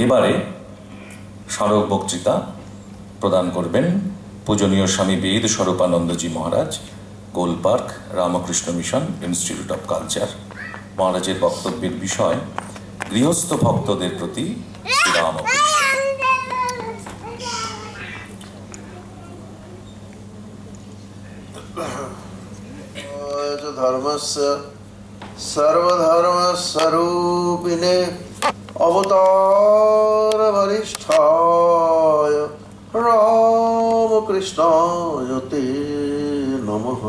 এবারে স্মারক বক্তৃতা প্রদান করবেন পূজনীয় স্বামী বেদ স্বরূপানন্দজি Maharaj, Golpark, Ramakrishna Mission, Institute of Culture. মহারাজের বক্তব্যের বিষয় গৃহস্থ ভক্তদের প্রতি শ্রীরামকৃষ্ণ। ধর্মস্য সর্বধর্মস্বরূপিণে অবতার বরিষ্ঠায় রামকৃষ্ণায় তে নমঃ।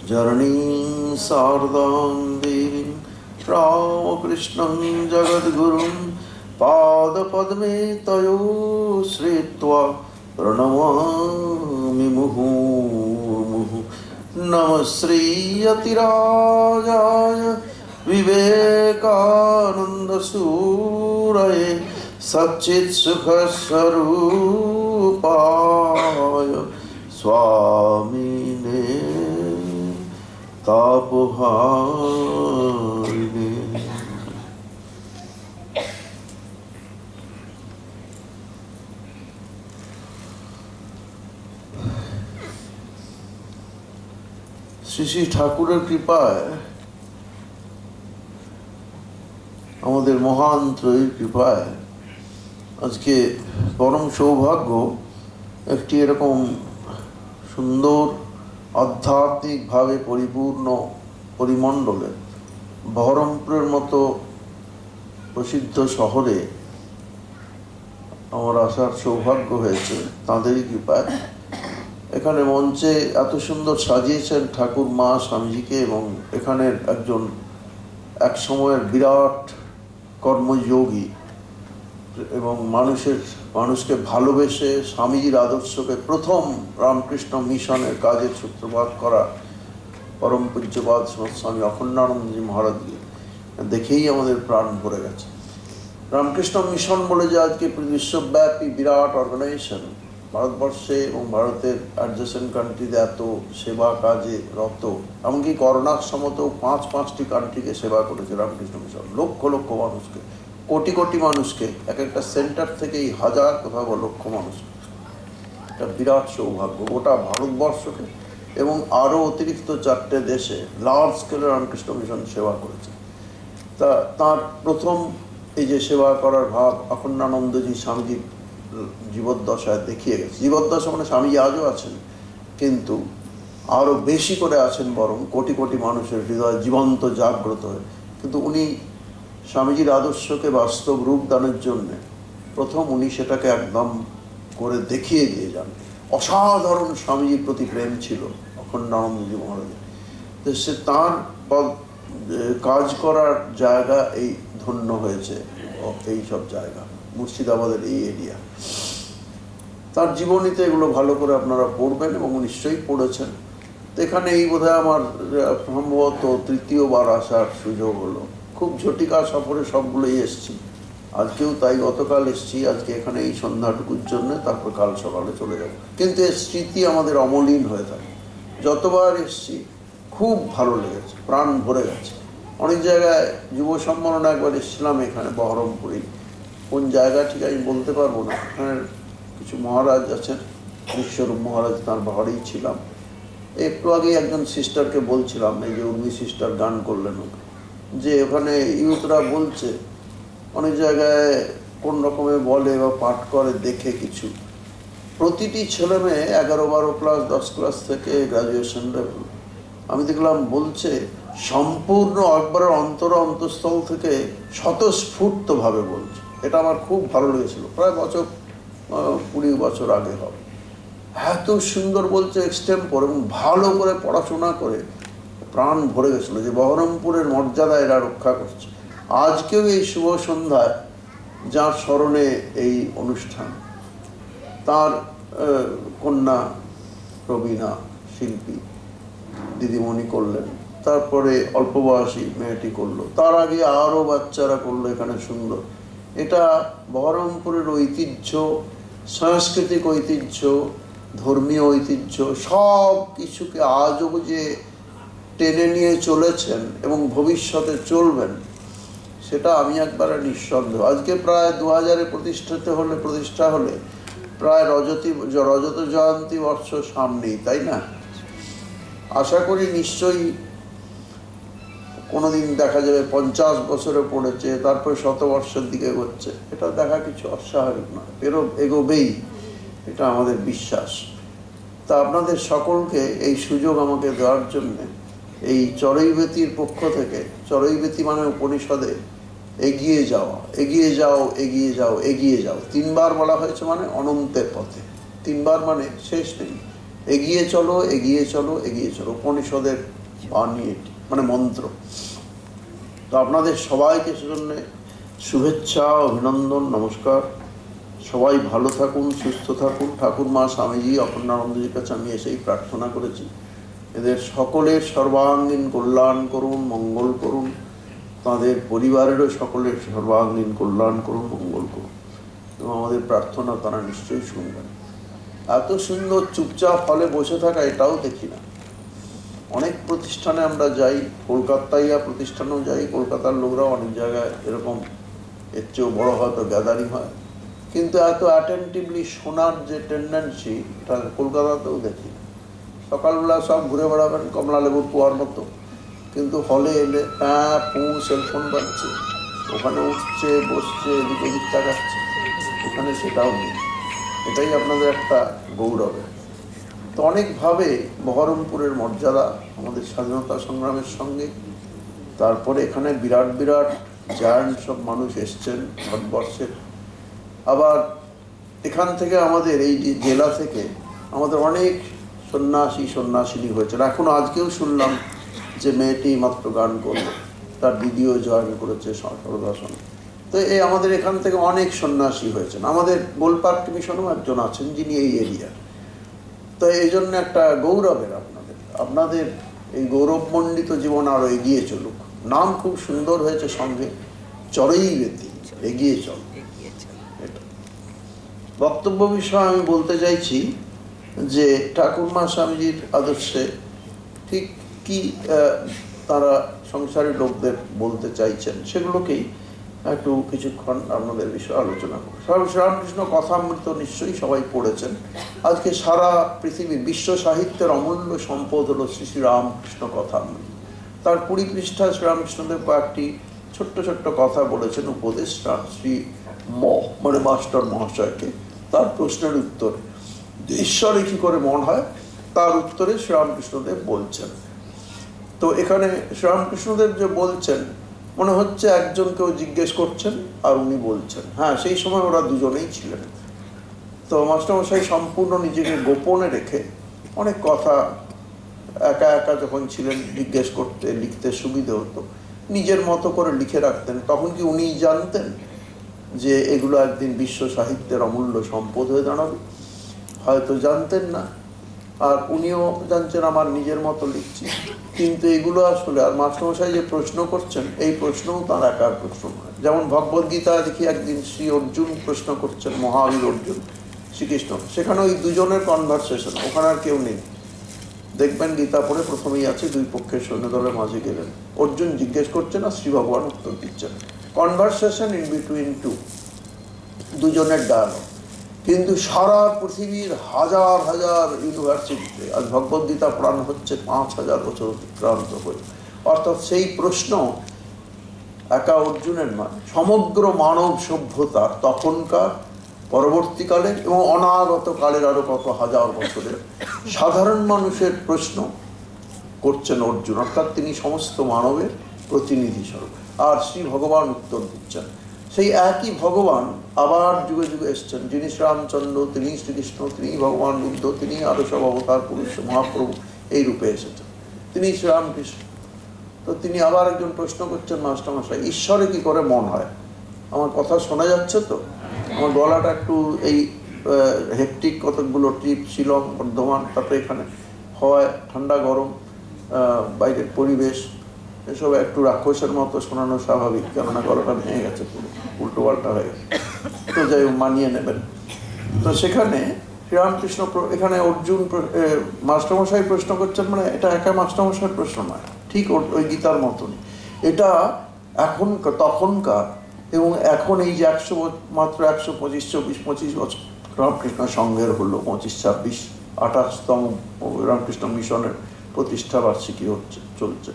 জননীং শারদাং দেবীং রামকৃষ্ণং জগদ্গুরুং পাদপদ্মে তয়ো শ্রিত্বা প্রণমামি মুহুর্মুহুঃ। নমঃ শ্রীয়তিরাজায় বিবেকানন্দসূরয়ে সচ্চিৎসুখস্বরূপায় স্বামিনে তাপহারিণে। শ্রী শ্রী ঠাকুরের কৃপায়, আমাদের মহান ত্রয়ীর কৃপায় আজকে পরম সৌভাগ্য একটি এরকম সুন্দর আধ্যাত্মিকভাবে পরিপূর্ণ পরিমণ্ডলে বহরমপুরের মতো প্রসিদ্ধ শহরে আমার আসার সৌভাগ্য হয়েছে তাঁদেরই কৃপায়। এখানে মঞ্চে এত সুন্দর সাজিয়েছেন ঠাকুর মা স্বামীজিকে, এবং এখানের একজন এক সময়ের বিরাট কর্মযোগী এবং মানুষকে ভালোবেসে স্বামীজির আদর্শকে প্রথম রামকৃষ্ণ মিশনের কাজের সূত্রপাত করা পরম পূজ্যপাদ স্বামী অখণ্ডানন্দজি মহারাজকে দেখেই আমাদের প্রাণ ভরে গেছে। রামকৃষ্ণ মিশন বলে যে আজকে বিশ্বব্যাপী বিরাট অর্গানাইজেশন, ভারতবর্ষে এবং ভারতের অ্যাডজেসেন্ট কান্ট্রিতে এত সেবা কাজে রত, এমনকি করোনার সময়তেও 5টি কান্ট্রিকে সেবা করেছে রামকৃষ্ণ মিশন। লক্ষ লক্ষ মানুষকে, কোটি কোটি মানুষকে, এক একটা সেন্টার থেকেই হাজার কোথাও লক্ষ মানুষ। এটা বিরাট সৌভাগ্য গোটা ভারতবর্ষকে, এবং আরও অতিরিক্ত 4টে দেশে লার্জ স্কেলে রামকৃষ্ণ মিশন সেবা করেছে। তা তার প্রথম এই যে সেবা করার ভাব অখণ্ডানন্দজি স্বামীজি জীবদ্দশায় দেখিয়ে গেছে। জীবদ্দশা মানে স্বামীজি আজও আছেন, কিন্তু আরও বেশি করে আছেন, বরং কোটি কোটি মানুষের হৃদয় জীবন্ত জাগ্রত হয়ে। কিন্তু উনি স্বামীজির আদর্শকে বাস্তব রূপ দানের জন্যে প্রথম উনি সেটাকে একদম করে দেখিয়ে দিয়ে যান। অসাধারণ স্বামীজির প্রতি প্রেম ছিল অখণ্ডানন্দজি মহারাজের। তো সে তাঁর কাজ করার জায়গা এই ধন্য হয়েছে, এই সব জায়গা মুর্শিদাবাদের এই এরিয়া। তার জীবনীতে এগুলো ভালো করে আপনারা পড়বেন, এবং নিশ্চয়ই পড়েছেন। তো এখানে এই বোধহয় আমার সম্ভবত 3য়বার আসার সুযোগ হলো। খুব ঝটিকা সফরে সবগুলোই এসছি, আজকেও তাই। গতকাল এসছি, আজকে এখানে এই সন্ধ্যাটুকুর জন্য, তারপর কাল সকালে চলে যাব। কিন্তু এর স্মৃতি আমাদের অমলিন হয়ে থাকে। যতবার এসছি খুব ভালো লেগেছে, প্রাণ ভরে গেছে। অনেক জায়গায় যুব সম্মেলনে একবার এসেছিলাম এখানে বহরমপুরে, কোন জায়গা ঠিক আমি বলতে পারবো না। এখানে কিছু মহারাজ আছেন, বিশ্বরূপ মহারাজ, তাঁর বাড়িই ছিলাম। একটু আগে একজন সিস্টারকে বলছিলাম, এই যে উর্মি সিস্টার গান করলেন, যে ওখানে ইউথরা বলছে অনেক জায়গায় কোন রকমে বলে বা পাঠ করে দেখে কিছু, প্রতিটি ছেলে মেয়ে 11-12 ক্লাস 10 ক্লাস থেকে গ্রাজুয়েশন লেভেল, আমি দেখলাম বলছে সম্পূর্ণ একবারের অন্তঃস্থল থেকে স্বতঃস্ফূর্তভাবে বলছে। এটা আমার খুব ভালো লেগেছিল। প্রায় 20 বছর আগে হবে। এত সুন্দর বলছে, এক্সটেম্পোর, এবং ভালো করে পড়াশোনা করে প্রাণ ভরে গেছিলো যে বহরমপুরের মর্যাদা এরা রক্ষা করছে। আজকেও এই শুভ সন্ধ্যায় যার স্মরণে এই অনুষ্ঠান, তার কন্যা প্রবীণা শিল্পী দিদিমণি করলেন, তারপরে অল্প বয়সী মেয়েটি করলো, তার আগে আরও বাচ্চারা করলো এখানে সুন্দর। এটা বহরমপুরের ঐতিহ্য, সাংস্কৃতিক ঐতিহ্য, ধর্মীয় ঐতিহ্য সব কিছুকে আজও যে টেনে নিয়ে চলেছেন এবং ভবিষ্যতে চলবেন, সেটা আমি একবারে নিঃসন্দেহ। আজকে প্রায় 2000-এ প্রতিষ্ঠা হলে প্রায় রজত জয়ন্তী বর্ষ সামনেই, তাই না? আশা করি নিশ্চয়ই কোনোদিন দেখা যাবে 50 বছরে পড়েছে, তারপরে 100 বর্ষের দিকে এগোচ্ছে। এটা দেখা কিছু অস্বাভাবিক নয়, এগোবেই, এটা আমাদের বিশ্বাস। তা আপনাদের সকলকে এই সুযোগ আমাকে দেওয়ার জন্য এই চরৈবেতির পক্ষ থেকে, চরৈবেতি মানে উপনিষদে এগিয়ে যাওয়া, এগিয়ে যাও, এগিয়ে যাও, এগিয়ে যাও 3 বার বলা হয়েছে, মানে অনন্তের পথে। 3 বার মানে শেষ নেই, এগিয়ে চলো, এগিয়ে চলো, এগিয়ে চলো, উপনিষদের বাণী এটি, মানে মন্ত্র। তো আপনাদের সবাইকে সেজন্য শুভেচ্ছা, অভিনন্দন, নমস্কার। সবাই ভালো থাকুন, সুস্থ থাকুন। ঠাকুর মা স্বামীজি অপর্ণানন্দজির কাছে আমি এসেই প্রার্থনা করেছি, এদের সকলের সর্বাঙ্গীন কল্যাণ করুন, মঙ্গল করুন, তাদের পরিবারেরও সকলের সর্বাঙ্গীন কল্যাণ করুন, মঙ্গল করুন, এবং আমাদের প্রার্থনা তারা নিশ্চয়ই শুনবেন। এত সুন্দর চুপচাপ হলে বসে থাকা এটাও দেখি না। অনেক প্রতিষ্ঠানে আমরা যাই, কলকাতায় প্রতিষ্ঠানেও যাই, কলকাতার লোকরাও অনেক জায়গায় এরকম এর চেয়েও বড় হয়তো গ্যাদারিং হয়, কিন্তু এত অ্যাটেন্টিভলি শোনার যে টেন্ডেন্সি, এটা কলকাতাতেও দেখি। সকালবেলা সব ঘুরে বেড়াবেন কমলালেবুর কুয়ার মতো, কিন্তু হলে এলে সেলফোন বাজছে, ওখানে উঠছে, বসছে, এদিক ওদিক তাকাচ্ছে, ওখানে সেটাও নেই। এটাই আপনাদের একটা গৌরবের। তো অনেকভাবে বহরমপুরের মর্যাদা আমাদের স্বাধীনতা সংগ্রামের সঙ্গে, তারপরে এখানে বিরাট বিরাট জায়ান্ট সব মানুষ এসছেন ভারতবর্ষের। আবার এখান থেকে আমাদের এই জেলা থেকে আমাদের অনেক সন্ন্যাসিনী হয়েছেন। এখন আজকেও শুনলাম যে মেয়েটি মাত্র গান করলো, তার দিদিও জয়েন করেছে সরদাসন। তো এই আমাদের এখান থেকে অনেক সন্ন্যাসী হয়েছেন। আমাদের গোলপার্ক মিশনও একজন আছেন যিনি এই এরিয়া। তো এই জন্য একটা গৌরবের আপনাদের এই গৌরবমণ্ডিত জীবন আরো এগিয়ে চলুক। নাম খুব সুন্দর হয়েছে সঙ্গে, চরৈবেতি, এগিয়ে চল। এটা বক্তব্য বিষয় আমি বলতে চাইছি যে ঠাকুরমা স্বামীজির আদর্শে ঠিক কি তারা সংসারী লোকদের বলতে চাইছেন, সেগুলোকেই একটু কিছুক্ষণ আপনাদের বিষয়ে আলোচনা করব। শ্রীরামকৃষ্ণ কথামৃত নিশ্চয়ই সবাই পড়েছেন। আজকে সারা পৃথিবীর বিশ্ব সাহিত্যের অমূল্য সম্পদ হলো শ্রী শ্রীরামকৃষ্ণ কথামৃত। তার 20 পৃষ্ঠায় শ্রীরামকৃষ্ণদেব কয়েকটি ছোট্ট ছোট্ট কথা বলেছেন, উপদেশ শ্রী মানে মাস্টার মহাশয়কে, তার প্রশ্নের উত্তরে যে ঈশ্বরে কি করে মন হয়, তার উত্তরে শ্রীরামকৃষ্ণদেব বলছেন। তো এখানে শ্রীরামকৃষ্ণদেব যে বলছেন, মনে হচ্ছে একজন কেউ জিজ্ঞেস করছেন আর উনি বলছেন। হ্যাঁ, সেই সময় ওরা দুজনেই ছিলেন। তো মাস্টারমশাই সম্পূর্ণ নিজেকে গোপনে রেখে অনেক কথা একা একা যখন ছিলেন, জিজ্ঞেস করতে লিখতে সুবিধে হতো, নিজের মতো করে লিখে রাখতেন। তখন কি উনি জানতেন যে এগুলো একদিন বিশ্ব সাহিত্যের অমূল্য সম্পদ হয়ে দাঁড়াবে? হয়তো জানতেন না। আর উনিও জানছেন আমার নিজের মতো লিখছি, কিন্তু এগুলো আসলে, আর মাস্টারমশাই যে প্রশ্ন করছেন, এই প্রশ্নও তার একার প্রশ্ন নয়। যেমন ভগবদ্গীতা দেখি একদিন শ্রী অর্জুন প্রশ্ন করছেন, মহাবীর অর্জুন শ্রীকৃষ্ণ, সেখানে ওই দুজনের কনভারসেশন, ওখানে আর কেউ নেই। দেখবেন গীতা পড়ে প্রথমেই আছে, দুই পক্ষের সৈন্যদলের মাঝে গেলেন, অর্জুন জিজ্ঞেস করছেন আর শ্রী ভগবান উত্তর দিচ্ছেন। কনভারসেশন ইন বিটুইন দুজনের ডায়ালগ। কিন্তু সারা পৃথিবীর হাজার হাজার ইউনিভার্সিটিতে আজ ভগবদ্গীতা পড়ানো হচ্ছে 5000 বছর অতিক্রান্ত হয়ে। অর্থাৎ সেই প্রশ্ন একা অর্জুনের নয়, সমগ্র মানব সভ্যতার তখনকার, পরবর্তীকালের এবং অনাগত কালের আরো কত হাজার বছরের সাধারণ মানুষের প্রশ্ন করছেন অর্জুন। অর্থাৎ তিনি সমস্ত মানবের প্রতিনিধি স্বরূপ, আর শ্রী ভগবান উত্তর দিচ্ছেন। সেই একই ভগবান আবার যুগে যুগে এসছেন, যিনি শ্রীরামচন্দ্র, তিনি শ্রীকৃষ্ণ, তিনি ভগবান বুদ্ধ, তিনি আরো সব অবতার পুরুষ মহাপ্রভু এই রূপে এসেছেন, তিনি শ্রীরামকৃষ্ণ। তো তিনি আবার একজন প্রশ্ন করছেন, মাস্টারমশাই ঈশ্বরে কি করে মন হয়? আমার কথা শোনা যাচ্ছে তো? আমার গলাটা একটু এই হেকটিক, কতগুলো ট্রিপ, শিলং, বর্ধমান, তারপরে এখানে হওয়ায় ঠান্ডা গরম বাইরের পরিবেশ, এসব একটু রাক্ষসের মতো শোনানো স্বাভাবিক, কেননা গলাটা ভেঙে গেছে, পুরো উল্টো পাল্টা হয়ে গেছে। তো যাই হোক, মানিয়ে নেবেন। তো সেখানে শ্রীরামকৃষ্ণ, এখানে অর্জুন মাস্টারমশাই প্রশ্ন করছেন, মানে এটা একা মাস্টারমশাইয়ের প্রশ্ন নয়, ঠিক ওই গীতার মতনই। এটা তখনকার এবং এখন এই যে মাত্র 125 বছর রামকৃষ্ণ সংঘের হলো, 25-26 28তম রামকৃষ্ণ মিশনের প্রতিষ্ঠা বার্ষিকী চলছে।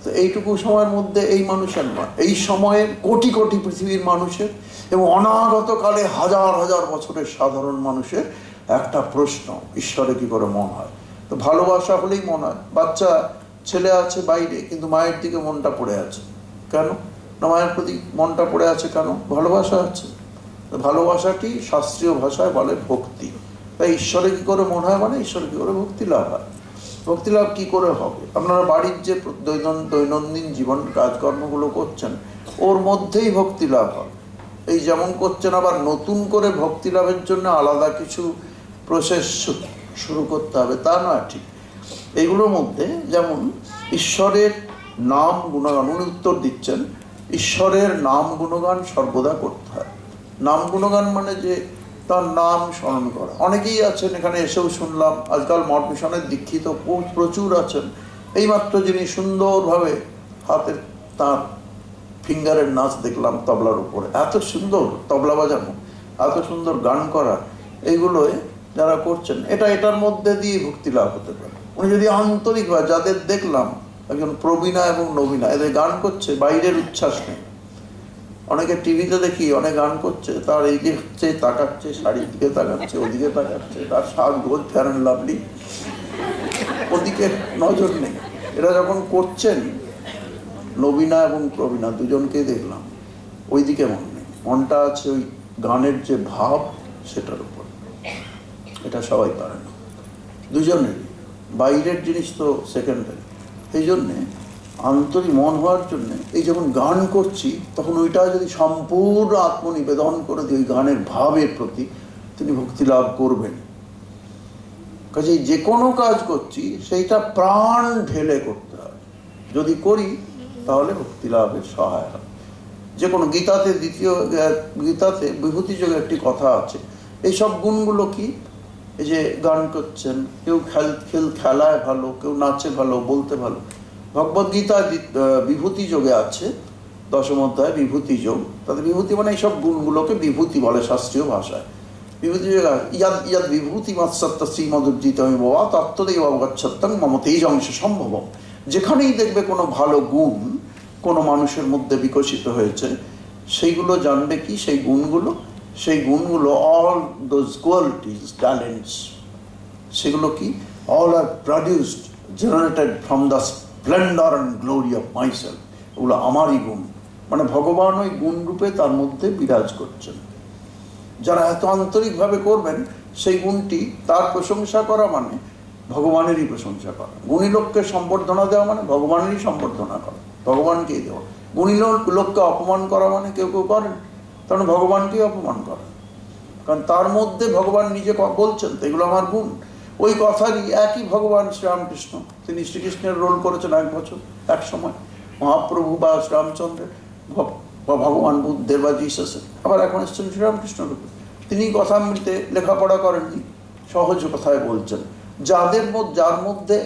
তো এইটুকু সময়ের মধ্যে এই মানুষের নয়, এই সময়ের কোটি কোটি পৃথিবীর মানুষের এবং অনাগত কালে হাজার হাজার বছরের সাধারণ মানুষের একটা প্রশ্ন, ঈশ্বরে কি করে মন হয়? তো ভালোবাসা হলেই মন হয়। বাচ্চা ছেলে আছে বাইরে, কিন্তু মায়ের দিকে মনটা পড়ে আছে কেন? না, মায়ের প্রতি মনটা পড়ে আছে কেন? ভালোবাসা আছে। ভালোবাসাটি শাস্ত্রীয় ভাষায় বলে ভক্তি। তাই ঈশ্বরে কি করে মন হয়, মানে ঈশ্বরে কি করে ভক্তি লাভ হয়। ভক্তি লাভ কি করে হবে? আপনারা বাড়ির যে দৈনন্দিন জীবন কাজকর্মগুলো করছেন, ওর মধ্যেই ভক্তি লাভ হয়। এই যেমন করছেন, আবার নতুন করে ভক্তি লাভের জন্য আলাদা কিছু প্রসেস শুরু করতে হবে তা নয়। ঠিক এইগুলোর মধ্যে যেমন ঈশ্বরের নাম গুণগান, উনি উত্তর দিচ্ছেন, ঈশ্বরের নাম গুণগান সর্বদা করতে হয়। নাম গুণগান মানে যে তার নাম স্মরণ করা। অনেকেই আছেন, এখানে এসেও শুনলাম, আজকাল মঠ মিশনের দীক্ষিত প্রচুর আছেন। এইমাত্র যিনি সুন্দরভাবে হাতের তার ফিঙ্গারের নাচ দেখলাম তবলার উপরে, এত সুন্দর তবলা বাজানো, এত সুন্দর গান করা, এইগুলোয় যারা করছেন, এটার মধ্যে দিয়ে ভক্তি লাভ হতে পারে। উনি যদি আন্তরিকভাবে, যাদের দেখলাম একজন প্রবীণা এবং নবীনা, এদের গান করছে, বাইরের উচ্ছ্বাস নেই। অনেকে টিভিতে দেখি অনেক গান করছে, তার এই দিকে তাকাচ্ছে, শাড়ির দিকে তাকাচ্ছে, ওদিকে তাকাচ্ছে, তার সাজগোজ ফেয়ার অ্যান্ড লাভলি, ওদিকে নজর নেই। এরা যখন করছেন, নবীনা এবং প্রবীণা দুজনকেই দেখলাম, ওইদিকে মন নেই, মনটা আছে ওই গানের যে ভাব সেটার উপর। এটা সবাই পারে না, দুজনেরই। বাইরের জিনিস তো সেকেন্ডারি। এই জন্যে আন্তরিক মন হওয়ার জন্য এই যখন গান করছি, তখন ওইটা যদি সম্পূর্ণ আত্মনিবেদন করে দিই ওই গানের ভাবের প্রতি, তিনি ভক্তি লাভ করবেন। কাজেই যে কোনো কাজ করছি সেইটা প্রাণ ঢেলে করতে হবে। যদি করি তাহলে ভক্তি লাভের সহায় হয়। যে কোনো গীতাতে বিভূতিযোগে একটি কথা আছে। এইসব গুণগুলো কি? এই যে গান করছেন, কেউ খেলায় ভালো, কেউ নাচে ভালো, বলতে ভালো। ভগবদ্গীতা বিভূতি যোগে আছে, 10ম অধ্যায় বিভূতি যোগ। তাদের বিভূতি মানে এইসব গুণগুলোকে বিভূতি বলে শাস্ত্রীয় ভাষায়। বিভূতি যোগ ইয়াদ বিভূতি মাৎসত্য শ্রীমদুর্জিত বাবা তত্ত্বদেব অবগচ্ছত্তং মম তেজংশ সম্ভব। যেখানেই দেখবে কোনো ভালো গুণ কোনো মানুষের মধ্যে বিকশিত হয়েছে, সেইগুলো জানবে কি? সেই গুণগুলো অল দোজ কোয়ালিটিজ, ট্যালেন্টস, সেগুলো কি? All are produced, generated from the Splendor and glory of myself. ওগুলো আমারই গুণ। মানে ভগবান ওই গুণ রূপে তার মধ্যে বিরাজ করছেন। যারা এত আন্তরিকভাবে করবেন, সেই গুণটি, তার প্রশংসা করা মানে ভগবানেরই প্রশংসা করা। গুণী লোককে সম্বর্ধনা দেওয়া মানে ভগবানেরই সম্বর্ধনা করা, ভগবানকেই দেওয়া। গুণী লোককে অপমান করা মানে কেউ করেন, কারণ ভগবানকেই অপমান করা, কারণ তার মধ্যে ভগবান নিজে বলছেন তো এগুলো আমার গুণ। ওই কথারই একই ভগবান শ্রীরামকৃষ্ণ, তিনি শ্রীকৃষ্ণের রোল করেছেন 1 বছর, এক সময় মহাপ্রভু বা শ্রীরামচন্দ্রের, বা ভগবান বুদ্ধের বা জিসাসের, আবার এখন এসছেন শ্রীরামকৃষ্ণ রূপে। তিনি কথামৃতে লেখাপড়া করেননি, সহজ কথায় বলছেন। যার মধ্যে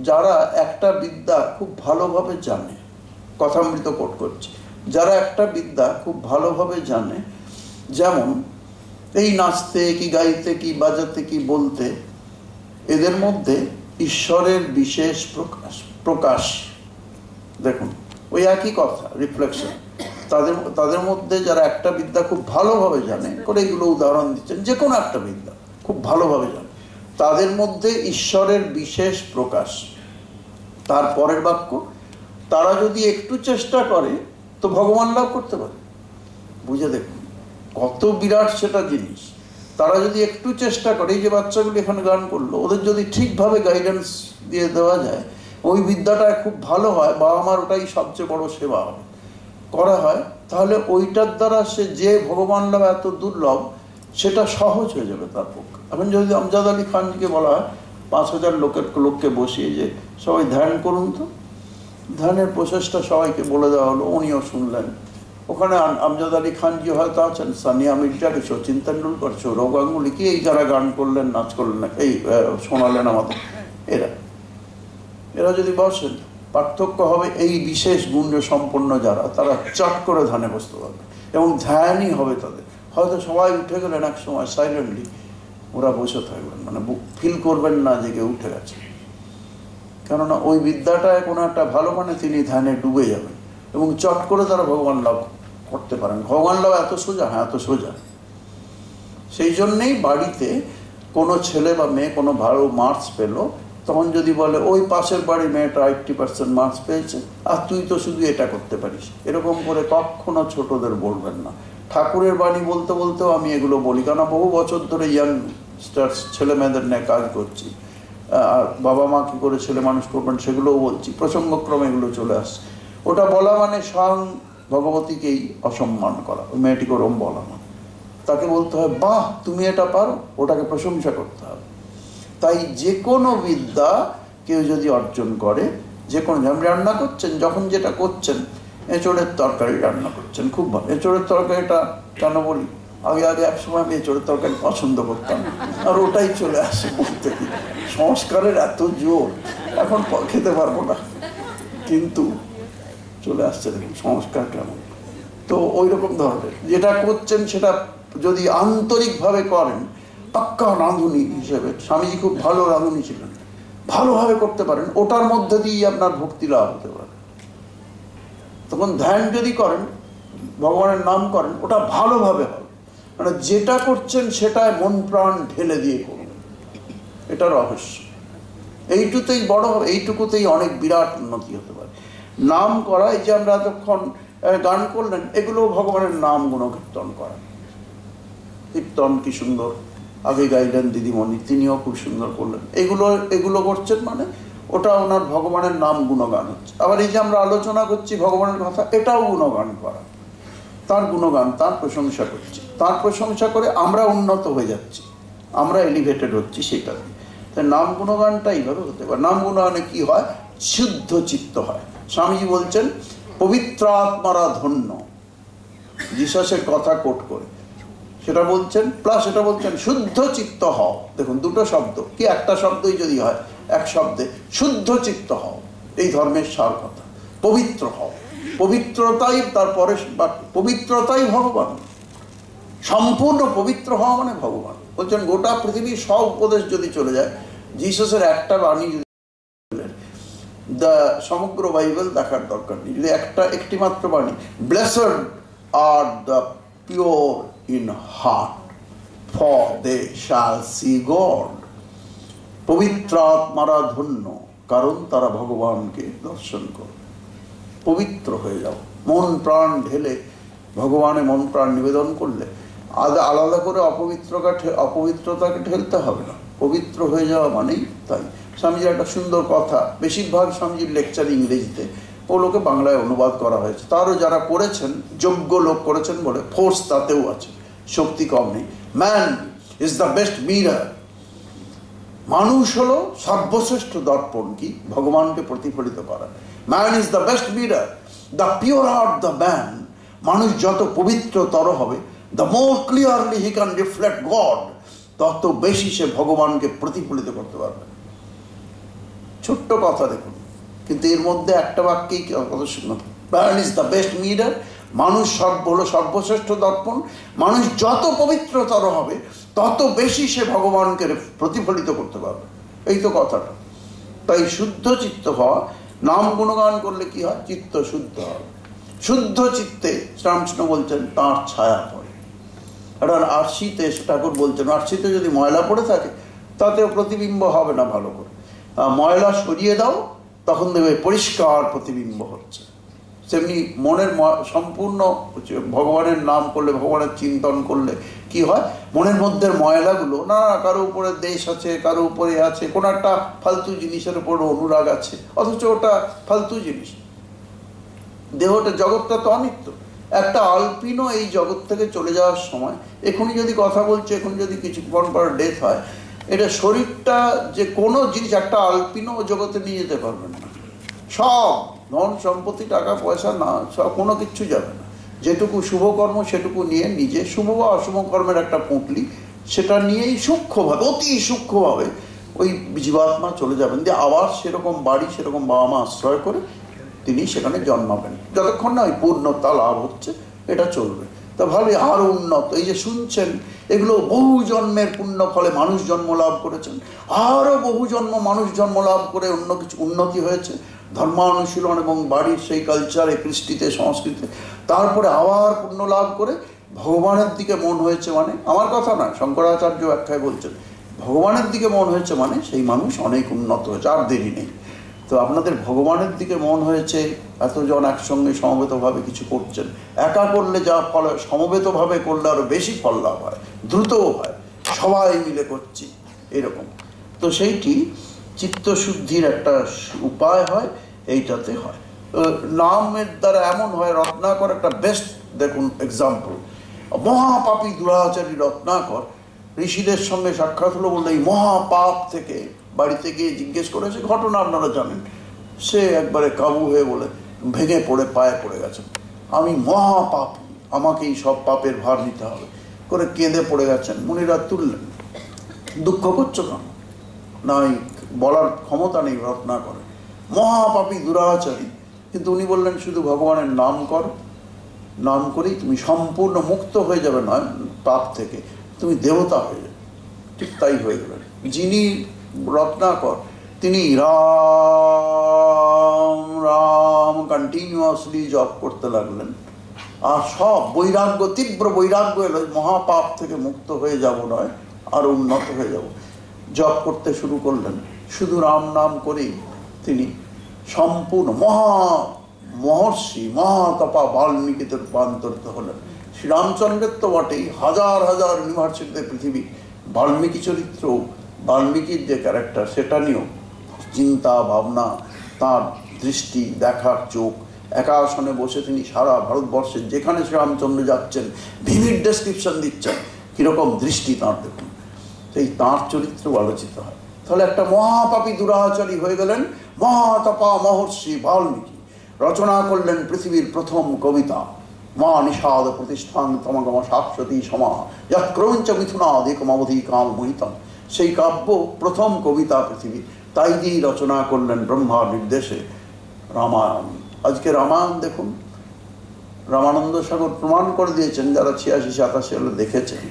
যারা একটা বিদ্যা খুব ভালোভাবে জানে, কথামৃত কোট করছে, যারা একটা বিদ্যা খুব ভালোভাবে জানে, যেমন এই নাচতে কি, গাইতে কি, বাজাতে কি, বলতে, এদের মধ্যে ঈশ্বরের বিশেষ প্রকাশ। দেখুন ওই একই কথা, রিফ্লেকশন। তাদের মধ্যে যারা একটা বিদ্যা খুব ভালোভাবে জানে, করে এগুলো উদাহরণ দিচ্ছেন, যে কোনো একটা বিদ্যা খুব ভালোভাবে জানে, তাদের মধ্যে ঈশ্বরের বিশেষ প্রকাশ। তার পরের বাক্য, তারা যদি একটু চেষ্টা করে তো ভগবান লাভ করতে পারে। বুঝে দেখুন কত বিরাট সেটা জিনিস। তারা যদি একটু চেষ্টা করে, এই যে বাচ্চাগুলি এখানে গান করলো, ওদের যদি ঠিকভাবে গাইডেন্স দিয়ে দেওয়া যায়, ওই বিদ্যাটা খুব ভালো হয়, বাবা মার ওটাই সবচেয়ে বড় সেবা হবে, করা হয়, তাহলে ওইটার দ্বারা সে যে ভগবান লাভ এত দুর্লভ, সেটা সহজ হয়ে যাবে তার পক্ষে। এখন যদি আমজাদ আলী খানজিকে বলা হয় 5000 লোককে বসিয়ে যে সবাই ধ্যান করুন, তো ধ্যানের প্রসেসটা সবাইকে বলে দেওয়া হলো, উনিও শুনলেন। ওখানে আমজাদ আলী খানজি হয়তো আছেন, সানিয়া মির্জা, সচিন তেন্ডুলকর, সৌরভ গাঙ্গুলি, কি এই যারা গান করলেন, নাচ করলেন, এই শোনালেন আমাদের, এরা যদি বসেন, পার্থক্য হবে এই বিশেষ গুণ সম্পন্ন যারা, তারা চট করে ধ্যানে বসতে পারবে এবং ধ্যানই হবে তাদের। হয়তো সবাই উঠে গেলেন এক সময় সাইলেন্টলি, ওরা বসে থাকবেন, মানে ফিল করবেন না যে কেউ উঠে গেছে। কেননা ওই বিদ্যাটায় কোনো একটা ভালো মানে তিনি ধ্যানে ডুবে যাবেন এবং চট করে তারা ভগবান লাভ করতে পারেন। ভগবান লাভ এত সোজা? হ্যাঁ, এত সোজা। সেই জন্যেই বাড়িতে কোনো ছেলে বা মেয়ে কোনো ভালো মার্কস পেল, তখন যদি বলে ওই পাশের বাড়ির মেয়েটা 80% মার্কস পেয়েছে আর তুই তো শুধু এটা করতে পারিস, এরকম করে কখনো ছোটদের বলবেন না। ঠাকুরের বাণী বলতে বলতেও আমি এগুলো বলি, কারণ বহু বছর ধরে ইয়াংস্টার্স ছেলে মেয়েদের নিয়ে কাজ করছি, আর বাবা মা কী করে ছেলে মানুষ করবেন সেগুলোও বলছি, প্রসঙ্গক্রমে এগুলো চলে আসছে। ওটা বলা মানে স্বয়ং ভগবতীকেই অসম্মান করা, ওই মেয়েটিকে ওরম বলা মানে। তাকে বলতে হয় বাহ তুমি এটা পারো, ওটাকে প্রশংসা করতে হবে। তাই যে কোনো বিদ্যা কেউ যদি অর্জন করে, যে কোনো, আপনি রান্না করছেন, যখন যেটা করছেন, এঁচোড়ের তরকারি রান্না করছেন, খুব ভালো। এঁচোড়ের তরকারিটা কেন বলি, আগে এক সময় আমি এঁচোড়ের তরকারি পছন্দ করতাম আর ওটাই চলে আসে বলতে। সংস্কারের এত জোর, এখন খেতে পারবো না, কিন্তু চলে আসছে, দেখুন সংস্কার কেমন। তো ওই রকম ধরনের যেটা করছেন সেটা যদি আন্তরিকভাবে করেন, পাক্কা রাঁধুনি হিসেবে, স্বামীজি খুব ভালো রাঁধুনি ছিলেন, ভালোভাবে করতে পারেন, ওটার মধ্যে দিয়েই আপনার ভক্তি লাভ হতে পারে। তখন ধ্যান যদি করেন, ভগবানের নাম করেন, ওটা ভালোভাবে হবে, মানে যেটা করছেন সেটায় মন প্রাণ ঢেলে দিয়ে করুন, এটা রহস্য। এইটুকুতেই বড় হবে, এইটুকুতেই অনেক বিরাট উন্নতি হতে পারে। নাম করা, এই যে আমরা এতক্ষণ গান করলেন, এগুলো ভগবানের নাম গুণকীর্তন করা। কীর্তন কি সুন্দর আগে গাইলেন দিদিমণি, তিনিও খুব সুন্দর করলেন। এগুলো করছেন মানে ওটা ওনার ভগবানের নাম গুণগান হচ্ছে। আবার এই যে আমরা আলোচনা করছি ভগবানের কথা, এটাও গুণগান করা, তার গুণগান, তার প্রশংসা করছি, তার প্রশংসা করে আমরা উন্নত হয়ে যাচ্ছি, আমরা এলিভেটেড হচ্ছি সেটা। তাই নাম গুণগানটা এইভাবে হতে পারে। নাম গুণগানে কি হয়? শুদ্ধ চিত্ত হয়। স্বামীজি বলছেন পবিত্র আত্মারা ধন্য, জিসাসের কথা কোট করে সেটা বলছেন, প্লাস এটা বলছেন শুদ্ধ চিত্ত হও। দেখুন দুটো শব্দ, কি একটা শব্দই যদি হয়, এক শব্দে শুদ্ধ চিত্ত হও, এই ধর্মের সার কথা। পবিত্র হও, পবিত্রতাই তারপরে, পবিত্রতাই ভগবান। সম্পূর্ণ পবিত্র হওয়া মানে ভগবান। বলছেন গোটা পৃথিবীর সব উপদেশ যদি চলে যায়, জিসাসের একটা বাণী, সমগ্র বাইবেল দেখার দরকার নেই, যদি একটি মাত্র বাণী, blessed are the pure in heart for they shall see God. পবিত্র আত্মারা ধন্য, কারণ তারা ভগবানকে দর্শন করবে। পবিত্র হয়ে যাও, মন প্রাণ ঢেলে ভগবানে মন প্রাণ নিবেদন করলে আলাদা করে অপবিত্রতাকে ঠেলতে হবে না। পবিত্র হয়ে যাওয়া মানেই তাই। স্বামীজির একটা সুন্দর কথা, বেশিরভাগ স্বামীজির লেকচার ইংরেজিতে, ওগুলোকে বাংলায় অনুবাদ করা হয়েছে। তারও যারা করেছেন, যোগ্য লোক করেছেন বলে ফোর্স তাতেও আছে, শক্তি কম নেই। Man is the best mirror. মানুষ হলো সর্বশ্রেষ্ঠ দর্পণ, কি ভগবানকে প্রতিফলিত করা। Man is the best mirror, the pure are the man. মানুষ যত পবিত্রতর হবে, the more clearly he can reflect god, তত বেশি সে ভগবানকে প্রতিফলিত করতে পারবে। ছোট্ট কথা দেখুন, কিন্তু এর মধ্যে একটা বাক্যেই কথা শুনুন, man is the best mirror. মানুষ হলো সর্বশ্রেষ্ঠ দর্পণ। মানুষ যত পবিত্রতর হবে, তত বেশি সে ভগবানকে প্রতিফলিত করতে পারবে। এই তো কথাটা। তাই শুদ্ধ চিত্ত হওয়া, নাম গুণগান করলে কি হয়? চিত্ত শুদ্ধ হবে। শুদ্ধ চিত্তে শ্রীরামকৃষ্ণ বলছেন তাঁর ছায়া পড়ে। একটা আরশিতে, ঠাকুর বলছেন আরশিতে যদি ময়লা পড়ে থাকে, তাতেও প্রতিবিম্ব হবে না ভালো করে। ময়লা সরিয়ে দাও, তখন দেখবে পরিষ্কার প্রতিবিম্ব হচ্ছে। সেমনি মনের সম্পূর্ণ ভগবানের নাম করলে, ভগবানের চিন্তন করলে কি হয়? মনের মধ্যে ময়লাগুলো, না কারো উপরে দেশ আছে, কারো উপরে আছে, কোনো একটা ফালতু জিনিসের উপর অনুরাগ আছে, অথচ ওটা ফালতু জিনিস। দেহটা, জগৎটা তো অনিত্য। একটা আলপিনও এই জগৎ থেকে চলে যাওয়ার সময়, এখনই যদি কথা বলছে, এখন যদি কিছুক্ষণ পর ডেথ হয়, এটা শরীরটা যে কোনো জিনিস, একটা আলপিনও জগতে নিয়ে যেতে পারবেন না। সব ধন সম্পত্তি, টাকা পয়সা, না সব কোনো কিচ্ছু যাবে না। যেটুকু শুভকর্ম সেটুকু নিয়ে নিজে, শুভ বা অশুভ কর্মের একটা পুঁটলি, সেটা নিয়েই সূক্ষ্মভাবে, অতি সূক্ষ্মভাবে ওই জীবাত্মা চলে যাবেন, দিয়ে আবার সেরকম বাড়ি, সেরকম বাবা মা আশ্রয় করে তিনি সেখানে জন্মাবেন, যতক্ষণ না ওই পূর্ণতা লাভ হচ্ছে এটা চলবে। তা ভালোই, আরও উন্নত, এই যে শুনছেন এগুলো বহু জন্মের পুণ্য ফলে মানুষ জন্ম লাভ করেছেন, আরও বহু জন্ম মানুষ জন্ম লাভ করে অন্য কিছু উন্নতি হয়েছে ধর্মানুশীলন এবং বাড়ির সেই কালচারে, কৃষ্টিতে, সংস্কৃতিতে, তারপরে আবার পুণ্য লাভ করে ভগবানের দিকে মন হয়েছে, মানে আমার কথা নয়, শঙ্করাচার্য ব্যাখ্যায় বলছেন ভগবানের দিকে মন হয়েছে মানে সেই মানুষ অনেক উন্নত হয়েছে, আর দেরি নেই। তো আপনাদের ভগবানের দিকে মন হয়েছে, এতজন একসঙ্গে সমবেতভাবে কিছু করছেন, একা করলে যা ফল হয় সমবেতভাবে করলে আরও বেশি ফল লাভ হয়, দ্রুতও হয়, সবাই মিলে করছি এরকম। তো সেইটি চিত্তশুদ্ধির একটা উপায় হয়, এইটাতে হয়। নামের দ্বারা এমন হয়, রত্নাকর একটা বেস্ট দেখুন এক্সাম্পল। মহাপাপী দুরাচারী রত্নাকর ঋষিদের সঙ্গে সাক্ষাৎ হলো, বললে এই মহাপাপ থেকে বাড়িতে গিয়ে জিজ্ঞেস করেছে, ঘটনা আপনারা জানেন, সে একবারে কাবু হয়ে বলে ভেঙে পড়ে পায়ে পড়ে গেছেন, আমি মহাপাপী, আমাকে এই সব পাপের ভার নিতে হবে করে কেঁদে পড়ে গেছেন। মুনিরা তুললেন, দুঃখ করছো কেন? নাই, বলার ক্ষমতা নেই রত্নাকর, মহাপাপী দুরাচারী। কিন্তু উনি বললেন শুধু ভগবানের নাম কর, নাম করেই তুমি সম্পূর্ণ মুক্ত হয়ে যাবে, নয় পাপ থেকে তুমি দেবতা হয়ে যাবে। ঠিক তাই হয়ে যাবে। যিনি রত্নাকর তিনি রাম রাম কন্টিনিউয়াসলি জপ করতে লাগলেন, আর সব বৈরাগ্য, তীব্র বৈরাগ্য এলো, মহাপাপ থেকে মুক্ত হয়ে যাব নয়, আর উন্নত হয়ে যাব। জপ করতে শুরু করলেন, শুধু রাম নাম করেই তিনি সম্পূর্ণ মহর্ষি মহাতপা বাল্মীকিতে রূপান্তরিত হলেন। শ্রীরামচন্দ্রের তো বটেই, হাজার হাজার ইউনিভার্সিটিতে পৃথিবী বাল্মীকি চরিত্র, বাল্মীকির যে ক্যারেক্টার সেটা নিয়েও চিন্তা ভাবনা, তার দৃষ্টি, দেখার চোখ, একা আসনে বসে তিনি সারা ভারতবর্ষের যেখানে শ্রীরামচন্দ্র যাচ্ছেন ভিভিড ডেসক্রিপশন দিচ্ছেন, কীরকম দৃষ্টি তাঁর দেখুন, সেই তাঁর চরিত্র আলোচিত হয়। তাহলে একটা মহাপাপী দুরাচারী হয়ে গেলেন মহাতপা মহর্ষি বাল্মীকি, রচনা করলেন পৃথিবীর প্রথম কবিতা মা নিষাদ প্রতিষ্ঠান তমগম শাশ্বতী সমা যৎ ক্রৌঞ্চ মিথুনাদিকমবধি কাম মোহিতম। সেই কাব্য প্রথম কবিতা পৃথিবী, তাই দিয়েই রচনা করলেন ব্রহ্মার নির্দেশে রামায়ণ। আজকে রামায়ণ দেখুন, রামানন্দ সাগর প্রমাণ করে দিয়েছেন, যারা 86-87 সালে দেখেছেন,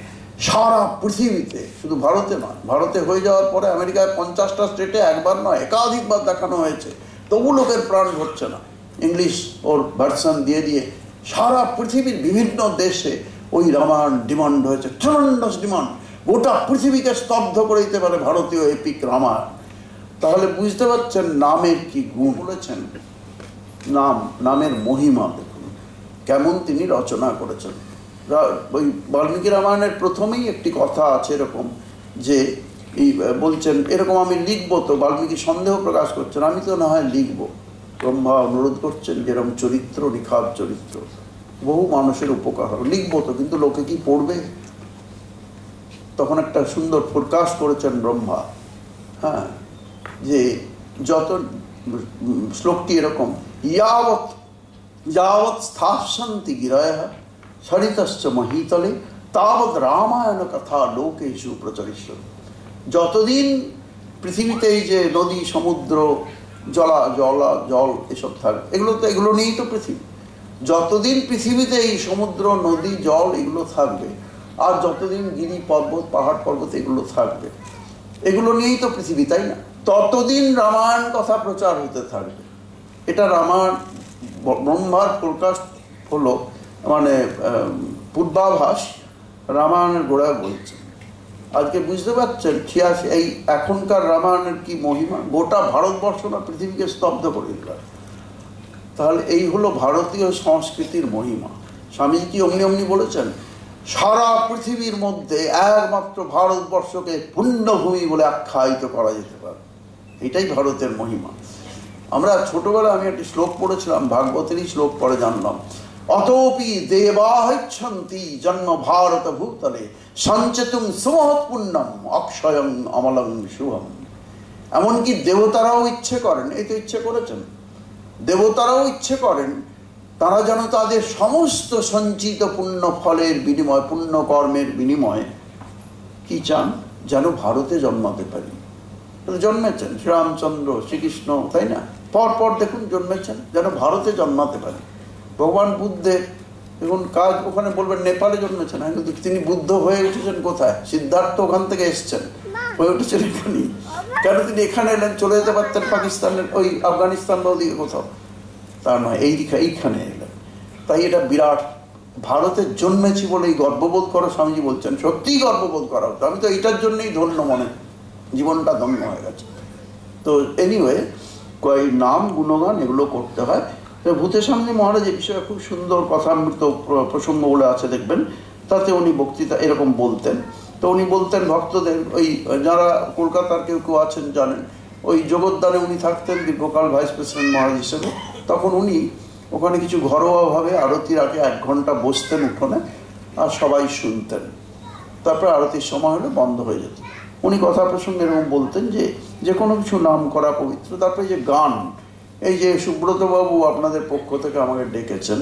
সারা পৃথিবীতে, শুধু ভারতে নয়, ভারতে হয়ে যাওয়ার পরে আমেরিকায় 50টা স্টেটে একবার নয় একাধিকবার দেখানো হয়েছে, তবু লোকের প্রাণ ঘটছে না। ইংলিশ ওর ভার্সন দিয়ে দিয়ে সারা পৃথিবীর বিভিন্ন দেশে ওই রামায়ণ ডিমান্ড হয়েছে, ট্রেমেন্ডাস ডিমান্ড, গোটা পৃথিবীকে স্তব্ধ করে দিতে পারে ভারতীয় এপিক রামায়ণ। তাহলে বুঝতে পারছেন নামের কি গুণ বলেছেন, নামের মহিমা দেখুন কেমন তিনি রচনা করেছেন। ওই বাল্মীকি রামায়ণের প্রথমেই একটি কথা আছে এরকম, যে এই বলছেন এরকম আমি লিখবো, তো বাল্মীকি সন্দেহ প্রকাশ করছেন, আমি তো না হয় লিখবো। ব্রহ্মা অনুরোধ করছেন যেরকম চরিত্র, নিখাদ চরিত্র, বহু মানুষের উপকার হবে, লিখবো তো, কিন্তু লোকে কি পড়বে? তখন একটা সুন্দর প্রকাশ করেছেন ব্রহ্মা, হ্যাঁ, যে যত শ্লোকটি এরকম, ইয়াবৎ যাবৎ স্থাপসন্তি গিরয়ঃ সরিতশ্চ মহীতলে তাবৎ রামায়ণ কথা লোকেষু প্রচলিষ্যতে। যতদিন পৃথিবীতে এই যে নদী, সমুদ্র, জল এসব থাকবে, এগুলো নিয়েই তো পৃথিবী, যতদিন পৃথিবীতে এই সমুদ্র, নদী, জল এগুলো থাকবে, আর যতদিন গিরি, পর্বত, পাহাড় পর্বত এগুলো থাকবে, এগুলো নিয়েই তো পৃথিবী, তাই না? ততদিন রামায়ণ কথা প্রচার হতে থাকবে। এটা রামায়ণ ব্রহ্মার প্রকাশ হলো, মানে পূর্বাভাস রামায়ণের গোড়ায় বলছে। আজকে বুঝতে পারছেন 86 এই এখনকার রামায়ণের কি মহিমা, গোটা ভারতবর্ষ না পৃথিবীকে স্তব্ধ করে দিল। তাহলে এই হলো ভারতীয় সংস্কৃতির মহিমা। স্বামীজি অমনি বলেছেন, সারা পৃথিবীর মধ্যে একমাত্র ভারতবর্ষকে পুণ্যভূমি বলে আখ্যায়িত করা যেতে পারে, এটাই ভারতের মহিমা। আমরা ছোটবেলায় আমি একটি শ্লোক পড়েছিলাম, ভাগবতেরই শ্লোক পড়ে জানলাম, অতোপি দেবাহৈচ্ছন্তি জন্ম ভারত ভূতলে সঞ্চেতুম সুমহৎ পুণ্যম অক্ষয়ং অমলং শুভম। এমনকি দেবতারাও ইচ্ছে করেন, এই তো ইচ্ছে করেছেন, দেবতারাও ইচ্ছে করেন তারা যেন তাদের সমস্ত সঞ্চিত পুণ্য ফলের বিনিময়, পুণ্য কর্মের বিনিময়ে কি চান, যেন ভারতে জন্মাতে পারি। জন্মেছেন শ্রীরামচন্দ্র, শ্রীকৃষ্ণ, তাই না? পরপর দেখুন জন্মেছেন যেন ভারতে জন্মাতে পারে। ভগবান বুদ্ধের দেখুন কাজ, ওখানে বলবেন নেপালে জন্মেছেন, হ্যাঁ, কিন্তু তিনি বুদ্ধ হয়ে উঠেছেন কোথায়? সিদ্ধার্থ ওখান থেকে এসছেন, হয়ে উঠেছেন এখানেই। কেন তিনি এখানে এলেন? চলে যেতে পারতেন পাকিস্তানের ওই আফগানিস্তান বা ওদিকে কোথাও, তা নয়, এইখানে এলেন। তাই এটা বিরাট, ভারতে জন্মেছি বলেই গর্ববোধ করো, স্বামীজি বলছেন, সত্যিই গর্ববোধ করা হতো। আমি তো এইটার জন্যই ধন্য মনে, জীবনটা ধন্য হয়ে গেছে। তো এনিওয়ে, কয়েক নাম গুণগান এগুলো করতে হয়। ভূতের সামনে মহারাজ এই বিষয়ে খুব সুন্দর কথামৃত প্রসঙ্গ বলে আছে দেখবেন, তাতে উনি বক্তৃতা এরকম বলতেন। তো উনি বলতেন ভক্তদের, ওই যারা কলকাতার কেউ কেউ আছেন জানেন, ওই জগদ্দানে উনি থাকতেন দীর্ঘকাল ভাইস প্রেসিডেন্ট মহারাজ হিসেবে। তখন উনি ওখানে কিছু ঘরোয়াভাবে আরতির আগে 1 ঘন্টা বসতেন উঠোনে, আর সবাই শুনতেন। তারপরে আরতির সময় হলে বন্ধ হয়ে যেত। উনি কথা প্রসঙ্গে এরকম বলতেন যে কোনো কিছু নাম করা পবিত্র। তারপরে যে গান, এই যে সুব্রতবাবু আপনাদের পক্ষ থেকে আমাকে ডেকেছেন,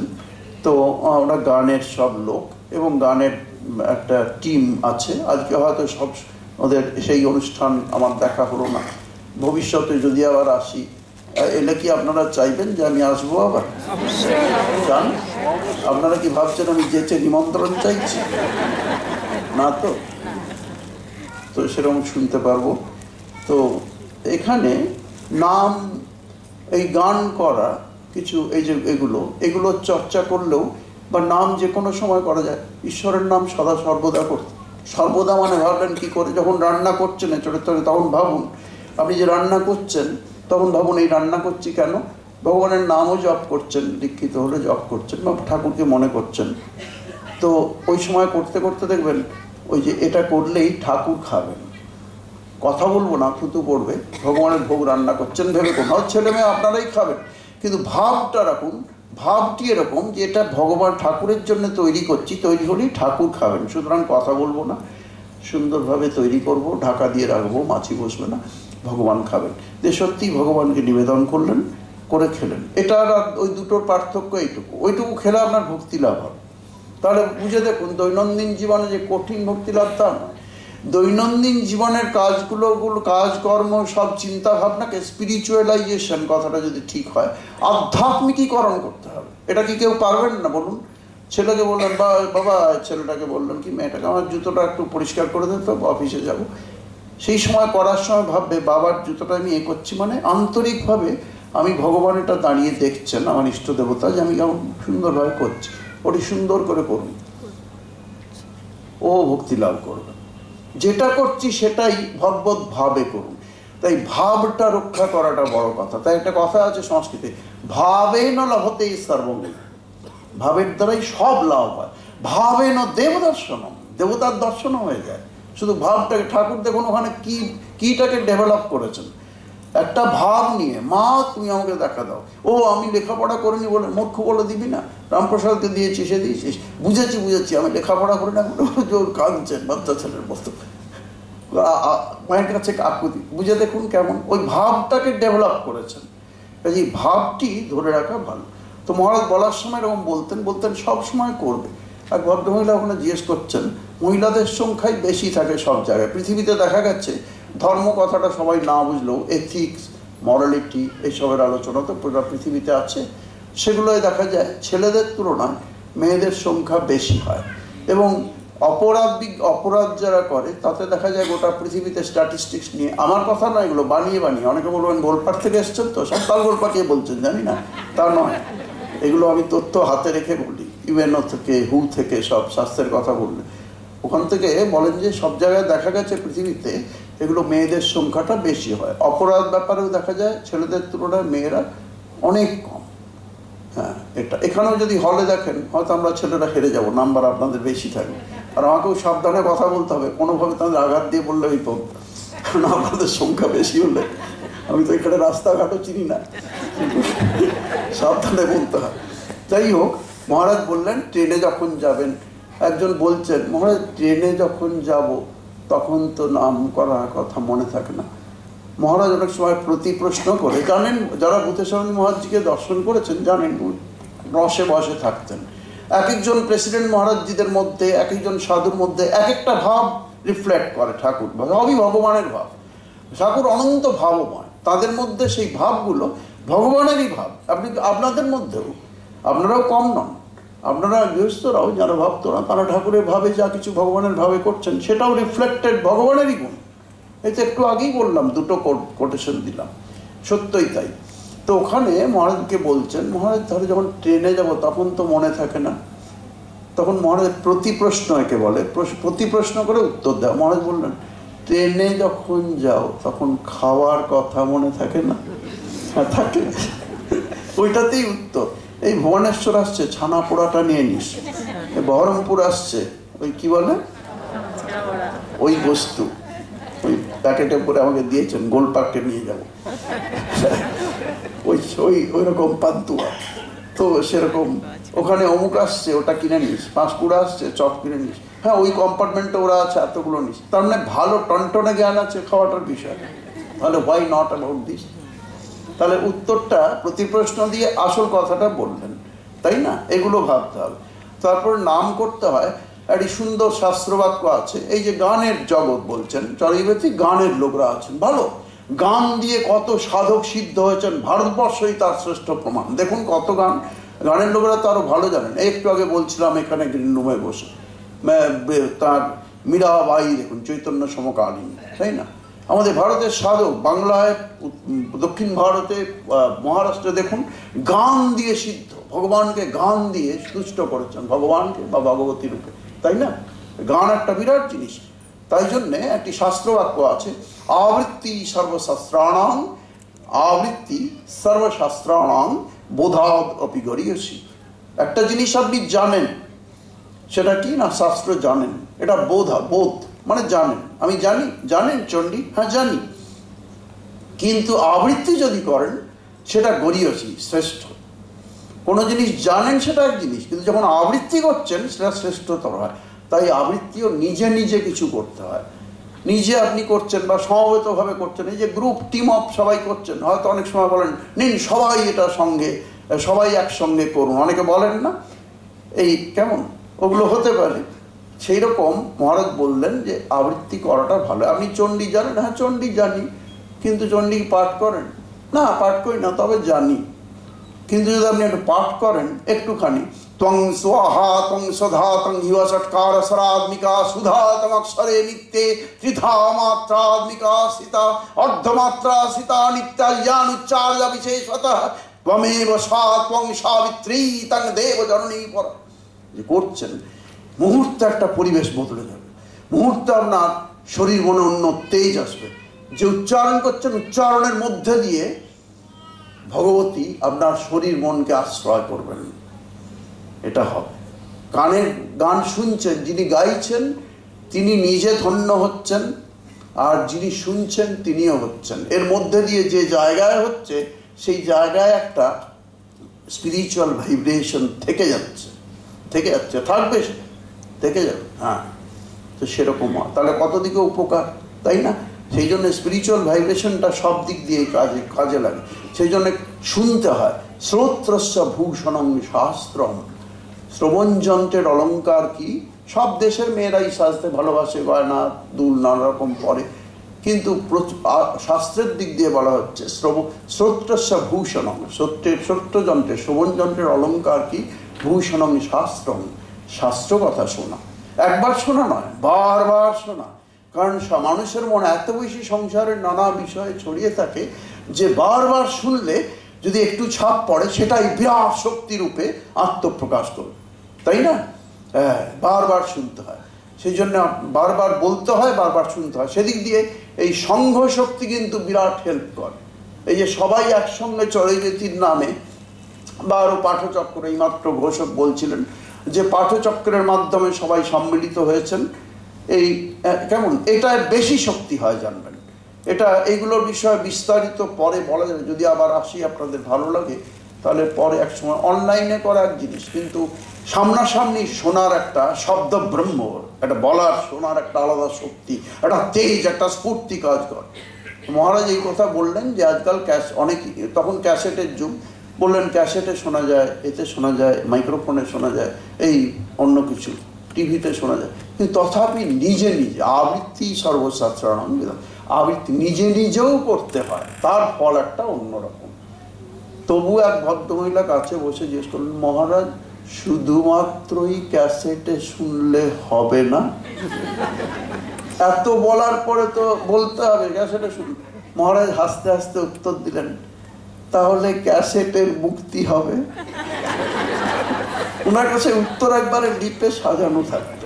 তো আমরা গানের সব লোক এবং গানের একটা টিম আছে। আজকে হয়তো সব ওদের সেই অনুষ্ঠান আমার দেখা হলো না, ভবিষ্যতে যদি আবার আসি, এলে কি আপনারা চাইবেন যে আমি আসবো আবার? চান? আপনারা কি ভাবছেন আমি যেচে নিমন্ত্রণ চাইছি? না তো, তো সেরকম শুনতে পারবো। তো এখানে নাম, এই গান করা কিছু, এই যে এগুলো চর্চা করলেও বা নাম যে কোনো সময় করা যায়। ঈশ্বরের নাম সদা সর্বদা করতে, সর্বদা মানে ভাবলেন কি করে? যখন রান্না করছেন চড়ে তখন ভাবুন, আপনি যে রান্না করছেন তখন ভাবুন এই রান্না করছি কেন? ভগবানের নামও জপ করছেন, দীক্ষিত হলে জপ করছেন বা ঠাকুরকে মনে করছেন। তো ওই সময় করতে করতে দেখবেন ওই যে এটা করলেই ঠাকুর খাবেন, কথা বলবো না, থুতু পড়বে, ভগবানের ভোগ রান্না করছেন ভেবে করুন, আর ছেলে মেয়ে আপনারাই খাবেন, কিন্তু ভাবটা রাখুন। ভাবটি এরকম যে এটা ভগবান ঠাকুরের জন্য তৈরি করছি, তৈরি হলেই ঠাকুর খাবেন। সুতরাং কথা বলবো না, সুন্দরভাবে তৈরি করব, ঢাকা দিয়ে রাখবো, মাছি বসবে না, ভগবান খাবেন। যে সত্যি ভগবানকে নিবেদন করলেন, করে খেলেন। এটা আর ওই দুটোর পার্থক্য এইটুকু, ওইটুকু খেলে আপনার ভক্তি লাভ হবে। তাহলে বুঝে দেখুন, দৈনন্দিন জীবনে যে কঠিন ভক্তি লাভ তা নয়। দৈনন্দিন জীবনের কাজকর্ম সব চিন্তা ভাবনাকে স্পিরিচুয়ালাইজেশন, কথাটা যদি ঠিক হয়, আধ্যাত্মিকীকরণ করতে হবে। এটা কি কেউ পারবেন না বলুন? ছেলেকে বললেন, বা বাবা ছেলেটাকে বললেন কি মেয়েটাকে, আমার জুতোটা একটু পরিষ্কার করে দিতে হবে, অফিসে যাব। সেই সময় করার সময় ভাববে বাবার জুতোটা আমি করছি, মানে আন্তরিকভাবে আমি ভগবান এটা দাঁড়িয়ে দেখছেন, আমার ইষ্ট দেবতা, যে আমি কেমন সুন্দরভাবে করছি, ওটি সুন্দর করে করুন, ও ভক্তি লাভ করবে। যেটা করছি সেটাই ভগবত ভাবে করুন। তাই ভাবটা রক্ষা করাটা বড় কথা। তাই একটা কথা আছে সংস্কৃতে, ভাবেন লভতে সর্বঙ্গ, ভাবের দ্বারাই সব লাভ হয়। ভাবেন দেবদর্শনম, দেবতার দর্শন হয়ে যায় শুধু ভাবটাকে। ঠাকুর দেখুন ওখানে কিটাকে ডেভেলপ করেছেন, একটা ভাব নিয়ে, মা তুমি আমাকে দেখা দাও, ও আমি লেখাপড়া করিনি বলে মূর্খ বলে দিবি না, রামপ্রসাদকে দিয়েছি সে দিয়েছিস, বুঝেছি আমি লেখাপড়া করি না, জোর কাঁদছেন বাচ্চা ছেলের মতো, মায়ের কাছে কাকুতি, বুঝে দেখুন কেমন ওই ভাবটাকে ডেভেলপ করেছেন। এই ভাবটি ধরে রাখা ভালো। তো মহারাজ বলার সময় এরকম বলতেন সব সময় করবে। এক ভদ্রমহিলা ওখানে জিজ্ঞেস করছেন, মহিলাদের সংখ্যাই বেশি থাকে সব জায়গায়। পৃথিবীতে দেখা গেছে ধর্ম কথাটা সবাই না বুঝলেও এথিক্স, মরালিটি এইসবের আলোচনা তো পুরো পৃথিবীতে আছে। সেগুলোয় দেখা যায় ছেলেদের তুলনায় মেয়েদের সংখ্যা বেশি হয়। এবং অপরাধ যারা করে তাতে দেখা যায় গোটা পৃথিবীতে স্ট্যাটিস্টিক্স নিয়ে, আমার কথা না, এগুলো বানিয়ে অনেকে বলবেন গোলপাট থেকে এসছেন তো, সব গোলপাটিয়ে বলছেন জানি না, তা নয়। এগুলো আমি তথ্য হাতে রেখে বলি, ইউএনও থেকে, হু থেকে, সব স্বাস্থ্যের কথা বললে ওখান থেকে বলেন যে সব জায়গায় দেখা গেছে পৃথিবীতে এগুলো মেয়েদের সংখ্যাটা বেশি হয়। অপরাধ ব্যাপারেও দেখা যায় ছেলেদের তুলনায় মেয়েরা অনেক কম। হ্যাঁ, এখানেও যদি হলে দেখেন হয়তো আমরা ছেলেরা হেরে যাব, নাম্বার আপনাদের বেশি থাকবে। আর আমাকেও সাবধানে কথা বলতে হবে, কোনোভাবে তাদের আঘাত দিয়ে বললে বিপদ, কারণ আপনাদের সংখ্যা বেশি হলে, আমি তো এখানে রাস্তাঘাটও চিনি না, সাবধানে বলতে হয়। যাই হোক, মহারাজ বললেন ট্রেনে যখন যাবেন, একজন বলছেন মহারাজ ট্রেনে যখন যাব তখন তো নাম করার কথা মনে থাকে না। মহারাজ অনেক সময় প্রশ্ন করে, জানেন যারা ভূতেশ্বরী মহারাজজিকে দর্শন করেছেন জানেন রসে বসে থাকতেন। এক একজন প্রেসিডেন্ট মহারাজজিদের মধ্যে, এক একজন সাধুর মধ্যে এক একটা ভাব রিফ্লেক্ট করে ঠাকুর, সবই ভগবানের ভাব। ঠাকুর অনন্ত ভাবময়, তাদের মধ্যে সেই ভাবগুলো ভগবানেরই ভাব। আপনি আপনাদের মধ্যেও, আপনারাও কম নন, আপনারা গৃহস্থরাও যারা ভক্তরা, তারা ঠাকুরের ভাবে যা কিছু ভগবানের ভাবে করছেন সেটাও রিফ্লেক্টেড ভগবানেরই গুণ। এই তো একটু আগেই বললাম, দুটো কোটেশন দিলাম, সত্যই তাই। তো ওখানে মহারাজকে বলছেন, মহারাজ ধরে যখন ট্রেনে যাব তখন তো মনে থাকে না, তখন মহারাজ প্রতি প্রশ্ন একে বলে, প্রতি প্রশ্ন করে উত্তর দেয়। মহারাজ বললেন, ট্রেনে যখন যাও তখন খাওয়ার কথা মনে থাকে না? হ্যাঁ থাকে, ওইটাতেই উত্তর। এই ভুবনেশ্বর আসছে, ছানা পোড়াটা নিয়ে নিস। বহরমপুর আসছে, ওই কি বলে ওই বস্তু, ওই প্যাকেটে করে আমাকে দিয়েছেন, গোলপার্কে নিয়ে যাবো, ওই ওই ওই রকম পান্তুয়া। তো সেরকম ওখানে অমুক আসছে, ওটা কিনে নিস। পাঁশকুড়া আসছে, চপ কিনে নিস। হ্যাঁ ওই কম্পার্টমেন্টে ওরা আছে, এতগুলো নিস। তার মানে ভালো টনটনে জ্ঞান আছে খাওয়াটার বিষয়। তাহলে হোয়াই নট অ্যাবাউট দিস? তাহলে উত্তরটা প্রতি প্রশ্ন দিয়ে আসল কথাটা বললেন, তাই না? এগুলো ভাবতে হবে। তারপর নাম করতে হয়। একটি সুন্দর শাস্ত্রবাক্য আছে, এই যে গানের জগৎ বলছেন, চরিবেতি গানের লোকরা আছেন ভালো, গান দিয়ে কত সাধক সিদ্ধ হয়েছেন, ভারতবর্ষই তার শ্রেষ্ঠ প্রমাণ। দেখুন কত গানের লোকরা তো আরো ভালো জানেন। একটু আগে বলছিলাম এখানে গ্রিন রুমে বসে, তার মীরাবাই দেখুন, চৈতন্য সমকালীন, তাই না? আমাদের ভারতের সাধক, বাংলায়, দক্ষিণ ভারতে, মহারাষ্ট্রে দেখুন গান দিয়ে সিদ্ধ, ভগবানকে গান দিয়ে তুষ্ট করেছেন, ভগবানকে বা ভগবতী রূপে, তাই না? গান একটা বিরাট জিনিস। তাই জন্যে একটি শাস্ত্রবাক্য আছে, আবৃত্তি সর্বশাস্ত্রাণাং, আবৃত্তি সর্বশাস্ত্রাণাং বোধাদ অপি গরীয়সী। একটা জিনিস আপনি জানেন, সেটা কি না? শাস্ত্র জানেন, এটা বোধা, বোধ মানে জানেন। আমি জানি, জানেন চণ্ডী? হ্যাঁ জানি। কিন্তু আবৃত্তি যদি করেন সেটা গরীয়সী, শ্রেষ্ঠ। কোনো জিনিস জানেন সেটা এক জিনিস, কিন্তু যখন আবৃত্তি করছেন সেটা শ্রেষ্ঠতর হয়। তাই আবৃত্তিও নিজে নিজে কিছু করতে হয়। নিজে আপনি করছেন বা সমবেতভাবে করছেন, এই যে গ্রুপ টিম আপ সবাই করছেন, হয়তো অনেক সময় বলেন নিন সবাই এটা সঙ্গে, সবাই একসঙ্গে করুন, অনেকে বলেন না, এই কেমন ওগুলো হতে পারে। সেই রকম মহারাজ বললেন যে আবৃত্তি করাটা ভালো। আপনি চণ্ডী জানেন? হ্যাঁ চণ্ডী জানি, কিন্তু চণ্ডী পাঠ করেন না? পাঠ করি না, তবে জানি। কিন্তু যদি আপনি একটু পাঠ করেন একটুখানি, ত্বং স্বাহা ত্বং সধা ত্বং হিবা ষটকার সরাত্মিকা সুধা তমক্ষরে নিত্যে ত্রিধা মাত্রাত্মিকা সীতা অর্ধমাত্রা সীতা নিত্যা ইয়ানুচ্চার্য বিশেষতঃ ত্বমেব সা ত্বং সাবিত্রী তং দেব জননী পরা। যে করছেন মুহূর্তে একটা পরিবেশ বদলে যাবে, মুহূর্তে আপনার শরীর মনে অন্য তেজ আসবে। যে উচ্চারণ করছেন, উচ্চারণের মধ্যে দিয়ে ভগবতী আপনার শরীর মনকে আশ্রয় করবেন, এটা হবে। কানের গান শুনছেন, যিনি গাইছেন তিনি নিজে ধন্য হচ্ছেন, আর যিনি শুনছেন তিনিও হচ্ছেন। এর মধ্যে দিয়ে যে জায়গায় হচ্ছে, সেই জায়গায় একটা স্পিরিচুয়াল ভাইব্রেশন থেকে যাচ্ছে, থাকবে, থেকে যাবে। হ্যাঁ, তো সেরকম হয়, তাহলে কত দিকে উপকার, তাই না? সেই জন্য স্পিরিচুয়াল ভাইব্রেশনটা সব দিক দিয়ে কাজে লাগে। সেই জন্য শুনতে হয়। শ্রোত্রস্য ভূষণং শাস্ত্রম, শ্রবণ যন্ত্রের অলঙ্কার কি? সব দেশের মেয়েরাই সাজতে ভালোবাসে, গয়না দুল নানা রকম পরে, কিন্তু শাস্ত্রের দিক দিয়ে বলা হচ্ছে শ্রোত্রস্য ভূষণং, শ্রোত্রযন্ত্রের, শ্রবণ যন্ত্রের অলঙ্কার কি? ভূষণং শাস্ত্রম, শাস্ত্র কথা শোনা। একবার শোনা নয়, বারবার শোনা। কারণ মানুষের মনে এত বেশি সংসারের নানা বিষয়ে ছড়িয়ে থাকে যে বারবার শুনলে যদি একটু ছাপ পড়ে, সেটাই বিরাট শক্তি রূপে আত্মপ্রকাশ করবে, তাই না? হ্যাঁ, বারবার শুনতে হয়। সেই জন্য বারবার বলতে হয়, বারবার শুনতে হয়। সেদিক দিয়ে এই সংঘ শক্তি কিন্তু বিরাট হেল্প করে। এই যে সবাই একসঙ্গে চরিবেতির নামে বা আরো পাঠচক্র, এইমাত্র ঘোষক বলছিলেন যে পাঠচক্রের মাধ্যমে সবাই সম্মিলিত হয়েছেন, এই কেমন এটা বেশি শক্তি হয়, জানবেন। এটা এইগুলোর বিষয়ে বিস্তারিত পরে বলা যাবে, যদি আবার আসি আপনাদের ভালো লাগে, তাহলে পরে এক সময় অনলাইনে করা এক জিনিস, কিন্তু সামনাসামনি শোনার একটা শব্দ ব্রহ্ম, একটা বলার শোনার একটা আলাদা শক্তি, একটা তেজ, একটা স্ফূর্তি কাজ করে। মহারাজ এই কথা বললেন যে আজকাল অনেক, তখন ক্যাসেটের যুগ, বললেন ক্যাসেটে শোনা যায়, এতে শোনা যায়, মাইক্রোফোনে শোনা যায়, এই অন্য কিছু টিভিতে শোনা যায়, কিন্তু তথাপি নিজে নিজে আবৃত্তি সর্বশাস্ত্রাণাং বিধান, আবৃত্তি নিজে নিজেও করতে হয়, তার ফল একটা অন্যরকম। তবু এক ভদ্রমহিলা কাছে বসে জিজ্ঞেস করলেন, মহারাজ শুধুমাত্রই ক্যাসেটে শুনলে হবে না? এত বলার পরে তো বলতে হবে ক্যাসেটে শুনলে। মহারাজ হাসতে হাসতে উত্তর দিলেন, তাহলে ক্যাসেটের মুক্তি হবে? ওনার কাছে উত্তর একবারে লিপে সাজানো থাকতো।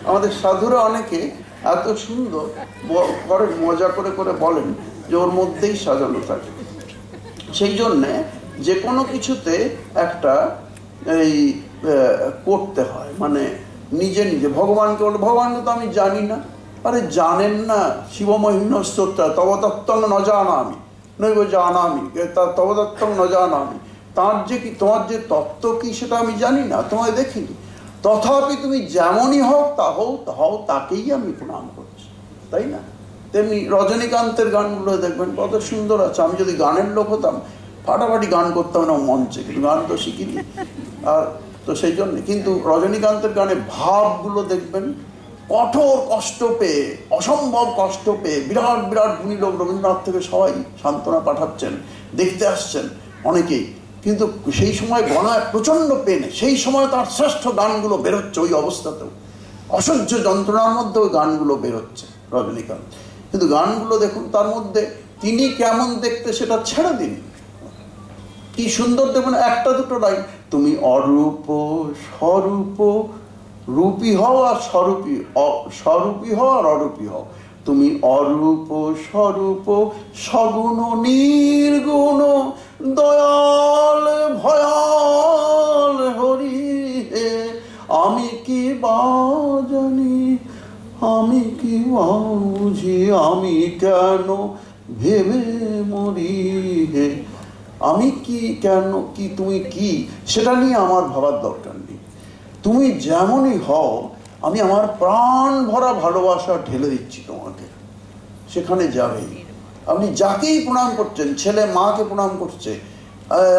আমাদের সাধুরা অনেকে এত সুন্দর করে মজা করে করে বলেন যে ওর মধ্যেই সাজানো থাকে। সেই জন্যে যে কোনো কিছুতে একটা এই করতে হয়, মানে নিজে নিজে। ভগবানকে বলে, ভগবানকে তো আমি জানি না। আরে জানেন না? শিবমহিম্ন স্তোত্র তবতত্ত্বং ন জানামি নৈব জানামি তবতত্ত্বং ন জানামি। তার যে কি, তোমার যে তত্ত্ব কি সেটা আমি জানি না, তোমায় দেখিনি, তথাপি তুমি যেমনই হও তাকেই আমি প্রণাম করছি, তাই না? তেমনি রজনীকান্তের গানগুলো দেখবেন কত সুন্দর আছে। আমি যদি গানের লোক হতাম ফাটাফাটি গান করতাম না মঞ্চে, কিন্তু গান তো শিখিনি। আর তো সেই জন্যে কিন্তু রজনীকান্তের গানে ভাবগুলো দেখবেন কঠোর কষ্ট পেয়ে, অসম্ভব কষ্ট পেয়ে, বিরাট বিরাট গুণী লোক রবীন্দ্রনাথ থেকে সবাই সান্ত্বনা পাঠাচ্ছেন, দেখতে আসছেন অনেকেই, কিন্তু সেই সময় গলায় প্রচণ্ড পেনে, সেই সময় তার শ্রেষ্ঠ গানগুলো বেরোচ্ছে। ওই অবস্থাতেও অসহ্য যন্ত্রণার মধ্যে ওই গানগুলো বেরোচ্ছে রজনীকান্ত। কিন্তু গানগুলো দেখুন, তার মধ্যে তিনি কেমন দেখতে সেটা ছেড়ে দিন, কি সুন্দর দেখুন, একটা দুটো লাইন, তুমি অরূপ স্বরূপ, রূপী হও আর স্বরূপী হও আর অরূপী হও, তুমি অরূপ স্বরূপ সগুণ নির্গুণ দয়াল ভয়াল হরি হে, আমি কি বা জানি, আমি কি বা বুঝি, আমি কেন ভেবে মরি হে। আমি কি, কেন কি, তুমি কি, সেটা নিয়ে আমার ভাবার দরকার নেই। তুমি যেমনই হও, আমি আমার প্রাণ ভরা ভালোবাসা ঢেলে দিচ্ছি তোমাকে, সেখানে যাবেই। আপনি যাকেই প্রণাম করছেন, ছেলে মাকে প্রণাম করছে,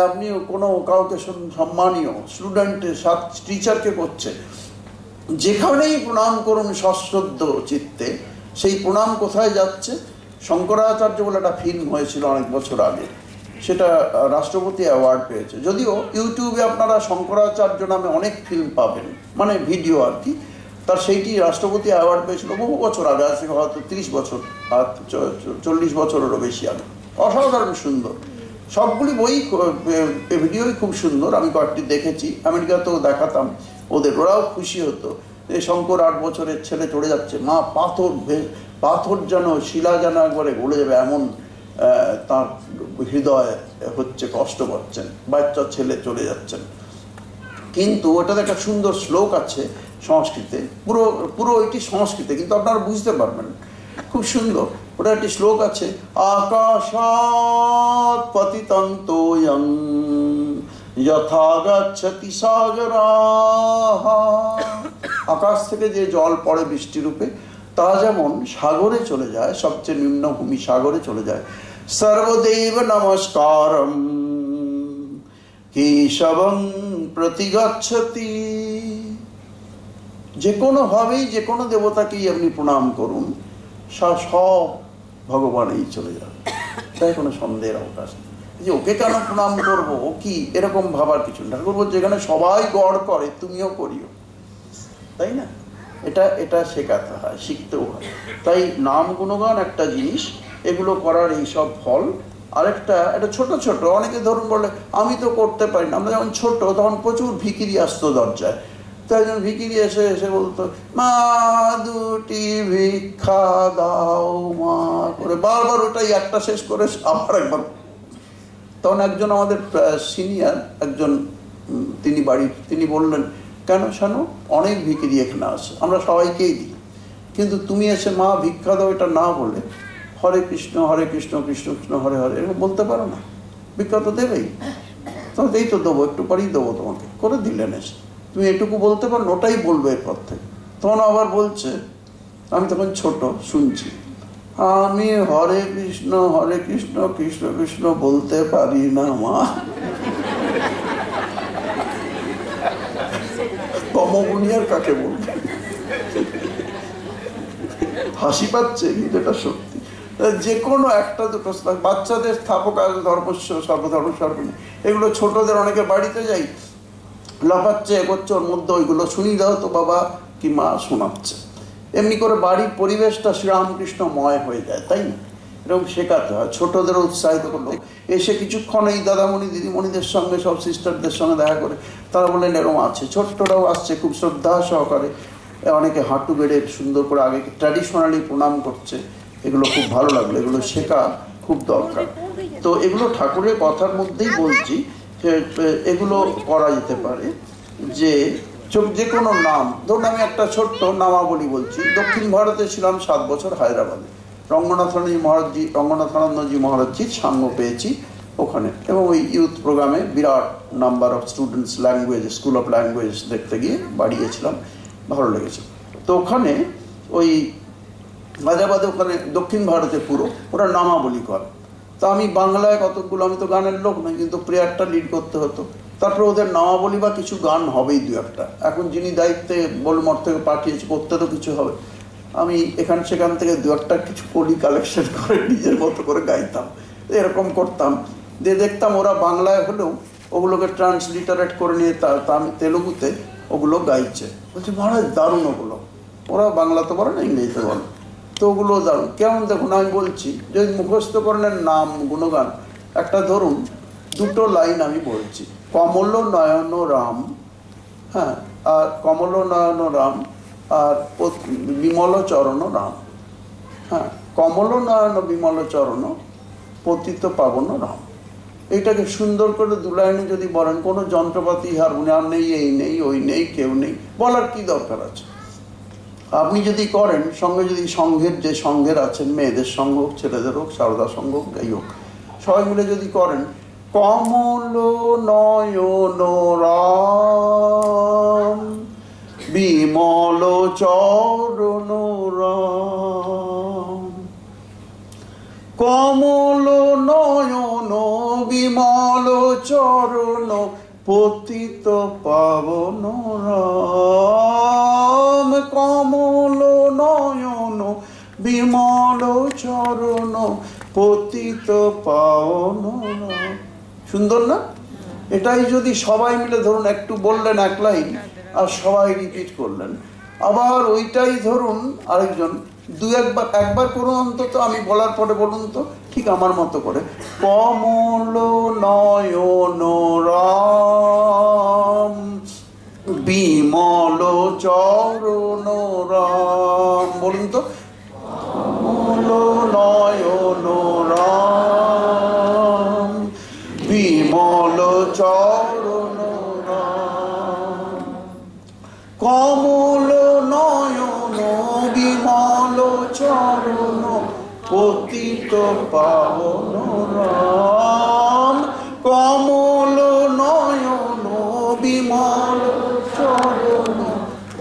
আপনি কোনো কাউকে সম্মানীয় স্টুডেন্টের টিচারকে করছে, যেখানেই প্রণাম করুন সশ্রদ্ধ চিত্তে, সেই প্রণাম কোথায় যাচ্ছে? শঙ্করাচার্য বলে একটা ফিল্ম হয়েছিল অনেক বছর আগে, সেটা রাষ্ট্রপতি অ্যাওয়ার্ড পেয়েছে। যদিও ইউটিউবে আপনারা শঙ্করাচার্য নামে অনেক ফিল্ম পাবেন, মানে ভিডিও আর কি, তার সেইটি রাষ্ট্রপতি অ্যাওয়ার্ড পেয়েছিল বহু বছর আগে, আছে হয়তো 30 বছর আর 40 বছরেরও বেশি আগে। অসাধারণ সুন্দর, সবগুলি বই ভিডিওই খুব সুন্দর। আমি কয়েকটি দেখেছি, আমেরিকাতেও দেখাতাম ওদের, ওরাও খুশি হতো যে শঙ্কর 8 বছরের ছেলে চলে যাচ্ছে, মা পাথর যেন, শিলা যেন একবারে গলে যাবে এমন তার হৃদয় হচ্ছে, কষ্ট পাচ্ছেন, বাচ্চা ছেলে চলে যাচ্ছেন। কিন্তু ওটাতে একটা সুন্দর শ্লোক আছে সংস্কৃতে, পুরো এটি সংস্কৃতে, কিন্তু আপনারা বুঝতে পারবেন, খুব সুন্দর। ওটা একটি শ্লোক আছে, আকাশাৎ পতিতং তোয়ং যথা গচ্ছতি সাগরাঃ। আকাশ থেকে যে জল পড়ে বৃষ্টি রূপে, তা যেমন সাগরে চলে যায়, সবচেয়ে নিম্নভূমি সাগরে চলে যায়। সর্বদেব নমস্কারম কেশবং প্রতিগচ্ছতি। যে কোনোভাবেই যে কোনো দেবতাকেই আপনি প্রণাম করুন, সব ভগবানেই চলে যাবে, তাই কোনো সন্দেহের অবকাশ নেই যে ওকে কেন প্রণাম করবো, ও কি, এরকম ভাবার কিছু না। ঠাকুর বলছে যেখানে সবাই গড় করে তুমিও করিও, তাই না? এটা শেখাতে হয়, শিখতেও হয়। তাই নাম গুণগান একটা জিনিস, এগুলো করার এইসব ফল। আরেকটা, এটা ছোট ছোট, অনেকে ধরুন বলে আমি তো করতে পারি না। আমরা যখন ছোট তখন প্রচুর ভিখিরি আসতো দরজায়, তো একজন ভিখিরি এসে বলতো, মা দুটি ভিক্ষা দাও মা, করে বারবার ওটাই একটা শেষ করে আবার একবার। তখন একজন আমাদের সিনিয়র একজন, তিনি বললেন, কেন শানু, অনেক ভিখিরি এখানে আসে, আমরা সবাইকেই দিই, কিন্তু তুমি এসে মা ভিক্ষা দাও এটা না বলে হরে কৃষ্ণ কৃষ্ণ কৃষ্ণ হরে হরে এরকম বলতে পারো না? ভিক্ষা তো দেবেই, তোমাকে এই তো দেবো, একটু পরেই দেবো তোমাকে, করে দিলেন এসে, তুমি এটুকু বলতে পারো, ওটাই বলবে এরপর থেকে। তখন আবার বলছে, আমি তখন ছোট শুনছি, আমি হরে কৃষ্ণ কৃষ্ণ কৃষ্ণ বলতে পারি না মা। তমগুণী আর কাকে বলবে? হাসি পাচ্ছে, কিন্তু এটা সত্যি। যে কোনো একটা দুটো শ্লোক, বাচ্চাদের স্থাপক ধর্মস্ব সর্বধর্ম সর্বনী, এগুলো ছোটদের অনেকে বাড়িতে যাই লাফাচ্ছে এগোচ্ছে, ওর মধ্যে ওইগুলো শুনি দাও তো বাবা কি মা শোনাচ্ছে। এমনি করে বাড়ির পরিবেশটা শ্রীরামকৃষ্ণময় হয়ে যায়, তাই না? এরকম শেখাতে হয়, ছোটদেরও উৎসাহিত করলো। এসে কিছুক্ষণ এই দাদামণি দিদিমণিদের সঙ্গে সব সিস্টারদের সঙ্গে দেখা করে তারা বললেন এরকম আছে, ছোট্টরাও আসছে খুব শ্রদ্ধা সহকারে, অনেকে হাঁটু বেড়ে সুন্দর করে আগে ট্র্যাডিশনালি প্রণাম করছে। এগুলো খুব ভালো লাগলো, এগুলো শেখা খুব দরকার। তো এগুলো ঠাকুরের কথার মধ্যেই বলছি যে এগুলো করা যেতে পারে। যে কোনো নাম ধরুন, আমি একটা ছোট্ট নামাবলী বলছি। দক্ষিণ ভারতে ছিলাম 7 বছর হায়দ্রাবাদে, রঙ্গনাথানন্দজি মহারাজজির সাঙ্গ পেয়েছি ওখানে, এবং ওই ইউথ প্রোগ্রামে বিরাট number of students language, school of language দেখতে গিয়ে বাড়িয়েছিলাম, ভালো লেগেছে। তো ওখানে ওই হায়দ্রাবাদে, ওখানে দক্ষিণ ভারতে পুরো ওরা নামাবলী করে। তা আমি বাংলায় কতগুলো, আমি তো গানের লোক নই, কিন্তু প্রেয়ারটা লিড করতে হতো। তারপরে ওদের নামাবলী বা কিছু গান হবেই 2-1টা। এখন যিনি দায়িত্বে বোলমঠ থেকে পাঠিয়েছে, করতে তো কিছু হবে। আমি এখান সেখান থেকে 2-1টা কিছু কলি কালেকশন করে নিজের মতো করে গাইতাম, এরকম করতাম। দিয়ে দেখতাম ওরা বাংলায় হলেও ওগুলোকে ট্রান্সলিটারেট করে নিয়ে আমি তেলুগুতে ওগুলো গাইছে। বলছি মহারাজ দারুণ ওগুলো, ওরা বাংলা তো বলে না, ইংরেজিতে বলে, তো ওগুলো দারুণ। কেমন দেখুন, আমি বলছি যদি মুখস্থ করেন নাম গুণগান, একটা ধরুন 2টো লাইন আমি বলছি, কমল নয়ন রাম, হ্যাঁ, আর কমল নয়ন রাম আর বিমল চরণ রাম, হ্যাঁ, কমল নয়ন বিমল চরণ পতিত পাবন রাম। এইটাকে সুন্দর করে 2 লাইনে যদি বলেন, কোনো যন্ত্রপাতি হারমোনিয়াম নেই, এই নেই ওই নেই, কেউ নেই, বলার কি দরকার আছে? আপনি যদি করেন, সঙ্গে যদি সংঘের যে সংঘের আছেন, মেয়েদের সঙ্গ হোক, ছেলেদের হোক, সারদা সঙ্গ হোক, যাই হোক, সবাই মিলে যদি করেন, কমল নয়ন রাম বিমল চরণ রাম, কমল নয়ন বিমল চরণ পতিত পাবন রাম, কমল নয়ন বিমল চরণ পতিত পাবন রাম। সুন্দর না? এটাই যদি সবাই মিলে ধরুন একটু বললেন 1 লাইন, আর সবাই রিপিট করলেন, আবার ওইটাই ধরুন আরেকজন 2-1বার করুন অন্তত, আমি বলার পরে বলুন তো ঠিক আমার মতো করে, কমল নয়ন রাম বিমল চরণ রাম, বলুন তো, কমল নয়ন রাম বিমল চরণ রাম, কমল নয়ন বিমল চরণ পতিত পাবন রাম, কমল নয়ন বিমল চরণ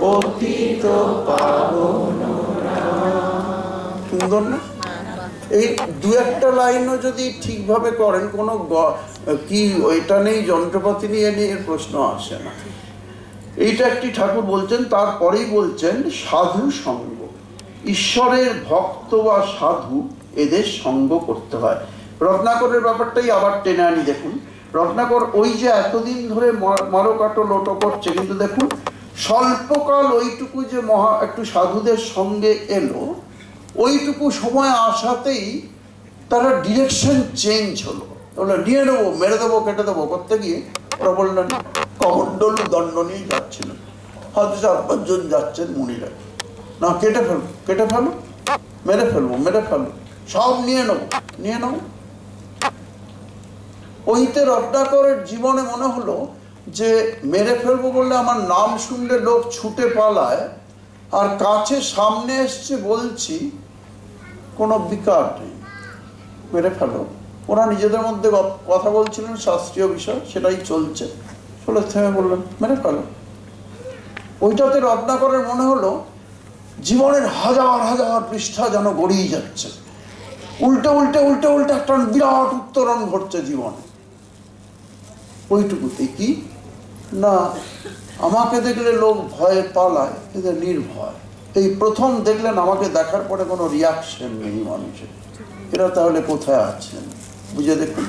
পতিত পাবন রাম। সুন্দর না? এই 2-1টা লাইনও যদি ঠিকভাবে করেন, কোনো কি ওইটা নেই, যন্ত্রপাতি নিয়ে এর প্রশ্ন আসে না। এইটা একটি ঠাকুর বলছেন। তারপরেই বলছেন সাধু সঙ্গ, ঈশ্বরের ভক্ত বা সাধু এদের সঙ্গ করতে হয়। রত্নাকরের ব্যাপারটাই আবার টেনে আনি। দেখুন রত্নাকর ওই যে এতদিন ধরে মারো কাটো লোটো করছে, কিন্তু দেখুন স্বল্পকাল ওইটুকু যে একটু সাধুদের সঙ্গে এলো, ওইটুকু সময় আসাতেই তারা ডিরেকশন চেঞ্জ হলো। বললো নিয়ে নেবো, মেরে দেবো, কেটে দেবো করতে গিয়ে ওরা বললেন কমণ্ডলু দণ্ড নিয়ে যাচ্ছিলেন, হয়তো 4-5 জন যাচ্ছেন মুনিরা, না কেটে ফেলবো, কেটে ফেলো, মেরে ফেলবো, মেরে ফেলো, সব নিয়ে নেবো, নিয়ে নেবো। ওইতে রত্নাকরের জীবনে মনে হলো যে মেরে ফেলবো বললে আমার নাম শুনলে লোক ছুটে পালায়, আর কাছে সামনে এসছে বলছি কোনো বিকার নেই, মেরে ফেলো। ওরা নিজেদের মধ্যে কথা বলছিলেন শাস্ত্রীয় বিষয়, সেটাই চলছে, চলে থেমে বললেন মেরে ফেলো। ওইটাতে রত্নাকরের মনে হলো জীবনের হাজার হাজার পৃষ্ঠা যেন গড়িয়ে যাচ্ছে, উল্টে উল্টে উল্টে উল্টে একটা বিরাট উত্তরণ ঘটছে জীবনে। ওইটুকুতে কি না আমাকে দেখলে লোক ভয়ে পালায়, এদের নির্ভয়, এই প্রথম দেখলেন, আমাকে দেখার পরে কোনো রিয়াকশন নেই মানুষের, এরা তাহলে কোথায় আছেন বুঝে দেখুন।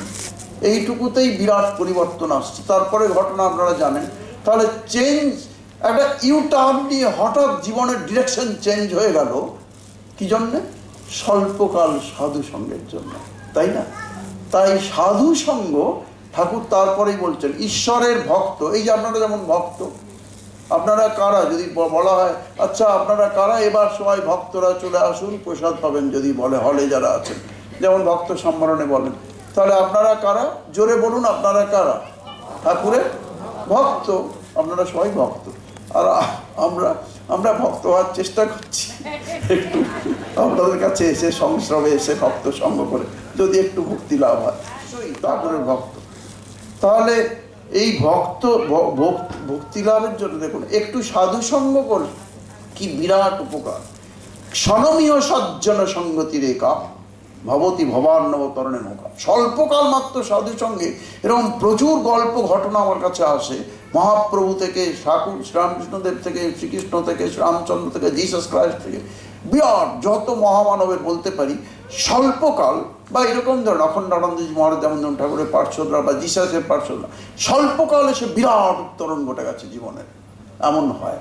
এইটুকুতেই বিরাট পরিবর্তন আসছে। তারপরে ঘটনা আপনারা জানেন। তাহলে চেঞ্জ, একটা ইউটার্ন নিয়ে হঠাৎ জীবনের ডিরেকশন চেঞ্জ হয়ে গেল। কি জন্যে? স্বল্পকাল সাধু সঙ্গের জন্য, তাই না? তাই সাধু সঙ্গ, ঠাকুর তারপরেই বলছেন ঈশ্বরের ভক্ত। এই যে আপনারা যেমন ভক্ত, আপনারা কারা? যদি বলা হয় আচ্ছা আপনারা কারা, এবার সবাই ভক্তরা চলে আসুন প্রসাদ পাবেন, যদি বলে হলে যারা আছেন, যেমন ভক্ত সম্মেলনে বলেন, তাহলে আপনারা কারা? জোরে বলুন, আপনারা কারা? ঠাকুরের ভক্ত। আপনারা সবাই ভক্ত। আর আমরা আমরা ভক্ত হওয়ার চেষ্টা করছি, একটু আপনাদের কাছে এসে সংস্রবে এসে ভক্ত সঙ্গ করে যদি একটু ভক্তি লাভ হয়, ঠাকুরের ভক্ত। তাহলে এই ভক্তি লাভের জন্য দেখুন একটু সাধু সঙ্গ করলে কি বিরাট উপকার। সনমীয় সজ্জন সঙ্গতি রেখা ভবতী ভবান্নবতরণে নৌকা। স্বল্পকাল মাত্র সাধু সঙ্গে এরকম প্রচুর গল্প ঘটনা আমার কাছে আসে, মহাপ্রভু থেকে, ঠাকুর শ্রীরামকৃষ্ণদেব থেকে, শ্রীকৃষ্ণ থেকে, শ্রীরামচন্দ্র থেকে, জিসাস ক্রাইস্ট থেকে, বিরাট যত মহামানবের বলতে পারি স্বল্পকাল, বা এরকম ধরেন অখণ্ডানন্দজি মহারাজ যেমন ধরুন, ঠাকুরের পার্শ্বদরা বা জিসাসের পার্শ্বদরা, স্বল্পকাল এসে বিরাট উত্তরণ ঘটে গেছে জীবনের। এমন হয়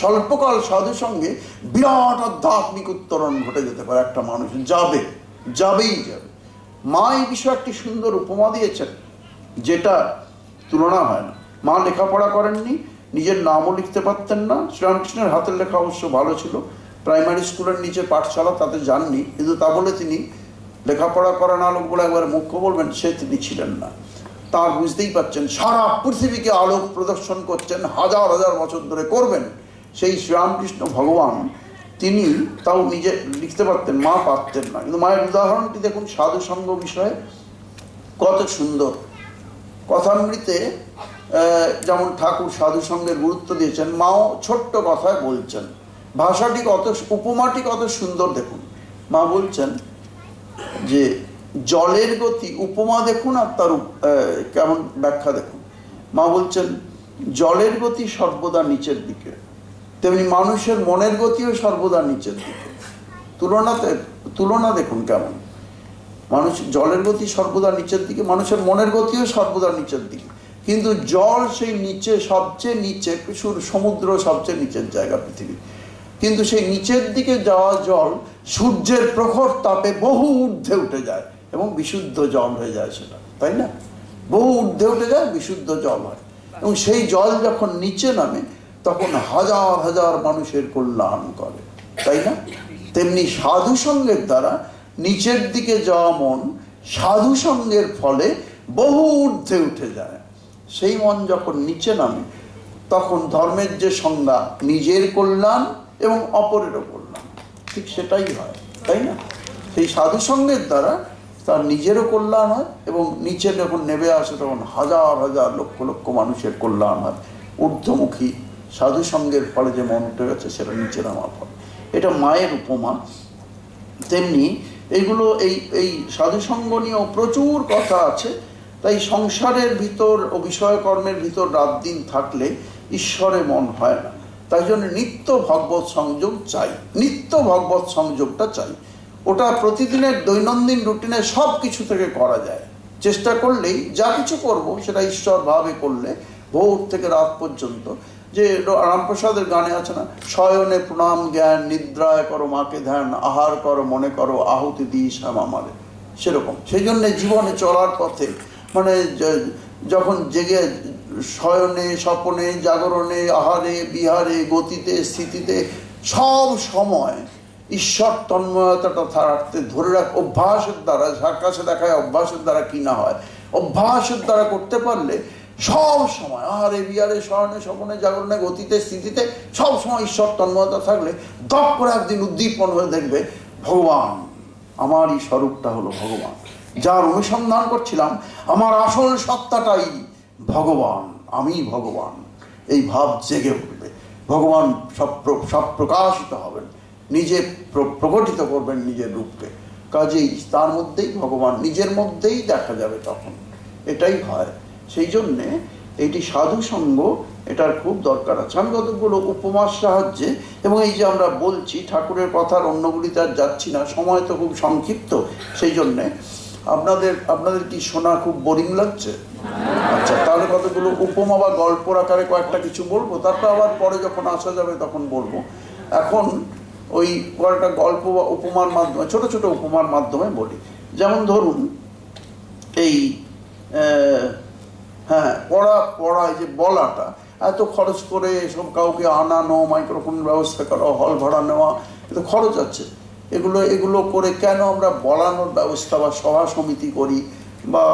স্বল্পকাল সাধু সঙ্গে বিরাট আধ্যাত্মিক উত্তরণ ঘটে যেতে পারে। একটা মানুষ যাবেই যাবে। মা এই বিষয়ে একটি সুন্দর উপমা দিয়েছেন, যেটা তুলনা হয় না। মা লেখাপড়া করেননি, নিজের নামও লিখতে পারতেন না। শ্রীরামকৃষ্ণের হাতের লেখা অবশ্য ভালো ছিল, প্রাইমারি স্কুলের নিচে পাঠশালা, তাতে যাননি, কিন্তু তা বলে তিনি লেখাপড়া করা না লোকগুলো একবার মুখ্য বলবেন সে তিনি ছিলেন না। তার বুঝতেই পারছেন সারা পৃথিবীকে আলোক প্রদর্শন করছেন, হাজার হাজার বছর ধরে করবেন সেই শ্রীরামকৃষ্ণ ভগবান, তিনি তাও নিজে লিখতে পারতেন, মা পারতেন না। কিন্তু মায়ের উদাহরণটি দেখুন সাধু সঙ্গ বিষয়ে কত সুন্দর। কথামৃতে যেমন ঠাকুর সাধু সঙ্গের গুরুত্ব দিয়েছেন, মাও ছোট্ট কথায় বলছেন, ভাষাটি কত, উপমাটি কত সুন্দর দেখুন। মা বলছেন যে জলের গতি, উপমা দেখুন আর তার কেমন ব্যাখ্যা দেখুন। মা বলছেন জলের গতি সর্বদা নিচের দিকে, তেমনি মানুষের মনের গতিও সর্বদা নিচের দিকে। তুলনা দেখুন কেমন। মানুষ জলের গতি সর্বদা নিচের দিকে, মানুষের মনের গতিও সর্বদা নিচের দিকে, কিন্তু জল সেই নিচে, সবচেয়ে নিচে, সমুদ্র সবচেয়ে নিচের জায়গা পৃথিবী, কিন্তু সেই নিচের দিকে যাওয়া জল সূর্যের প্রখর তাপে বহু ঊর্ধ্বে উঠে যায় এবং বিশুদ্ধ জল হয়ে যায় সেটা, তাই না? বহু ঊর্ধ্বে উঠে যায়, বিশুদ্ধ জল হয়, এবং সেই জল যখন নিচে নামে তখন হাজার হাজার মানুষের কল্যাণ করে, তাই না? তেমনি সাধু সঙ্গের দ্বারা নিচের দিকে যাওয়া মন সাধু সঙ্গের ফলে বহু ঊর্ধ্বে উঠে যায়। সেই মন যখন নিচে নামে তখন ধর্মের যে সংজ্ঞা, নিজের কল্যাণ এবং অপরেরও কল্যাণ, ঠিক সেটাই হয়, তাই না? সেই সাধু সঙ্গের দ্বারা তার নিজেরও কল্যাণ হয় এবং নিচে যখন নেমে আসে তখন হাজার হাজার লক্ষ লক্ষ মানুষের কল্যাণ হয়। ঊর্ধ্বমুখী সাধু সঙ্গের ফলে যে মন উঠে গেছে সেটা নিচে নামার ফলে। এটা মায়ের উপমা। তেমনি এইগুলো এই সাধু সঙ্গ নিয়েও প্রচুর কথা আছে। তাই সংসারের ভিতর ও বিষয়কর্মের ভিতর রাত দিন থাকলে ঈশ্বরে মন হয় না। তাই জন্য নিত্য ভগবত সংযোগ চাই, নিত্য ভগবত সংযোগটা চাই। ওটা প্রতিদিনের দৈনন্দিন রুটিনে সব কিছু থেকে করা যায়, চেষ্টা করলেই যা কিছু করব সেটা ঈশ্বর ভাবে করলে ভোর থেকে রাত পর্যন্ত। যে রামপ্রসাদের গানে আছে না, শয়নে প্রণাম জ্ঞান, নিদ্রায় করো মাকে ধ্যান, আহার করো মনে করো আহুতি দিই শ্যাম আমারে, সেরকম। সেই জন্যে জীবনে চলার পথে মানে যখন জেগে শয়নে, স্বপনে, জাগরণে, আহারে বিহারে, গতিতে, স্থিতিতে সব সময় ঈশ্বর তন্ময়তাটা থাকতে ধরে রাখ, অভ্যাসের দ্বারা, যার কাছে দেখায় অভ্যাসের দ্বারা কি না হয়, অভ্যাসের দ্বারা করতে পারলে সব সময় আহারে বিহারে, শয়নে, স্বপনে, জাগরণে, গতিতে, স্থিতিতে সব সময় ঈশ্বর তন্ময়তা থাকলে দপ করে একদিন উদ্দীপন হয়ে দেখবে ভগবান, আমারই স্বরূপটা হলো ভগবান, যার অনুসন্ধান করছিলাম আমার আসল সত্তাটাই ভগবান, আমি ভগবান, এই ভাব জেগে উঠবে। ভগবান সব প্রকাশিত হবেন, নিজে প্রকটিত করবেন নিজের রূপকে। কাজেই তার মধ্যেই ভগবান নিজের মধ্যেই দেখা যাবে তখন, এটাই হয়। সেই জন্যে এইটি সাধু সঙ্গ এটার খুব দরকার আছে। আমি কতগুলো উপমার সাহায্যে, এবং এই যে আমরা বলছি ঠাকুরের কথার অন্যগুলিতে আর যাচ্ছি না, সময় তো খুব সংক্ষিপ্ত, সেই জন্যে আপনাদের কি শোনা খুব বোরিং লাগছে? আচ্ছা, তাহলে কতগুলো উপমা বা গল্পর আকারে কয়েকটা কিছু বলবো, তারপর আবার পরে যখন আসা যাবে তখন বলবো। এখন ওই কয়েকটা গল্প বা উপমার মাধ্যমে, ছোট ছোট উপমার মাধ্যমে বলি। যেমন ধরুন এই হ্যাঁ, পড়া এই যে বলাটা, এত খরচ করে সব কাউকে আনানো, মাইক্রোফোন ব্যবস্থা করা, হল ভাড়া নেওয়া, এত খরচ আছে। এগুলো করে কেন আমরা বলানোর ব্যবস্থা বা সভা সমিতি করি, বা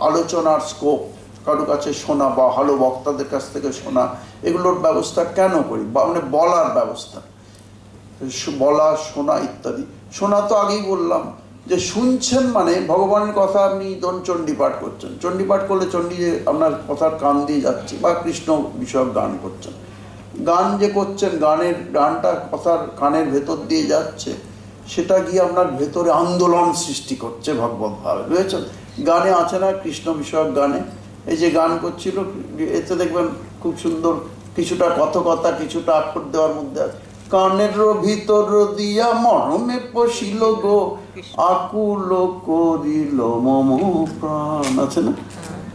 আলোচনার স্কোপ কারো কাছে শোনা বা ভালো বক্তাদের কাছ থেকে শোনা, এগুলোর ব্যবস্থা কেন করি? বা মানে বলার ব্যবস্থা, বলা, শোনা ইত্যাদি। শোনা তো আগেই বললাম যে শুনছেন মানে ভগবানের কথা আপনি ধরুন চণ্ডী পাঠ করছেন, চণ্ডী পাঠ করলে চণ্ডী যে আপনার কথার কান দিয়ে যাচ্ছে, বা কৃষ্ণ বিষয়ক গান করছেন, গান যে করছেন, গানটা কথার কানের ভেতর দিয়ে যাচ্ছে, সেটা গিয়ে আপনার ভেতরে আন্দোলন সৃষ্টি করছে ভগবত ভাবে, বুঝেছেন? গানে আছে না কৃষ্ণ বিষয়ক গানে, এই যে গান করছিল, এতে দেখবেন খুব সুন্দর কিছুটা কথকতা, কিছুটা আক্ষর দেওয়ার মধ্যে আছে। কানের ভিতর দিয়া মরমে পশিল গো, আকুল করিল মম প্রাণ, আছে না?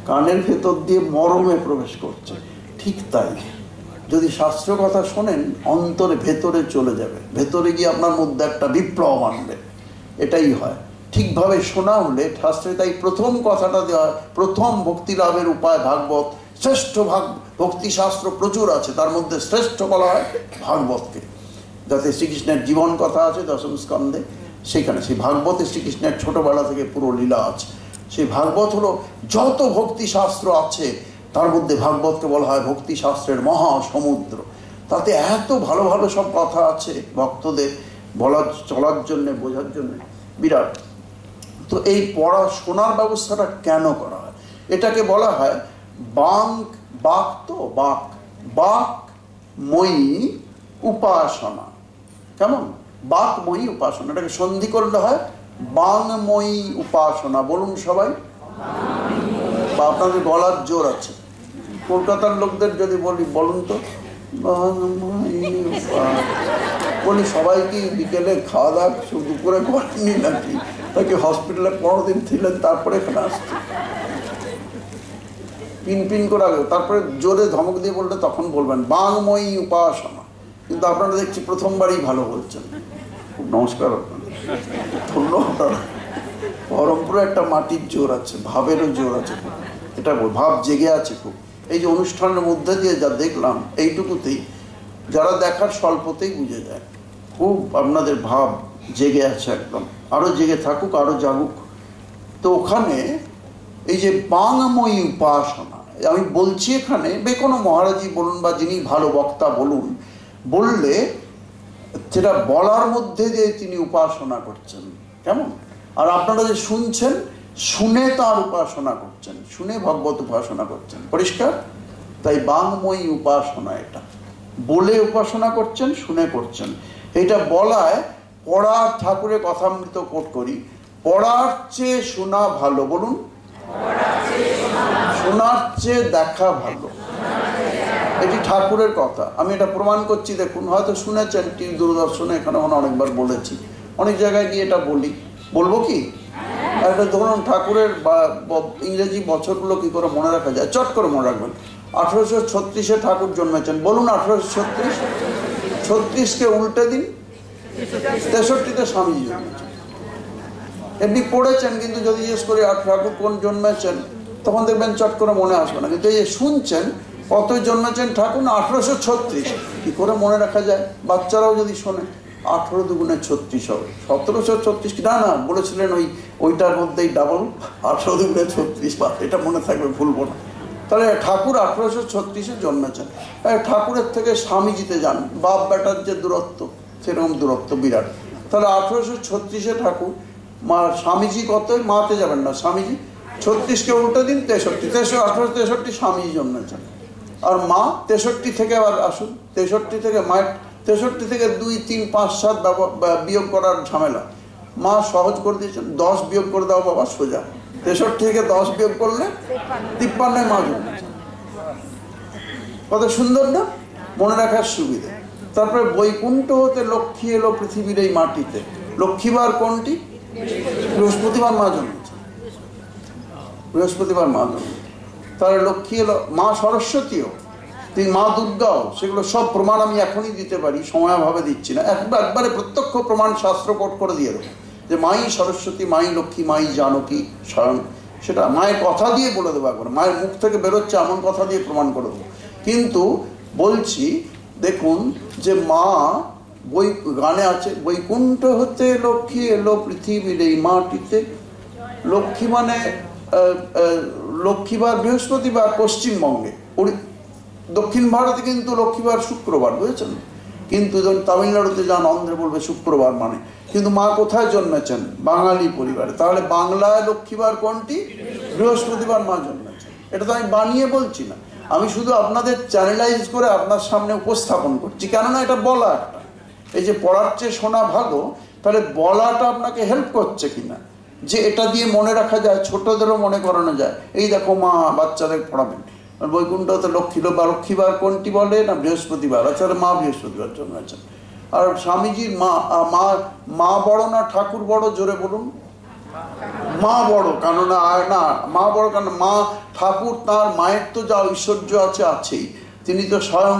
কানের ভেতর দিয়ে মরমে প্রবেশ করছে। ঠিক তাই, যদি শাস্ত্র কথা শোনেন অন্তরে ভেতরে চলে যাবে, ভেতরে গিয়ে আপনার মধ্যে একটা বিপ্লব আনবে, এটাই হয়। ঠিকভাবে শোনা হলে শাস্ত্রে তাই প্রথম কথাটা দেওয়া হয়, প্রথম ভক্তি লাভের উপায় ভাগবত। শ্রেষ্ঠ ভক্তিশাস্ত্র প্রচুর আছে, তার মধ্যে শ্রেষ্ঠ বলা হয় ভাগবতকে, যাতে শ্রীকৃষ্ণের জীবন কথা আছে দশম স্কন্ধে, সেখানে সেই ভাগবতে শ্রীকৃষ্ণের ছোটবেলা থেকে পুরো লীলা আছে। সেই ভাগবত হলো যত ভক্তিশাস্ত্র আছে তার মধ্যে ভাগবতকে বলা হয় ভক্তিশাস্ত্রের মহা সমুদ্র। তাতে এত ভালো ভালো সব কথা আছে ভক্তদের বলার, চলার জন্যে, বোঝার জন্যে, বিরাট। তো এই পড়া শোনার ব্যবস্থাটা কেন করা হয়? এটাকে বলা হয় বাকময়ী উপাসনা। কেমন? বাকময়ী উপাসনা, এটাকে সন্ধি করলে হয় বাংময়ী উপাসনা। বলুন সবাই, বা আপনাদের গলার জোর আছে। কলকাতার লোকদের যদি বলি, বলুন তো, বলি সবাই কি বিকেলে খাওয়া দাওয়া দুপুরে করেনি নাকি? তাকে হসপিটালে 15 দিন ছিলেন, তারপরে এখানে আসছে পিন করে আগে, তারপরে জোরে ধমক দিয়ে বললে তখন বলবেন বাংময়ী উপাসনা। কিন্তু আপনারা দেখছি প্রথমবারই ভালো বলছেন, খুব নমস্কার আপনাদের, ধন্যবাদ। বহরমপুরে একটা মাটির জোর আছে, ভাবেরও জোর আছে, এটা ভাব জেগে আছে খুব। এই যে অনুষ্ঠানের মধ্যে দিয়ে যা দেখলাম, এইটুকুতেই যারা দেখার স্বল্পতেই বুঝে যায় খুব আপনাদের ভাব জেগে আছে একদম, আরো জেগে থাকুক, আরো জাগুক। তো ওখানে এই যে বাংময়ী উপাসনা আমি বলছি, এখানে কোনো মহারাজই বলুন বা যিনি ভালো বক্তা বলুন, বললে সেটা বলার মধ্যে যে তিনি উপাসনা করছেন, কেমন? আর আপনারা যে শুনছেন, শুনে তার উপাসনা করছেন, শুনে ভগবত উপাসনা করছেন, পরিষ্কার? তাই বাংময়ী উপাসনা, এটা বলে উপাসনা করছেন, শুনে করছেন। এটা বলায় পড়া, ঠাকুরের কথামৃত কোট করি, পড়ার চেয়ে শোনা ভালো। বলুন, শোনার চেয়ে দেখা ভালো, এটি ঠাকুরের কথা। আমি এটা প্রমাণ করছি, দেখুন, হয়তো শুনেছেন টিভি দূরদর্শনে, এখানে অনেকবার বলেছি, অনেক জায়গায় গিয়ে এটা বলবো কি? একটা ধরুন ঠাকুরের ইংরেজি বছরগুলো কি করে মনে রাখা যায়, চট করে মনে রাখবেন। 1836-এ ঠাকুর জন্মেছেন, বলুন 1836। 36কে উল্টে দিন, 63-তে স্বামীজি জন্মেছেন। এমনি পড়েছেন, কিন্তু যদি জিজ্ঞেস করি ঠাকুর কোন জন্মেছেন, তখন দেখবেন চট করে মনে আসবে না। কিন্তু এই যে শুনছেন, কত জন্মেছেন ঠাকুর? 1836। কি করে মনে রাখা যায়? বাচ্চারাও যদি শোনে, 18 দুগুণে 36 হবে, 1736 কি না বলেছিলেন, ওইটার মধ্যেই ডাবল, 18 দুগুণে 36, এটা মনে থাকবে, ভুলবো না। তাহলে ঠাকুর 1836-এ জন্মেছেন। ঠাকুরের থেকে স্বামীজিতে যান, বাপ বেটার যে দূরত্ব, সেরকম দূরত্ব বিরাট। তাহলে 1836-এ ঠাকুর, স্বামীজি কত? মাতে যাবেন না, স্বামীজি 36কে উল্টে দিন 63, 1863 স্বামীজি জন্মেছেন। আর মা 63 থেকে আবার আসুন, 63 থেকে মায়ের 63 থেকে 2, 3, 5, 7 বিয়োগ করার ঝামেলা, মা সহজ করে দিয়েছেন, 10 বিয়োগ করে দাও বাবা, সোজা। 63 থেকে 10 বিয়োগ করলে 53 মা জন্মেছেন। কত সুন্দর না, মনে রাখার সুবিধা। তারপরে বৈকুণ্ঠ হতে লক্ষ্মী এলো পৃথিবীর এই মাটিতে। লক্ষ্মীবার কোনটি? বৃহস্পতিবার মা জন্মেছে, বৃহস্পতিবার মা জন্মেছে। তাহলে লক্ষ্মী এলো, মা সরস্বতীও, তিনি মা দুর্গাও, সেগুলো সব প্রমাণ আমি এখনই দিতে পারি, সময়াভাবে দিচ্ছি না। একবারে প্রত্যক্ষ প্রমাণ শাস্ত্র কোট করে দিয়ে দেবো যে মাই সরস্বতী, মাই লক্ষ্মী, মাই জানকী স্বয়ং, সেটা মায়ের কথা দিয়ে বলে দেবো, একবার মায়ের মুখ থেকে বেরোচ্ছে এমন কথা দিয়ে প্রমাণ করে দেবো। কিন্তু বলছি দেখুন যে মা গানে আছে, বৈকুণ্ঠ হতে লক্ষ্মী এলো পৃথিবীর এই মাটিতে। লক্ষ্মী মানে লক্ষ্মীবার বৃহস্পতিবার পশ্চিমবঙ্গে, দক্ষিণ ভারতে কিন্তু লক্ষ্মীবার শুক্রবার, বুঝেছেন? কিন্তু যখন তামিলনাড়ুতে যান, অন্ধ্রে বলবে শুক্রবার মানে। কিন্তু মা কোথায় জন্মেছেন? বাঙালি পরিবারে। তাহলে বাংলায় লক্ষ্মীবার কোনটি? বৃহস্পতিবার মা জন্মেছেন। এটা তো আমি বানিয়ে বলছি না, আমি শুধু আপনাদের চ্যানেলাইজ করে আপনার সামনে উপস্থাপন করছি। কেননা এটা বলা একটা, এই যে পড়ার চেয়ে শোনা ভালো, তাহলে বলাটা আপনাকে হেল্প করছে কিনা, যে এটা দিয়ে মনে রাখা যায়, ছোটদেরও মনে করানো যায়। এই দেখো মা বাচ্চাদের পড়াবেন, বৈকুণ্ঠতে লক্ষ্মীবার কোনটি বলে না? বৃহস্পতিবার। আচ্ছা, মা বৃহস্পতিবার জন্মেছেন। আর স্বামীজির মা বড় না ঠাকুর বড়? জোরে বলুন। মা বড়। কেননা না, মা বড় কারণ মা ঠাকুর, তার মায়ের তো যা ঐশ্বর্য আছে আছেই, তিনি তো স্বয়ং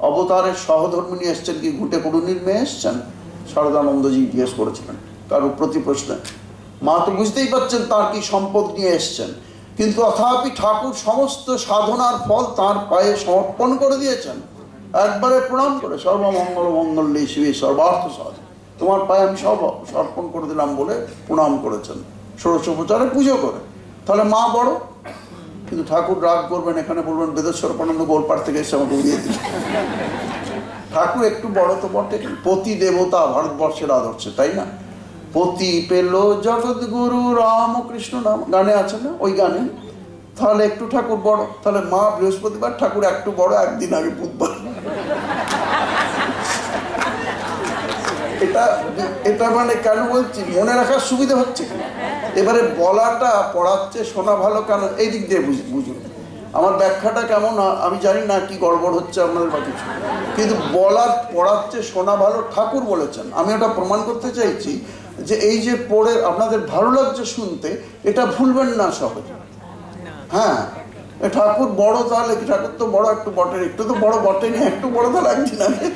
অবতারের সহধর্মিনী এসছেন, কি ঘুটে কুড়ুনির মেয়ে এসছেন? শারদানন্দজি জিজ্ঞেস করেছিলেন কারো প্রতি প্রশ্নে। মা তো বুঝতেই পারছেন তার কি সম্পদ নিয়ে এসছেন, কিন্তু তথাপি ঠাকুর সমস্ত সাধনার ফল তার পায়ে সমর্পণ করে দিয়েছেন, একবারে প্রণাম করে, সর্বমঙ্গল মঙ্গলে শিবে সর্বার্থ সাধন, তোমার পায়ে আমি সব সমর্পণ করে দিলাম বলে প্রণাম করেছেন, ষোড়শোপচারে পুজো করে। তাহলে মা বড়। কিন্তু ঠাকুর রাগ করবেন, এখানে বলবেন বেদেশ্বরানন্দ গোলপাড় থেকে এসে আমাকে উড়িয়ে দিল। ঠাকুর একটু বড় তো বটে, পতি দেবতা ভারতবর্ষের আদর্শে, তাই না? পতি পেল জগৎগুরু রামকৃষ্ণ নাম, গানে আছে না? ওই গানে। তাহলে একটু ঠাকুর বড়। তাহলে মা বৃহস্পতিবার, ঠাকুর একটু বড়, একদিন আগে বুধবার। এটা মানে কেন বলছি, মনে রাখার সুবিধা হচ্ছে কিনা। এবারে বলাটা পড়াচ্ছে শোনা ভালো কেন, এই দিক দিয়ে বুঝুন। আমার ব্যাখ্যাটা কেমন আমি জানি না, কি গড়বড় হচ্ছে আপনাদের বা কিছু, কিন্তু পড়াচ্ছে শোনা ভালো ঠাকুর বলেছেন। আমি ওটা প্রমাণ করতে চাইছি যে এই যে পড়ে আপনাদের ভালো লাগছে শুনতে, এটা ভুলবেন না সহজে। হ্যাঁ, ঠাকুর বড়, তাহলে কি ঠাকুর তো বড় একটু বটে, একটু তো বড় বটেনি, একটু বড় তাহলে একদিন আগে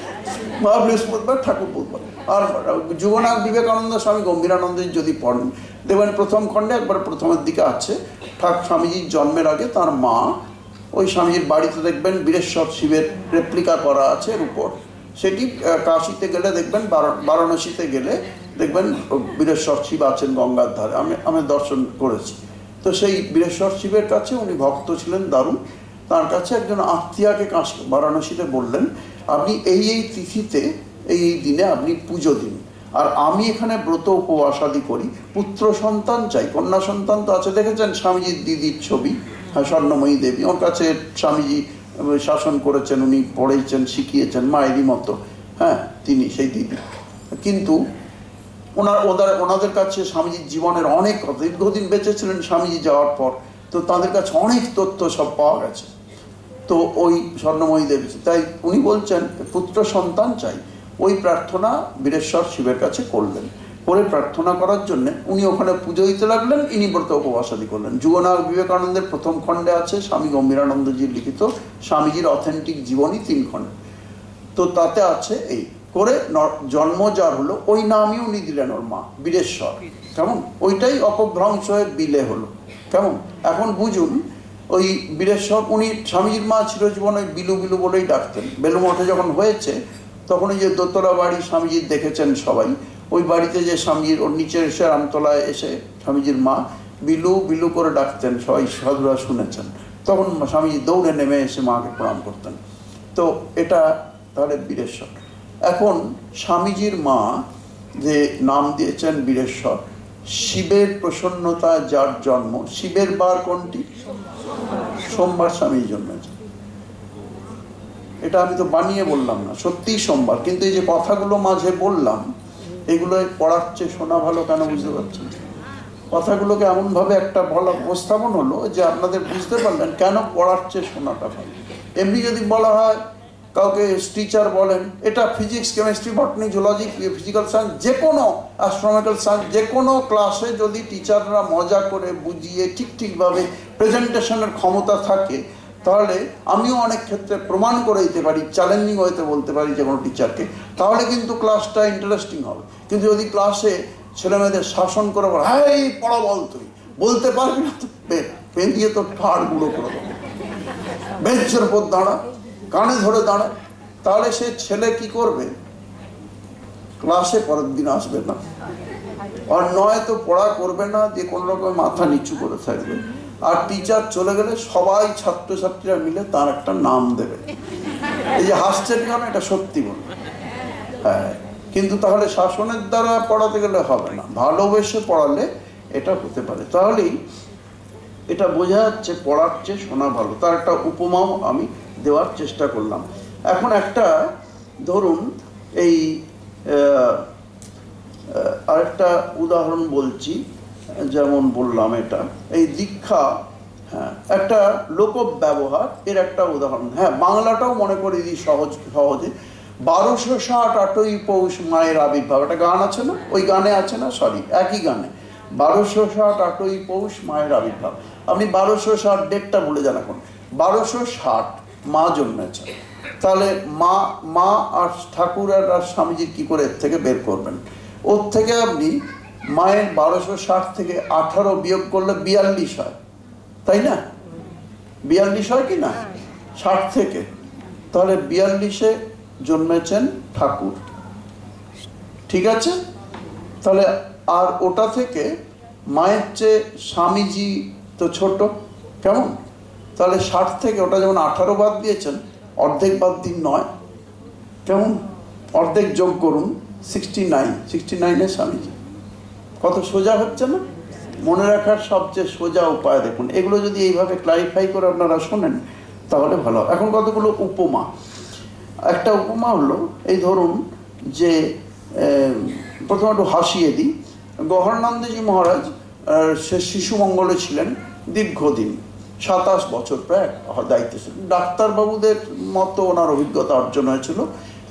মা বৃহস্পতিবার, ঠাকুর বুধবার। আর যুগনাথ বিবেকানন্দ স্বামী গম্ভীরানন্দজি যদি পড়েন, দেখবেন প্রথম খণ্ডে একবার প্রথমের দিকে আছে, স্বামীজির জন্মের আগে তার মা, ওই স্বামীজির বাড়িতে দেখবেন বীরেশ্বর শিবের রেপ্লিকা করা আছে এর উপর। সেটি কাশীতে গেলে দেখবেন, বারাণসীতে গেলে দেখবেন বীরেশ্বর শিব আছেন গঙ্গার ধারে, আমি দর্শন করেছি। তো সেই বীরেশ্বর শিবের কাছে উনি ভক্ত ছিলেন দারুণ। তার কাছে একজন আত্মীয়াকে বারাণসীতে বললেন, আপনি এই তিথিতে এই দিনে আপনি পুজো দিন, আর আমি এখানে ব্রত উপবাসাদি করি, পুত্র সন্তান চাই। কন্যা সন্তান তো আছে, দেখেছেন স্বামীজির দিদির ছবি, হ্যাঁ, স্বর্ণময়ী দেবী, ওর কাছে স্বামীজি শাসন করেছেন, উনি পড়েছেন, শিখিয়েছেন মায়েরই মতো। হ্যাঁ, তিনি সেই দিদি। কিন্তু ওনাদের কাছে স্বামীজির জীবনের অনেক কথা, দীর্ঘদিন বেঁচে ছিলেন স্বামীজি যাওয়ার পর, তো তাদের কাছে অনেক তথ্য সব পাওয়া গেছে। তো ওই স্বর্ণময়ী দেবী, তাই উনি বলছেন পুত্র সন্তান চাই। ওই প্রার্থনা বীরেশ্বর শিবের কাছে করলেন, করে প্রার্থনা করার জন্য উনি ওখানে পুজো দিতে লাগলেন, ইনি ব্রত উপবাসাদি করলেন। যুগনাথ বিবেকানন্দের প্রথম খণ্ডে আছে, স্বামী গম্ভীরানন্দজির লিখিত স্বামীজির অথেন্টিক জীবনী 3 খণ্ডে। তো তাতে আছে এই করে জন্ম যার হলো, ওই নামই উনি দিলেন ওর মা, বীরেশ্বর। কেমন? ওইটাই অপভ্রংশ হয়ে বিলে হলো। কেমন? এখন বুঝুন, ওই বীরেশ্বর, উনি স্বামীজির মা চিরজীবন ওই বিলু বিলু বলেই ডাকতেন। বেলুমঠে যখন হয়েছে তখন ওই যে দোতলা বাড়ি স্বামীজির দেখেছেন সবাই, ওই বাড়িতে যে স্বামীজির ওর নিচে এসে রামতলায় এসে স্বামীজির মা বিলু বিলু করে ডাকতেন, সবাই সাধুরা শুনেছেন। তখন স্বামীজি দৌড়ে নেমে এসে মাকে প্রণাম করতেন। তো এটা তাহলে বীরেশ্বর। এখন স্বামীজির মা যে নাম দিয়েছেন বীরেশ্বর, শিবের প্রসন্নতা যার জন্ম, শিবের বার কোনটি? সোমবার স্বামীর জন্মেছে। এটা আমি তো বানিয়ে বললাম না, সত্যিই সোমবার। কিন্তু এই যে কথাগুলো মাঝে বললাম, এগুলো পড়ার চেয়ে শোনা ভালো কেন, বুঝতে পারছেন? কথাগুলোকে এমনভাবে একটা ভালো উপস্থাপন হলো যে আপনাদের বুঝতে পারলেন কেন পড়ার চেয়ে শোনাটা ভালো। এমনি যদি বলা হয় কাউকে টিচার বলেন, এটা physics, chemistry, botany, zoology, physical science, যে কোনো অ্যাস্ট্রোনমিক্যাল সায়েন্স, যে কোনো ক্লাসে যদি টিচাররা মজা করে বুঝিয়ে ঠিকভাবে প্রেজেন্টেশনের ক্ষমতা থাকে, তাহলে আমিও অনেক ক্ষেত্রে প্রমাণ করে দিতে পারি, চ্যালেঞ্জিং হইতে বলতে পারি যে কোনো টিচারকে, তাহলে কিন্তু ক্লাসটা ইন্টারেস্টিং হবে। কিন্তু যদি ক্লাসে ছেলেমেয়েদের শাসন করে বলা, হ্যাঁ পড়া বল, তুই বলতে পারবি না তো পেন দিয়ে তো ঠাড় গুঁড়ো করে দেবো, বেঞ্চের উপর দাঁড়া, কানে ধরে দাঁড়া, তাহলে সে ছেলে কি করবে? ক্লাসে পরের দিন আসবে না, আর নয় তো পড়া করবে না, যে কোনো রকম মাথা নিচু করে থাকবে। আর টিচার চলে গেলে সবাই ছাত্রছাত্রীরা মিলে তার একটা নাম দেবে। এই যে হাসছেন কেন, এটা সত্যি বলবে। হ্যাঁ, কিন্তু তাহলে শাসনের দ্বারা পড়াতে গেলে হবে না, ভালোবেসে পড়ালে এটা হতে পারে। তাহলেই এটা বোঝা যাচ্ছে পড়ার চেয়ে শোনা ভালো। তার একটা উপমাও আমি দেওয়ার চেষ্টা করলাম। এখন একটা ধরুন এই আরেকটা উদাহরণ বলছি, যেমন বললাম এটা এই দীক্ষা, হ্যাঁ একটা লোক ব্যবহার, এর একটা উদাহরণ। হ্যাঁ, বাংলাটাও মনে করি দিই সহজে। 1260 8ই পৌষ মায়ের আবির্ভাব, একটা গান আছে না, ওই গানে আছে না, সরি একই গানে, 1260 8ই পৌষ মায়ের আবির্ভাব। আপনি 1260 ডেটটা ভুলে যান, এখন 1260 মা জন্মেছে, তাহলে মা আর ঠাকুর আর স্বামীজির কি করে এর থেকে বের করবেন? ওর থেকে আপনি মায়ের 1260 থেকে 18 বিয়োগ করলে 42 হয়, তাই না? 42 হয় কি না 60 থেকে? তাহলে 42-এ জন্মেছেন ঠাকুর, ঠিক আছে? তাহলে আর ওটা থেকে মায়ের চেয়ে স্বামীজি তো ছোট, কেমন? তাহলে 60 থেকে ওটা যেমন 18 বাদ দিয়েছেন, অর্ধেক বাদ দিন 9, কেমন? অর্ধেক যোগ করুন 69 স্বামীজি। কত সোজা হচ্ছে না? মনে রাখার সবচেয়ে সোজা উপায় দেখুন, এগুলো যদি এইভাবে ক্লারিফাই করে আপনারা শোনেন তাহলে ভালো। এখন কতগুলো উপমা। একটা উপমা হলো, এই ধরুন যে প্রথমে একটু হাসিয়ে দিই। গহরানন্দজি মহারাজ সে শিশু মঙ্গলে ছিলেন দীর্ঘদিন, 27 বছর প্রায় দায়িত্বে ছিলেন। ডাক্তারবাবুদের মতো ওনার অভিজ্ঞতা অর্জন হয়েছিল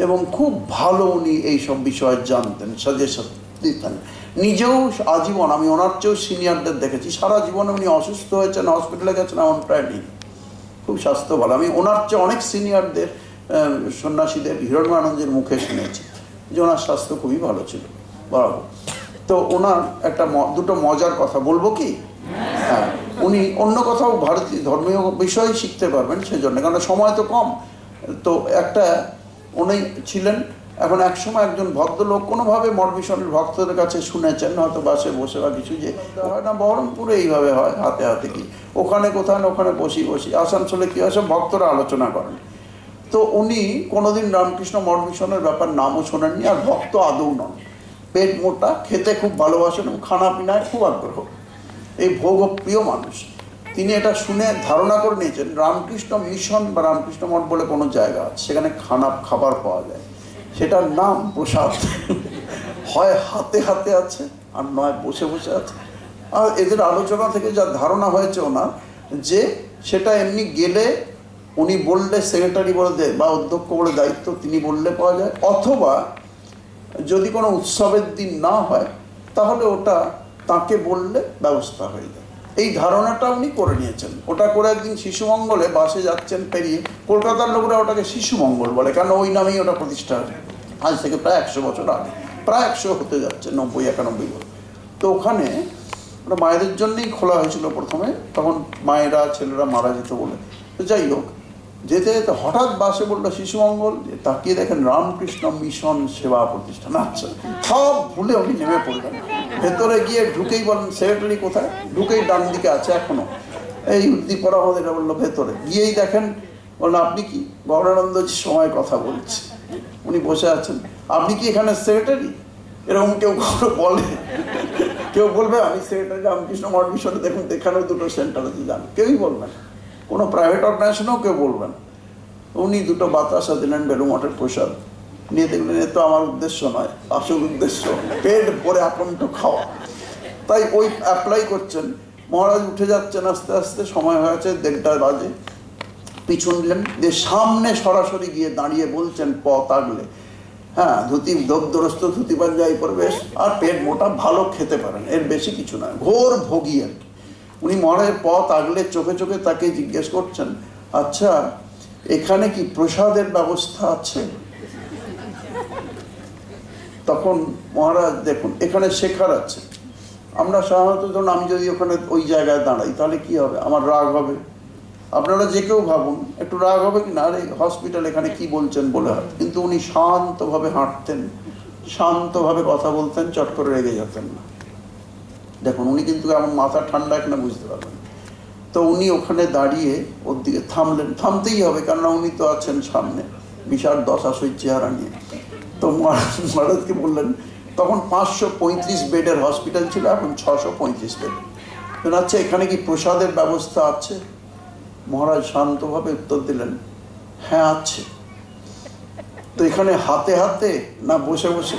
এবং খুব ভালো উনি এইসব বিষয়ে জানতেন, সাজেশন দিতেন। নিজেও আজীবন, আমি ওনার চেয়েও সিনিয়রদের দেখেছি, সারা জীবনে উনি অসুস্থ হয়েছেন, হসপিটালে গেছেন, এমন প্রায় নেই, খুব স্বাস্থ্য ভালো। আমি ওনার চেয়ে অনেক সিনিয়রদের, সন্ন্যাসীদের, হিরণ্যানন্দের মুখে শুনেছি যে ওনার স্বাস্থ্য খুবই ভালো ছিল, বরাবর। তো ওনার একটা দুটো মজার কথা বলবো কি? হ্যাঁ, উনি অন্য কথাও ভারতীয় ধর্মীয় বিষয় শিখতে পারবেন সেজন্য, কারণ সময় তো কম। তো একটা উনি ছিলেন, এখন এক সময় একজন ভদ্রলোক কোনোভাবে মঠ মিশনের ভক্তদের কাছে শুনেছেন, হয়তো বাসে বসে বা কিছু, যে হয় না বহরমপুরে এইভাবে হয়, হাতে হাতে কি, ওখানে কোথায় না ওখানে বসি আসানসোলে কি হয়, সব ভক্তরা আলোচনা করেন। তো উনি কোনোদিন রামকৃষ্ণ মঠ মিশনের ব্যাপার নামও শোনেননি, আর ভক্ত আদৌ নন, পেট মোটা, খেতে খুব ভালোবাসেন এবং খানা পিনায় খুব আগ্রহ, এই ভোগপ্রিয় মানুষ। তিনি এটা শুনে ধারণা করে নিয়েছেন রামকৃষ্ণ মিশন বা রামকৃষ্ণ মঠ বলে কোনো জায়গা আছে, সেখানে খাবার পাওয়া যায়, সেটার নাম প্রসাদ। হয় হাতে হাতে আছে আর নয় বসে বসে আছে। আর এদের আলোচনা থেকে যা ধারণা হয়েছে ওনার, যে সেটা এমনি গেলে উনি বললে সেক্রেটারি বলে দেয় বা অধ্যক্ষ বলে দায়িত্ব তিনি বললে পাওয়া যায়, অথবা যদি কোনো উৎসবের দিন না হয় তাহলে ওটা তাকে বললে ব্যবস্থা হয়ে যায়। এই ধারণাটা উনি করে নিয়েছেন। ওটা করে একদিন শিশুমঙ্গলে বাসে যাচ্ছেন পেরিয়ে, কলকাতার লোকরা ওটাকে শিশুমঙ্গল বলে, কারণ ওই নামেই ওটা প্রতিষ্ঠা হয় আজ থেকে প্রায় 100 বছর আগে, প্রায় 100 হতে যাচ্ছে, 90-91 বছর। তো ওখানে ওটা মায়েদের জন্যই খোলা হয়েছিল প্রথমে, তখন মায়েরা ছেলেরা মারা যেত বলে। তো যাই হোক, যেতে যেতে হঠাৎ বাসে বললো শিশুমঙ্গল, তাকিয়ে দেখেন রামকৃষ্ণ মিশন সেবা প্রতিষ্ঠান। আচ্ছা, সব ভুলে উনি নেমে পড়লেন। ভেতরে গিয়ে ঢুকেই বলেন সেক্রেটারি কোথায়, ঢুকেই ডান দিকে আছে এখনো, এই উদ্দীপনা আমাদের বললো ভেতরে গিয়েই দেখেন, বললো আপনি কি? গৌরানন্দজির সময় কথা বলছি, উনি বসে আছেন, আপনি কি এখানে সেক্রেটারি? এরকম কেউ বলে? কেউ বলবে আমি সেক্রেটারি রামকৃষ্ণ মঠ মিশনে, দেখুন এখানেও দুটো সেন্টার আছে, জান, কেউই বলবেন, কোনো প্রাইভেট অর্গানাইজেশনেও কেউ বলবেন। উনি দুটো বাতাসা দিলেন, বেলু মঠের প্রসাদ নিয়ে দেখলেন এ তো আমার উদ্দেশ্য নয়, আসল উদ্দেশ্য পেট ভরে আকণ্ঠ খাওয়া। তাই ওই অ্যাপ্লাই করছেন। মহারাজ উঠে যাচ্ছেন আস্তে আস্তে, সময় হয়েছে 1:30 বাজে। পিছন নিলেন, দিয়ে সামনে সরাসরি গিয়ে দাঁড়িয়ে বলছেন পথ আগলে, হ্যাঁ ধুতি দরস্ত ধুতি পাঞ্জাবি পরবেশ আর পেট মোটা, ভালো খেতে পারেন, এর বেশি কিছু নয়, ঘোর ভোগী আর কি। উনি মহারাজের পথ আগলে চোখে চোখে তাকে জিজ্ঞেস করছেন, আচ্ছা এখানে কি প্রসাদের ব্যবস্থা আছে? তখন মহারাজ দেখুন এখানে শেখার আছে। আমরা সাধারণত ধরুন আমি যদি ওখানে ওই জায়গায় দাঁড়াই তাহলে কি হবে, আমার রাগ হবে। আপনারা যে কেউ ভাবুন একটু রাগ হবে কি না, আরে হসপিটাল এখানে কি বলছেন বলে হয়। কিন্তু উনি শান্তভাবে হাঁটতেন, শান্তভাবে কথা বলতেন, চট করে রেগে যেতেন না। দেখুন উনি কিন্তু এমন মাথা ঠান্ডা এখানে বুঝতে পারবেন। তো উনি ওখানে দাঁড়িয়ে ওর দিকে থামলেন, থামতেই হবে কেননা উনি তো আছেন সামনে বিশাল দশাশই চেহারা নিয়ে। তো মহারাজকে বললেন, তখন 535 বেডের হসপিটাল ছিল, এখন 635 বেড। আচ্ছা এখানে কি প্রসাদের ব্যবস্থা আছে? মহারাজ শান্তভাবে উত্তর দিলেন, হ্যাঁ আছে। তো এখানে হাতে হাতে না বসে বসে?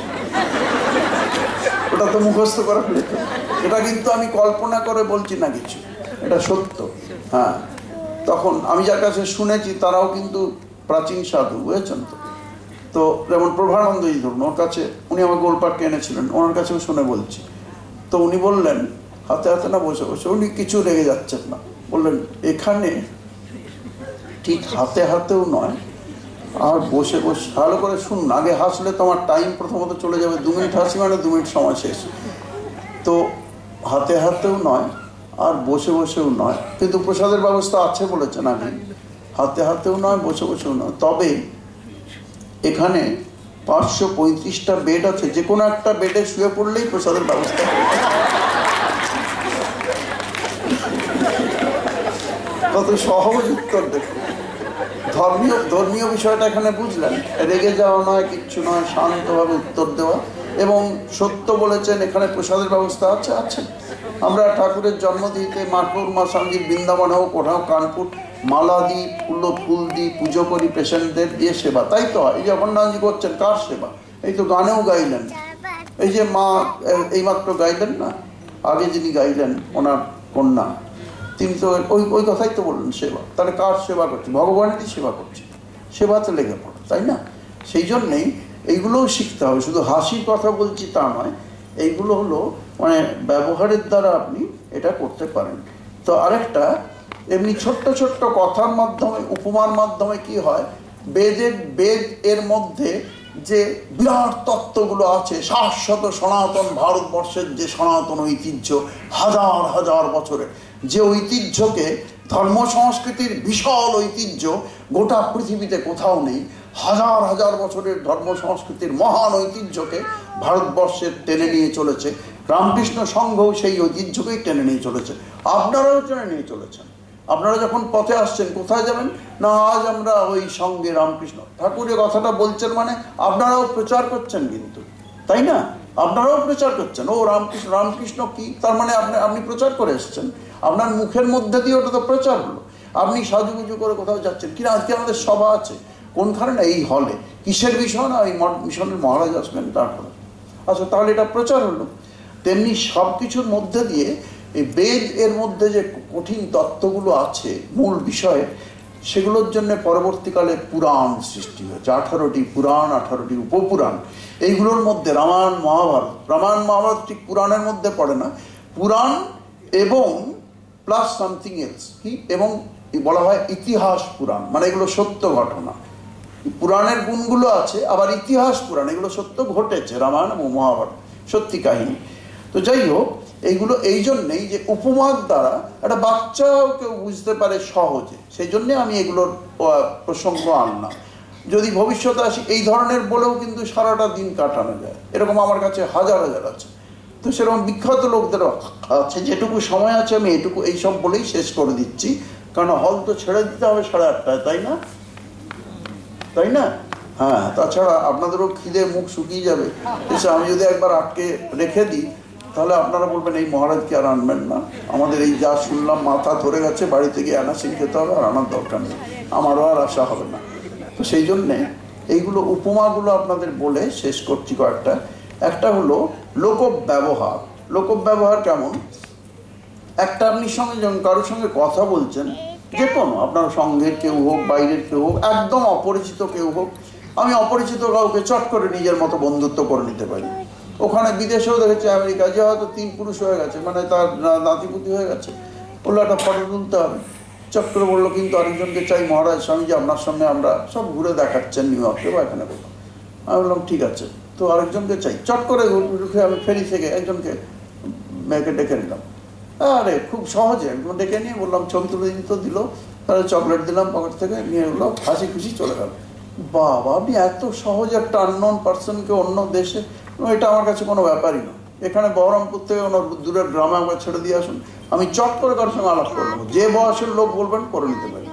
ওটা তো মুখস্থ করা হলে, এটা কিন্তু আমি কল্পনা করে বলছি না কিছু, এটা সত্য। হ্যাঁ, তখন আমি যার কাছে শুনেছি তারাও কিন্তু প্রাচীন সাধু, বুঝেছেন তো। তো যেমন প্রভানন্দজি ধরুন, ওর কাছে উনি আমার গোলপার্কে এনেছিলেন, ওনার কাছেও শুনে বলছি। তো উনি বললেন হাতে হাতে না বসে বসে, উনি কিছু রেগে যাচ্ছেন না, বললেন এখানে ঠিক হাতে হাতেও নয়, আর বসে বসে ভালো করে শুনুন। আগে হাসলে তোমার টাইম প্রথমত চলে যাবে, 2 মিনিট হাসি মানে 2 মিনিট সময় শেষ। তো হাতে হাতেও নয় আর বসে বসেও নয়, কিন্তু প্রসাদের ব্যবস্থা আছে বলেছেন আগে। হাতে হাতেও নয়, বসে বসেও নয়, তবে এখানে 535টা বেড আছে, যে কোনো একটা বেডে শুয়ে পড়লেই প্রসাদের ব্যবস্থা। কত সহজ উত্তর দেখুন। ধর্মীয় বিষয়টা এখানে বুঝলেন, রেগে যাওয়া নয়, কিচ্ছু নয়, শান্তভাবে উত্তর দেওয়া। এবং সত্য বলেছেন এখানে প্রসাদের ব্যবস্থা আছে। আছে, আমরা ঠাকুরের জন্মদিতে মাকুর মা স্বামীজির বৃন্দাবন হোক, কোথাও কানপুর, মালা দিই, ফুল দিই, পুজো করি, পেশেন্টদের দিয়ে সেবা, তাই তো হয়। এই যে অখণ্ডানন্দজি করছেন, কার সেবা? এই তো গানেও গাইলেন, এই যে মা এইমাত্র গাইলেন না, আগে যিনি গাইলেন ওনার কন্যা, তিনি তো ওই কথাই তো বললেন সেবা। তাহলে কার সেবা করছে? ভগবানেরই সেবা করছে, সেবাতে লেগে পড়ো, তাই না? সেই জন্যেই এইগুলোও শিখতে হবে। শুধু হাসির কথা বলছি তা নয়, এইগুলো হলো মানে ব্যবহারের দ্বারা আপনি এটা করতে পারেন। তো আরেকটা এমনি ছোট্ট ছোট্ট কথার মাধ্যমে, উপমার মাধ্যমে কি হয়, বেদ এর মধ্যে যে বিরাট তত্ত্বগুলো আছে, শাশ্বত সনাতন ভারতবর্ষের যে সনাতন ঐতিহ্য, হাজার হাজার বছরের যে ঐতিহ্যকে, ধর্ম সংস্কৃতির বিশাল ঐতিহ্য গোটা পৃথিবীতে কোথাও নেই। হাজার হাজার বছরের ধর্ম সংস্কৃতির মহান ঐতিহ্যকে ভারতবর্ষের টেনে নিয়ে চলেছে। রামকৃষ্ণ সংঘও সেই ঐতিহ্যকেই টেনে নিয়ে চলেছে, আপনারাও টেনে নিয়ে চলেছেন। আপনারা যখন পথে আসছেন, কোথায় যাবেন না, আজ আমরা ওই সঙ্গে রামকৃষ্ণ ঠাকুরের কথাটা বলছেন, মানে আপনারাও প্রচার করছেন কিন্তু, তাই না? আপনারাও প্রচার করছেন, ও রামকৃষ্ণ, রামকৃষ্ণ কি, তার মানে আপনি প্রচার করে এসছেন। আপনার মুখের মধ্যে দিয়ে ওটা তো প্রচার হলো। আপনি সাজুগুজু করে কোথাও যাচ্ছেন কিনা, আজকে আমাদের সভা আছে কোনখানে না, এই হলে, কিসের বিষয় না, এই মিশনের মহারাজ আসবেন তারপরে। আচ্ছা, তাহলে এটা প্রচার হলো। তেমনি সব কিছুর মধ্যে দিয়ে এই বেদ এর মধ্যে যে কঠিন তত্ত্বগুলো আছে মূল বিষয়ে, সেগুলোর জন্য পরবর্তীকালে পুরাণ সৃষ্টি হয়েছে। 18টি পুরাণ, 18টি উপপুরাণ। এইগুলোর মধ্যে রামায়ণ মহাভারত ঠিক পুরাণের মধ্যে পড়ে না, পুরাণ এবং প্লাস সামথিং এলস কি, এবং বলা হয় ইতিহাস পুরাণ, মানে এগুলো সত্য ঘটনা। পুরাণের গুণগুলো আছে, আবার ইতিহাস পুরাণ, এগুলো সত্য ঘটেছে, রামায়ণ এবং মহাভারত সত্যি কাহিনী। তো যাই হোক, এইগুলো এই জন্যেই যে উপমার দ্বারা একটা বাচ্চাও কেউ বুঝতে পারে সহজে, সেই জন্যে আমি এগুলোর প্রসঙ্গ আনলাম। যদি ভবিষ্যতে আসি এই ধরনের বলেও কিন্তু সারাটা দিন কাটানো যায়, এরকম আমার কাছে হাজার হাজার আছে। তো সেরকম বিখ্যাত লোকদেরও আছে। যেটুকু সময় আছে আমি এটুকু এইসব বলেই শেষ করে দিচ্ছি, কারণ হল তো ছেড়ে দিতে হবে 8:30, তাই না? তাই না? হ্যাঁ, তাছাড়া আপনাদেরও খিদে মুখ শুকিয়ে যাবে। আমি যদি একবার আটকে রেখে দিই তাহলে আপনারা বলবেন এই মহারাজকে আর আনবেন না, আমাদের এই যা শুনলাম মাথা ধরে গেছে, বাড়িতে গিয়ে অ্যানাসিন খেতে হবে, আর আনার দরকার নেই, আমারও আর আশা হবে না। তো সেই জন্যে এইগুলো উপমাগুলো আপনাদের বলে শেষ করছি কয়েকটা। একটা হলো লোকব্যবহার। লোকব্যবহার কেমন? একটা আপনি সঙ্গে যখন কারোর সঙ্গে কথা বলছেন, যে কোনো আপনার সঙ্গের কেউ হোক, বাইরের কেউ হোক, একদম অপরিচিত কেউ হোক, আমি অপরিচিত কাউকে চট করে নিজের মতো বন্ধুত্ব করে নিতে পারি। ওখানে বিদেশেও দেখেছি, আমেরিকা, যে হয়তো 3 পুরুষ হয়ে গেছে, মানে তার নাতিপুতি হয়ে গেছে, বললো একটা ফটো তুলতে হবে, চট করে বললো কিন্তু আরেকজনকে চাই মহারাজ স্বামীজি, আপনার সঙ্গে আমরা সব ঘুরে দেখাচ্ছেন নিউ ইয়র্কে বা এখানে বললো। আমি বললাম ঠিক আছে, তো আরেকজনকে চাই, চট করে উঠে আমি ফেরি থেকে একজনকে মেয়েকে ডেকে নিলাম। আরে খুব সহজে একদম ডেকে নিয়ে বললাম ছবি তুলে দিন, তো দিল, তাহলে চকলেট দিলাম পকেট থেকে, নিয়ে এগুলো হাসি খুশি চলে গেল। বাবা, আপনি এত সহজে একটা আননোন পার্সনকে অন্য দেশে, এটা আমার কাছে কোনো ব্যাপারই না। এখানে বহরমপুর থেকে ওনার দূরের গ্রামে একবার ছেড়ে দিয়ে আসুন, আমি চট করে কারোর সঙ্গে আলাপ করবো, যে বয়সের লোক বলবেন করে নিতে পারি।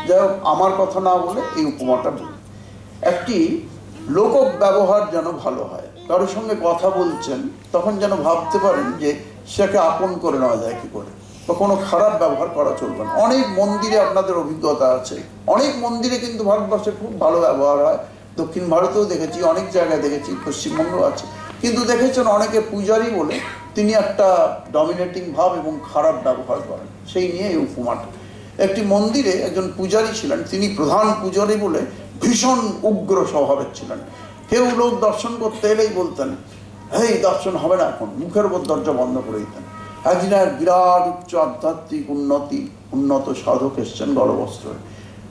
যাই হোক, আমার কথা না বলে এই উপমাটা বলি। একটি লোক ব্যবহার যেন ভালো হয়, কারোর সঙ্গে কথা বলছেন তখন যেন ভাবতে পারেন যে সেকে আপন করে নেওয়া যায় কি করে, বা কোনো খারাপ ব্যবহার করা চলবে না। অনেক মন্দিরে আপনাদের অভিজ্ঞতা আছে, অনেক মন্দিরে কিন্তু ভারতবর্ষে খুব ভালো ব্যবহার হয়, দক্ষিণ ভারতেও দেখেছি, অনেক জায়গায় দেখেছি, পশ্চিমবঙ্গেও আছে। কিন্তু দেখেছেন অনেকে পূজারী বলে তিনি একটা ডমিনেটিং ভাব এবং খারাপ ব্যবহার করেন, সেই নিয়ে এই উপমাটা। একটি মন্দিরে একজন পূজারী ছিলেন, তিনি প্রধান পূজারী বলে ভীষণ উগ্র স্বভাবের ছিলেন। কেউ লোক দর্শন করতে এলেই বলতেন, এই দর্শন হবে না এখন, মুখের উপর দরজা বন্ধ করে দিতেন। একদিন এক বিরাট উচ্চ আধ্যাত্মিক উন্নত সাধক এসছেন গলবস্ত্রে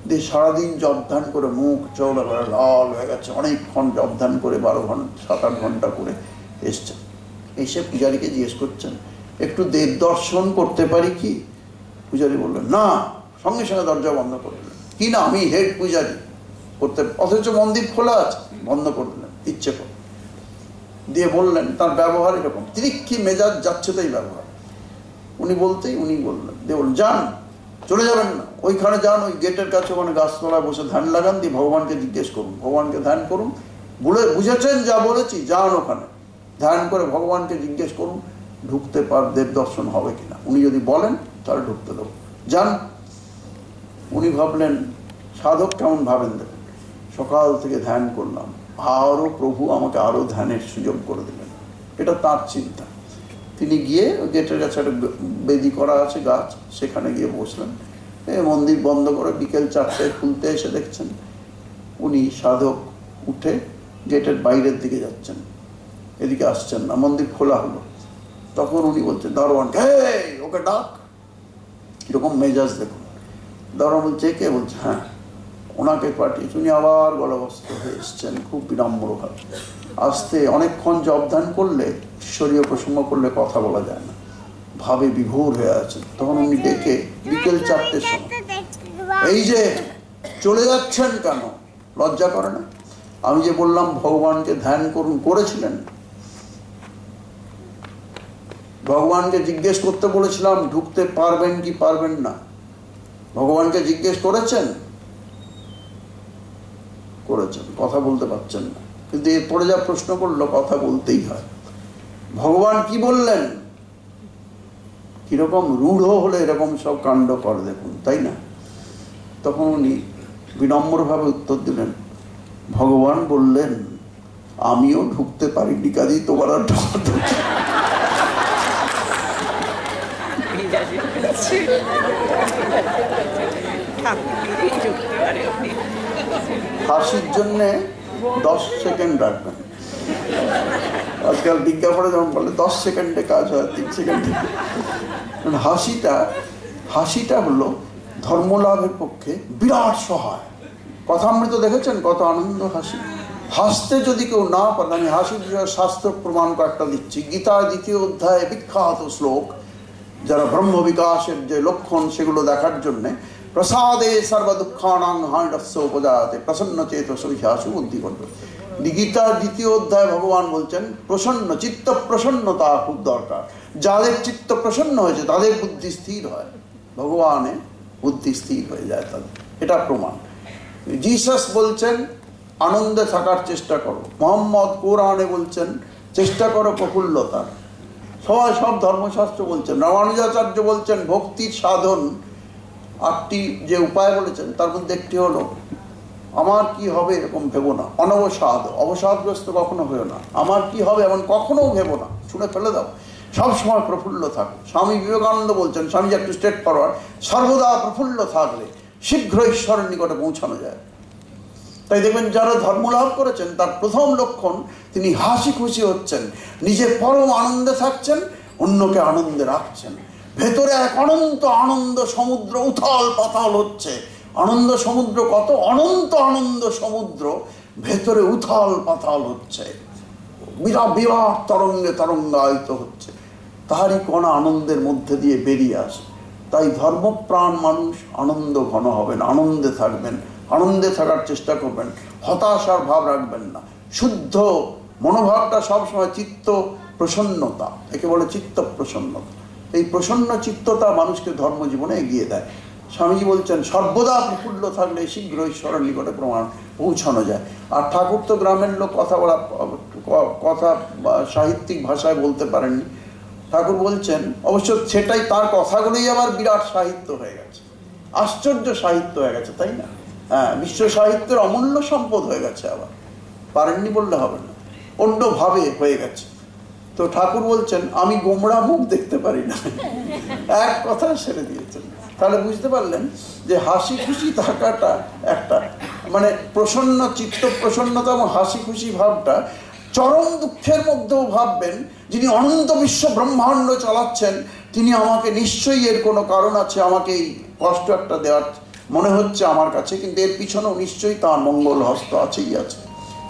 দিয়ে, সারাদিন জপ ধ্যান করে মুখ চৌড়া করে লাল হয়ে গেছে, অনেকক্ষণ জপ ধ্যান করে 12 ঘন্টা 7-8 ঘন্টা করে এসছেন। এসে পূজারীকে জিজ্ঞেস করছেন, একটু দেব দর্শন করতে পারি কি? পূজারী বললেন না, সঙ্গে সঙ্গে দরজা বন্ধ করে দিলেন। কি না, আমি হেড পূজারী, করতে, অথচ মন্দির খোলা আছে, বন্ধ করে দিলেন ইচ্ছে করে। দিয়ে বললেন, তার ব্যবহার এরকম, ত্রিক্ষি মেজাজ যাচ্ছে তাই ব্যবহার। উনি বলতেই উনি বললেন, দিয়ে বললেন যান, চলে যাবেন না, ওইখানে যান, ওই গেটের কাছে, ওখানে গাছতলায় বসে ধ্যান লাগান, দিয়ে ভগবানকে জিজ্ঞেস করুন, ভগবানকে ধ্যান করুন, বুঝেছেন যা বলেছি, যান ওখানে ধ্যান করে ভগবানকে জিজ্ঞেস করুন ঢুকতে দেব দর্শন হবে কিনা, উনি যদি বলেন তাহলে ঢুকতে দেবো, যান। উনি ভাবলেন সাধক কেমন ভাবেন, দেখুন সকাল থেকে ধ্যান করলাম, আরও প্রভু আমাকে আরও ধ্যানের সুযোগ করে দিলেন, এটা তার চিন্তা। তিনি গিয়ে গেটের কাছে একটা বেদি করা আছে গাছ, সেখানে গিয়ে বসলেন। মন্দির বন্ধ করে বিকেল 4টায় খুলতে এসে দেখছেন উনি সাধক উঠে গেটের বাইরের দিকে যাচ্ছেন, এদিকে আসছেন না, মন্দির খোলা হলো। তখন উনি বলছেন দারোয়ানকে, ওকে ডাক। এরকম মেজাজ দেখুন। দারোয়ান বলছে কে? বলছে হ্যাঁ, ওনাকে পাঠিয়েছে। উনি আবার গলবস্ত্র হয়ে এসছেন, খুব বিনম্রভাবে। আসতে অনেকক্ষণ জপ ধ্যান করলে, ঈশ্বরীয় প্রসঙ্গ করলে কথা বলা যায় না, ভাবে বিভোর হয়ে আছেন। তখন উনি ডেকে বিকেল 4টের সময়, এই যে চলে যাচ্ছেন কেন, লজ্জা করে না? আমি যে বললাম ভগবানকে ধ্যান করুন, করেছিলেন? ভগবানকে জিজ্ঞেস করতে বলেছিলাম ঢুকতে পারবেন কি পারবেন না, ভগবানকে জিজ্ঞেস করেছেন? করেছেন, কথা বলতে পারছেন না, কিন্তু এরপরে যা প্রশ্ন করলো কথা বলতেই হয়। ভগবান কি বললেন? কিরকম রূঢ় হলে এরকম সব কাণ্ড করে দেখুন, তাই না? তখন উনি বিনম্রভাবে উত্তর দিলেন, ভগবান বললেন আমিও ঢুকতে পারিনি, কাজেই তোমার আর হাসির জন্য 10 সেকেন্ড রাখবেন। আজকাল বিজ্ঞাপনে যেমন বলে 10 সেকেন্ডে কাজ হয়, 3 সেকেন্ডে। হাসিটা হলো ধর্মলাভের পক্ষে বিরাট সহায়। কথামৃত দেখেছেন কত আনন্দ হাসি। হাসতে যদি কেউ না পারে, আমি হাসির বিষয়ে শাস্ত্র প্রমাণ কয়েকটা দিচ্ছি। গীতার 2য় অধ্যায়ে বিখ্যাত শ্লোক, যারা ব্রহ্ম বিকাশের যে লক্ষণ সেগুলো দেখার জন্যে, প্রসাদে সর্ব দুঃখানাং হান্ডস্য উপজাতে প্রসন্ন চেত সবিহাসু বুদ্ধি করবে। গীতার 2য় অধ্যায়ে ভগবান বলছেন প্রসন্ন চিত্ত, প্রসন্নতা খুব দরকার। যাদের চিত্ত প্রসন্ন হয়েছে তাদের বুদ্ধি স্থির হয়, ভগবানে বুদ্ধি স্থির হয়ে যায় তাদের, এটা প্রমাণ। জিসাস বলছেন আনন্দে থাকার চেষ্টা করো, মোহাম্মদ কোরআনে বলছেন চেষ্টা করো প্রফুল্লতার, সব ধর্মশাস্ত্র বলছেন। রামানুজাচার্য বলছেন ভক্তির সাধন 8টি যে উপায় বলেছেন তার মধ্যে একটি হলো আমার কি হবে এরকম ভেবো না, অনবসাদ, অবসাদগ্রস্ত কখনো হয়েও না, আমার কি হবে এমন কখনো ভেবো না, ছুঁড়ে ফেলে দাও। সবসময় প্রফুল্ল থাকো। স্বামী বিবেকানন্দ বলছেন, স্বামীজি একটু স্ট্রেট ফরওয়ার্ড, সর্বদা প্রফুল্ল থাকলে শীঘ্র ঈশ্বরের নিকটে পৌঁছানো যায়। তাই দেখবেন যারা ধর্মলাভ করেছেন তার প্রথম লক্ষণ তিনি হাসি খুশি হচ্ছেন, নিজে পরম আনন্দে থাকছেন, অন্যকে আনন্দে রাখছেন। ভেতরে এক অনন্ত আনন্দ সমুদ্র উথাল পাতাল হচ্ছে। আনন্দ সমুদ্র কত অনন্ত আনন্দ সমুদ্র ভেতরে উথাল পাতাল হচ্ছে, বিরাট বিরাট তরঙ্গে তরঙ্গায়িত হচ্ছে। তাহারই কোন আনন্দের মধ্যে দিয়ে বেরিয়ে আসে। তাই ধর্মপ্রাণ মানুষ আনন্দ ঘন হবেন, আনন্দে থাকবেন, আনন্দে থাকার চেষ্টা করবেন, হতাশার ভাব রাখবেন না। শুদ্ধ মনোভাবটা সবসময় চিত্ত প্রসন্নতা, একে বলে চিত্ত প্রসন্নতা। এই প্রসন্ন চিত্ততা মানুষকে ধর্মজীবনে এগিয়ে দেয়। স্বামীজি বলছেন সর্বদা প্রফুল্ল থাকলে শীঘ্র ঈশ্বরের নিকটে পৌঁছানো যায়। আর ঠাকুর তো গ্রামের লোক, কথা সাহিত্যিক ভাষায় বলতে পারেননি। ঠাকুর বলছেন, অবশ্য সেটাই তার কথাগুলোই আবার বিরাট সাহিত্য হয়ে গেছে, আশ্চর্য সাহিত্য হয়ে গেছে, তাই না? হ্যাঁ, বিশ্ব সাহিত্যের অমূল্য সম্পদ হয়ে গেছে। আবার পারেননি বললে হবে না, অন্যভাবে হয়ে গেছে। তো ঠাকুর বলছেন আমি গোমড়া মুখ দেখতে পারি না, এক কথা সেরে দিয়েছেন। তাহলে বুঝতে পারলেন যে হাসি খুশি থাকাটা একটা মানে প্রসন্ন চিত্ত প্রসন্নতা এবং হাসি খুশি ভাবটা চরম দুঃখের মধ্যেও ভাববেন যিনি অনন্ত বিশ্ব ব্রহ্মাণ্ড চালাচ্ছেন তিনি আমাকে নিশ্চয়ই এর কোনো কারণ আছে, আমাকে এই কষ্ট একটা দেওয়ার মনে হচ্ছে আমার কাছে, কিন্তু এর পিছনেও নিশ্চয়ই তার মঙ্গল হস্ত আছেই আছে।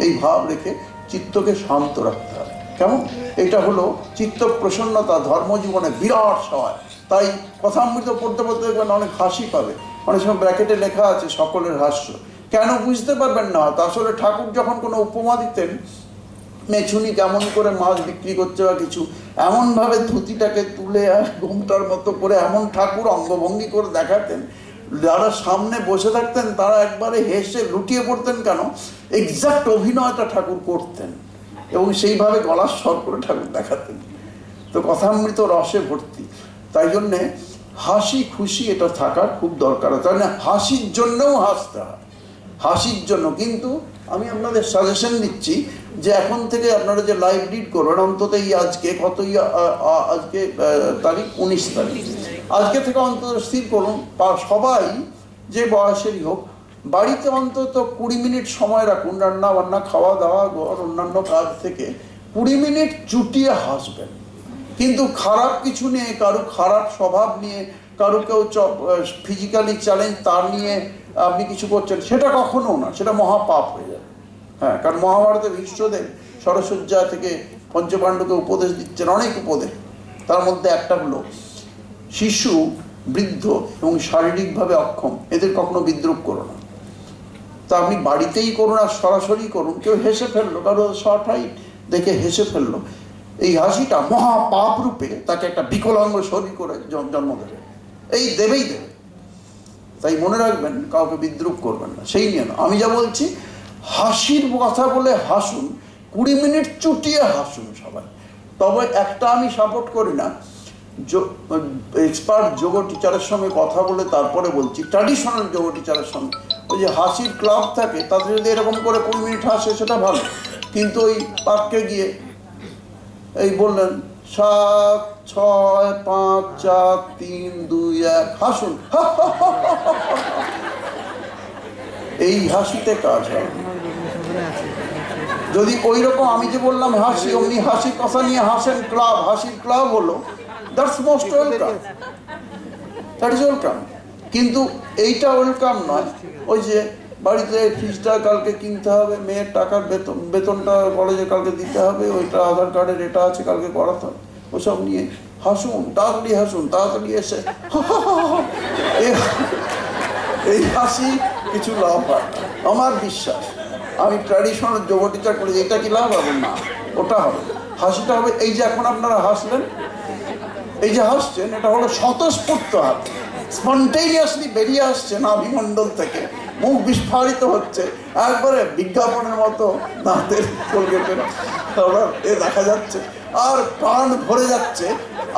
এই ভাব রেখে চিত্তকে শান্ত রাখতে হবে। কেমন? এটা হলো চিত্ত প্রসন্নতা ধর্মজীবনে বিরাট সহায়। তাই কথামৃত পড়তে পড়তে দেখবেন অনেক হাসি পাবে। অনেক সময় ব্র্যাকেটে লেখা আছে সকলের হাস্য। কেন বুঝতে পারবেন না? তা আসলে ঠাকুর যখন কোনো উপমা দিতেন, মেছুনি কেমন করে মাছ বিক্রি করছে বা কিছু, এমনভাবে ধুতিটাকে তুলে ঘুমটার মতো করে এমন ঠাকুর অঙ্গভঙ্গি করে দেখাতেন, যারা সামনে বসে থাকতেন তারা একবারে হেসে লুটিয়ে পড়তেন। কেন? এক্সাক্ট অভিনয়টা ঠাকুর করতেন এবং সেইভাবে গলার স্বর করে ঠাকুর দেখাতেন। তো কথামৃত রসে ভর্তি। তাই জন্যে হাসি খুশি এটা থাকার খুব দরকার। তাই না? হাসির জন্যও হাসতে হয়, হাসির জন্য। কিন্তু আমি আপনাদের সাজেশন দিচ্ছি যে এখন থেকে আপনারা যে লাইভ রিড করবেন, অন্তত এই আজকে আজকে তারিখ 19 তারিখ, আজকে থেকে অন্তত স্থির করুন সবাই যে বয়সেরই হোক বাড়িতে অন্তত 20 মিনিট সময় রাখুন, রান্না বান্না খাওয়া দাওয়া ঘর অন্যান্য কাজ থেকে 20 মিনিট চুটিয়ে হাসবেন। কিন্তু খারাপ কিছু নিয়ে, কারো খারাপ স্বভাব নিয়ে, কারো কেউ ফিজিক্যালি চ্যালেঞ্জ তার নিয়ে আপনি কিছু করছেন, সেটা কখনো না, সেটা মহাপাপ হয়ে যাবে। হ্যাঁ, কারণ মহাভারতে ভীষ্মদেব সরসজ্জা থেকে পঞ্চপাণ্ডবকে উপদেশ দিচ্ছেন, অনেক উপদেশ। তার মধ্যে একটা হলো শিশু, বৃদ্ধ এবং শারীরিকভাবে অক্ষম এদের কখনো বিদ্রুপ করো না। তা আপনি বাড়িতেই করুন আর সরাসরি করুন। কেউ হেসে ফেললো, কারো শর্ট হাইট দেখে হেসে ফেললো, এই হাসিটা মহাপাপ রূপে তাকে একটা বিকলাঙ্গ শরীর করে জন্ম দেবে, এই দেবেই দেবে। তাই মনে রাখবেন, কাউকে বিদ্রুপ করবেন না, সেই নিয়ে না। আমি যা বলছি হাসির কথা বলে হাসুন, 20 মিনিট চুটিয়ে হাসুন সবাই। তবে একটা আমি সাপোর্ট করি না, এক্সপার্ট যোগ টিচারের সঙ্গে কথা বলে তারপরে বলছি, ট্র্যাডিশনাল যোগ টিচারের সঙ্গে ওই যে হাসির ক্লাব থাকে, তাদের যদি এরকম করে 20 মিনিট হাসে সেটা ভালো। কিন্তু ওই পার্কে গিয়ে এই বললেন 7, 6, 5, 4, 3, 2, 1 হাসুন, এই হাসিতে কাজ হয়। যদি ওই রকম আমি যে বললাম হাসি, অমনি হাসির কথা নিয়ে হাসেন, ক্লাব, হাসির ক্লাব হলো, that's most welcome, that is welcome. কিন্তু এইটা ওয়েলকাম নয়, ওই যে বাড়িতে ফিজটা কালকে কিনতে হবে, মেয়ের টাকার বেতনটা কলেজে কালকে দিতে হবে, ওইটা আধার কার্ডের এটা আছে কালকে করাতে হবে, ওসব নিয়ে হাসুন, তাড়াতাড়ি হাসুন, তাড়াতাড়ি এসে এই হাসি কিছু লাভ হয় আমার বিশ্বাস। আমি ট্র্যাডিশনাল যোগ টিচার করি, এটা কি লাভ হবে? না, ওটা হবে, হাসিটা হবে। এই যে এখন আপনারা হাসলেন, এই যে হাসছেন, এটা হলো স্বতঃস্ফূর্ত হাত, স্পন্টেনিয়াসলি বেরিয়ে আসছে নাভিমণ্ডল থেকে, মুখ বিস্ফারিত হচ্ছে, একবারে বিজ্ঞাপনের মতো দাঁতের কোলগেটের এ দেখা যাচ্ছে, আর প্রাণ ভরে যাচ্ছে,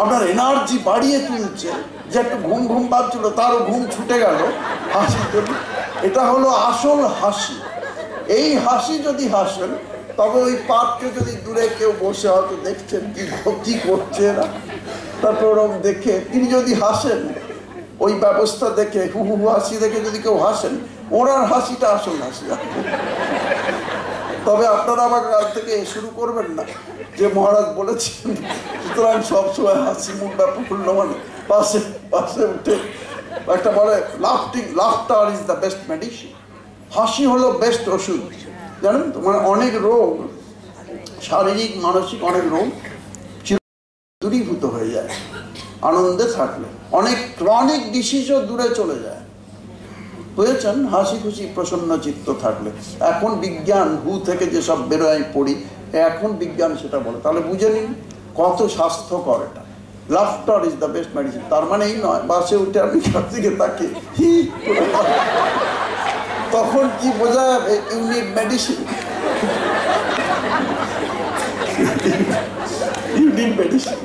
আপনার এনার্জি বাড়িয়ে তুলছে, যে একটু ঘুম ঘুম পাচ্ছিল তারও ঘুম ছুটে গেল হাসির জন্য। এটা হলো আসল হাসি। এই হাসি যদি হাসেন তবে ওই পার্কে যদি দূরে কেউ বসে হয়তো দেখছেন কি করছে এরা, তারপর ওরকম দেখে তিনি যদি হাসেন, ওই ব্যবস্থা দেখে হু হু হাসি দেখে যদি কেউ হাসেন, ওনার হাসিটা আসল হাসি। তবে আপনারা আবার কাল থেকে শুরু করবেন না যে মহারাজ বলেছেন, সুতরাং সবসময় হাসি মুখটা প্রফুল্ল, মানে পাশে পাশে উঠে একটা বলে laughter is the best medicine. হাসি হলো বেস্ট ওষুধ, জানেন তো। মানে অনেক রোগ, শারীরিক মানসিক অনেক রোগ দূরীভূত হয়ে যায় আনন্দে থাকলে, অনেক ক্রনিক ডিসিজও দূরে চলে যায়, বুঝেছেন, হাসি খুশি প্রসন্ন চিত্ত থাকলে। এখন বিজ্ঞান হু থেকে যেসব বেরোয় আমি পড়ি, এখন বিজ্ঞান সেটা বলে, তাহলে বুঝে নিন কত স্বাস্থ্যকর এটা। Laughter is the best medicine. তার মানে এই নয় বাসে উঠে আপনি কাছ থেকে তাকে হি তখন কি বোঝা যাবে ইউনিট মেডিসিন, ইউনিট মেডিসিন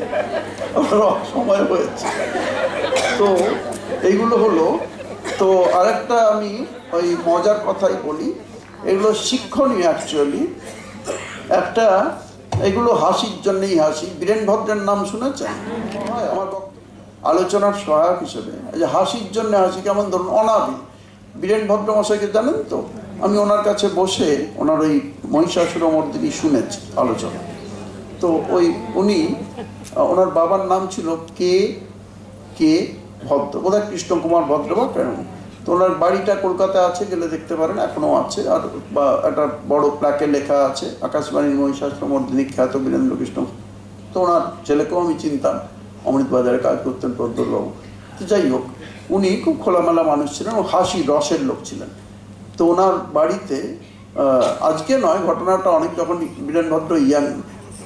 সময় হয়েছে। তো এইগুলো হলো। তো আরেকটা আমি ওই মজার কথাই বলি, এগুলো শিক্ষণীয় অ্যাকচুয়ালি। একটা এগুলো হাসির জন্যই হাসি। বীরেন ভদ্রের নাম শুনেছেন? আমার আলোচনার সহায়ক হিসেবে যে হাসির জন্য হাসি, কেমন ধরুন অনাবিল বীরেন ভদ্র মশাইকে জানেন তো? আমি ওনার কাছে বসে ওনার ওই মহিষাসুরমর্দিনী শুনেছি আলোচনা। তো ওই উনি, ওনার বাবার নাম ছিল কে ভদ্র, বোধহয় কৃষ্ণ কুমার ভদ্র বা কেন। তো ওনার বাড়িটা কলকাতায় আছে, গেলে দেখতে পারেন, এখনো আছে। আর বা একটা বড় প্ল্যাকে লেখা আছে আকাশবাণীর মহিষাসুরমর্দিনী খ্যাত বীরেন্দ্র কৃষ্ণ। তো ওনার ছেলেকেও আমি চিনতাম, অমৃতবাজারে কাজ করতেন প্রদ্যোৎবাবু। তো যাই হোক, উনি খুব খোলামেলা মানুষ ছিলেন, ও হাসি রসের লোক ছিলেন। তো ওনার বাড়িতে আজকে নয়, ঘটনাটা অনেক যখন বীরেন ভদ্র ইয়াং,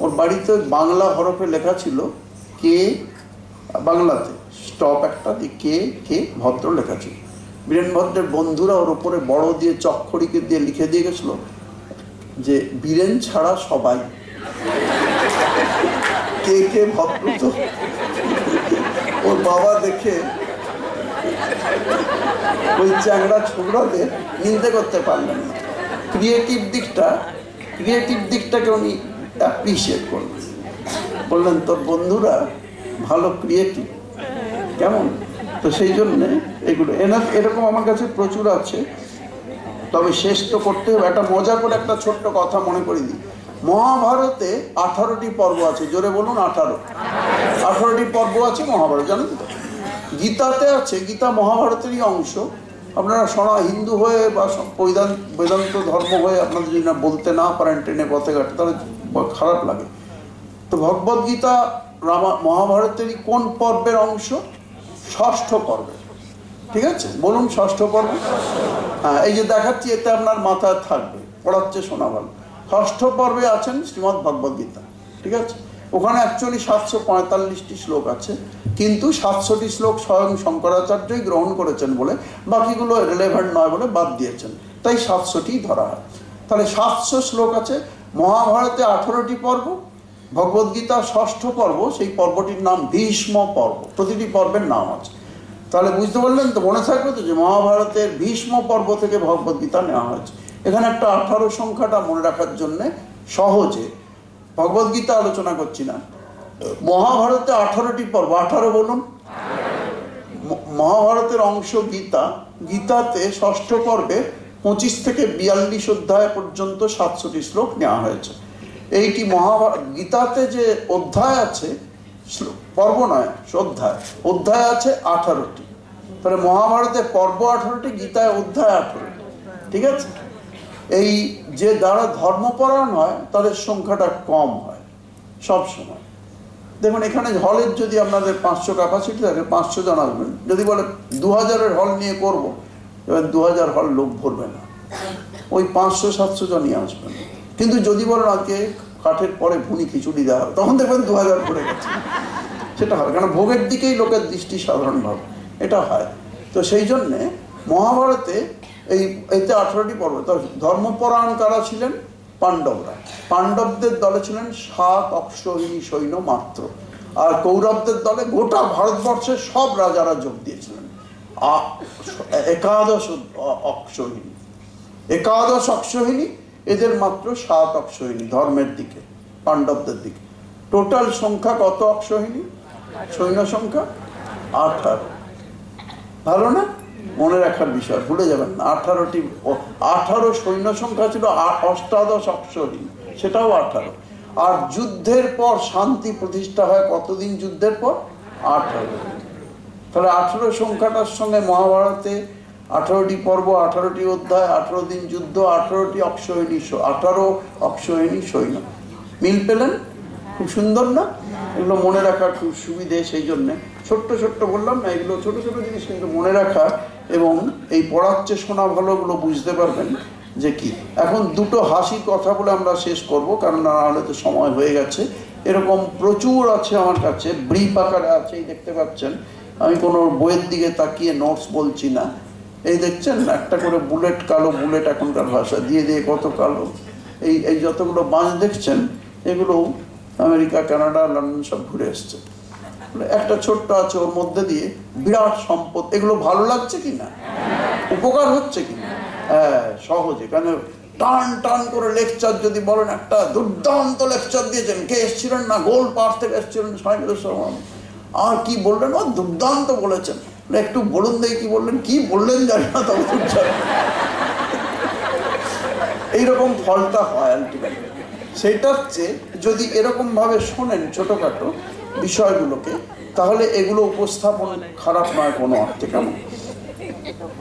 ওর বাড়িতে বাংলা হরফে লেখা ছিল কে, বাংলাতে স্টপ একটা কে ভদ্র লেখা ছিল। বীরেন ভদ্রের বন্ধুরা ওর ওপরে বড় দিয়ে চকখড়িকে দিয়ে লিখে দিয়ে গেছিল যে বীরেন ছাড়া সবাই। কে ভদ্র। তো ওর বাবা দেখে ওই চ্যাংড়া ছোকরাদের নিন্দে করতে পারলেন না। ক্রিয়েটিভ দিকটাকে উনি অ্যাপ্রিসিয়েট করলেন, বললেন তোর বন্ধুরা ভালো ক্রিয়েটিভ, কেমন। তো সেই জন্যে এগুলো এরকম আমার কাছে প্রচুর আছে। তবে শেষ তো করতে হবে। একটা মজা করে একটা ছোট্ট কথা মনে করে দিই। মহাভারতে 18টি পর্ব আছে, জোরে বলুন 18টি পর্ব আছে মহাভারত, জানেন তো? গীতাতে আছে, গীতা মহাভারতেরই অংশ। আপনারা হিন্দু হয়ে বা বেদান্ত ধর্ম হয়ে আপনাদের যদি না বলতে না পারেন ট্রেনে পথে ঘাটে, তাহলে খারাপ লাগে। তো ভগবদ্গীতা মহাভারতেরই কোন পর্বের অংশ? 6ষ্ঠ পর্বে, ঠিক আছে? বলুন 6ষ্ঠ পর্ব। হ্যাঁ, এই যে দেখাচ্ছি, এতে আপনার মাথায় থাকবে, পড়াচ্ছে শোনা ভালো। 6ষ্ঠ পর্বে আছেন শ্রীমদ্ ভগবদ্গীতা, ঠিক আছে? ওখানে অ্যাকচুয়ালি 745টি শ্লোক আছে, কিন্তু 700টি শ্লোক স্বয়ং শঙ্করাচার্যই গ্রহণ করেছেন বলে, বাকিগুলো রিলেভেন্ট নয় বলে বাদ দিয়েছেন, তাই 700টি ধরা হয়। তাহলে 700 শ্লোক আছে। মহাভারতে 18টি পর্ব, ভগবদ্গীতা 6ষ্ঠ পর্ব, সেই পর্বটির নাম ভীষ্ম পর্ব। প্রতিটি পর্বের নাম আছে। তাহলে বুঝতে পারলেন তো? মনে থাকবে তো যে মহাভারতের ভীষ্ম পর্ব থেকে ভগবদ্গীতা নেওয়া হয়েছে। এখানে একটা 18 সংখ্যাটা মনে রাখার জন্যে সহজে, ভগবদ্গীতা আলোচনা করছি না, মহাভারতে 18টি পর্ব। 18 বলুন। মহাভারতের অংশ গীতা, গীতাতে 6ষ্ঠ পর্বে 25 থেকে 42 অধ্যায় পর্যন্ত 700টি শ্লোক নেওয়া হয়েছে। এইটি গীতাতে যে অধ্যায় আছে, পর্ব নয়, অধ্যায় আছে 18টি। তাহলে মহাভারতে পর্ব 18টি, গীতায় অধ্যায় 18টি, ঠিক আছে? এই যে যারা ধর্মপরায়ণ হয় তাদের সংখ্যাটা কম হয় সব সময়। দেখুন এখানে হলের যদি আপনাদের 500 ক্যাপাসিটি থাকে, 500 জন আসবেন। যদি বলে 2000-এর হল নিয়ে করব, এবার 2000 হল লোক ভরবে না, ওই 500-700 জনই আসবেন। কিন্তু যদি বলেন আজকে কাঠের পরে ভুনি খিচুড়ি দেওয়া হবে, তখন দেখবেন 2000 পড়ে গেছে। সেটা হয়, কারণ ভোগের দিকেই লোকের দৃষ্টি সাধারণভাবে, এটা হয়। তো সেই জন্যে মহাভারতে এইতে 18টি পর্ব। তো ধর্মপরায়ণ কারা ছিলেন? পাণ্ডবরা। পাণ্ডবদের দলে ছিলেন 7 অক্ষৌহিণী সৈন্য মাত্র, আর কৌরবদের দলে গোটা ভারতবর্ষের সব রাজারা যোগ দিয়েছিলেন। 11 অক্ষৌহিণী, এদের মাত্র 7 অক্ষৌহিণী ধর্মের দিকে, পাণ্ডবদের দিকে। টোটাল সংখ্যা কত অক্ষৌহিণী? সৈন্য সংখ্যা 18। ভালো না? মনে রাখার বিষয়, ভুলে যাবেন না। 18 সৈন্য সংখ্যা ছিল, 18 অক্ষৌহিণী, সেটাও 18। আর যুদ্ধের পর শান্তি প্রতিষ্ঠা হয় কতদিন যুদ্ধের পর? 18। তাহলে 18 সংখ্যাটার সঙ্গে মহাভারতে 18টি পর্ব, 18টি অধ্যায়, 18 দিন যুদ্ধ, 18টি অক্ষৌহিণী, 18 অক্ষৌহিণী সৈন্য। মিল পেলেন? খুব সুন্দর না? এগুলো মনে রাখার খুব সুবিধে, সেই জন্যে ছোট্ট ছোট্ট বললাম না, এগুলো ছোট ছোট জিনিস কিন্তু মনে রাখা, এবং এই পড়াচ্ছে শোনা ভালোগুলো বুঝতে পারবেন যে কি। এখন দুটো হাসির কথা বলে আমরা শেষ করব, কারণ নাহলে তো সময় হয়ে গেছে। এরকম প্রচুর আছে আমার কাছে, ব্রিফ আকারে আছে, এই দেখতে পাচ্ছেন। আমি কোনো বইয়ের দিকে তাকিয়ে নোটস বলছি না। এই দেখছেন একটা করে বুলেট, কালো বুলেট এখনকার ভাষা দিয়ে দিয়ে কত কালো। এই যতগুলো বাঁশ দেখছেন, এগুলো আমেরিকা, কানাডা, লন্ডন সব ঘুরে এসছে। একটা ছোট্ট আছে, ওর মধ্যে দিয়ে বিরাট সম্পদ। এগুলো ভালো লাগছে কিনা? উপকার হচ্ছে কিনা? হ্যাঁ, সহজে। কারণ টান টান করে লেকচার যদি বলেন, একটা দুর্দান্ত লেকচার দিয়েছেন, কে এসেছিলেন না, গোল পার্ক থেকে এসেছিলেন আর কি বললেন, ও দুর্দান্ত বলেছেন, একটু বলুন দেখি কি বললেন, কি বললেন জানি না, তবে এইরকম ফলটা হয় আলটিমেটলি। সেইটার চেয়ে যদি এরকম ভাবে শোনেন ছোটখাটো বিষয়গুলোকে, তাহলে এগুলো উপস্থাপন খারাপ নয় কোনো অর্থে। কেমন?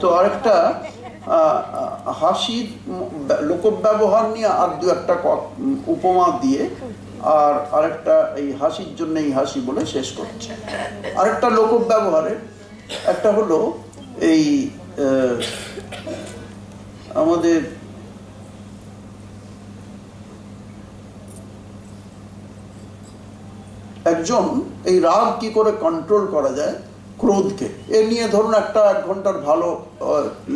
তো আরেকটা হাসির লোকব্যবহার নিয়ে আর দু একটা উপমা দিয়ে, আর আরেকটা এই হাসির জন্য এই হাসি বলে শেষ করছে। আরেকটা লোকব্যবহারে একটা হলো এই আমাদের একজন এই রাগ কি করে কন্ট্রোল করা যায়, ক্রোধকে, এ নিয়ে ধরুন একটা 1 ঘন্টার ভালো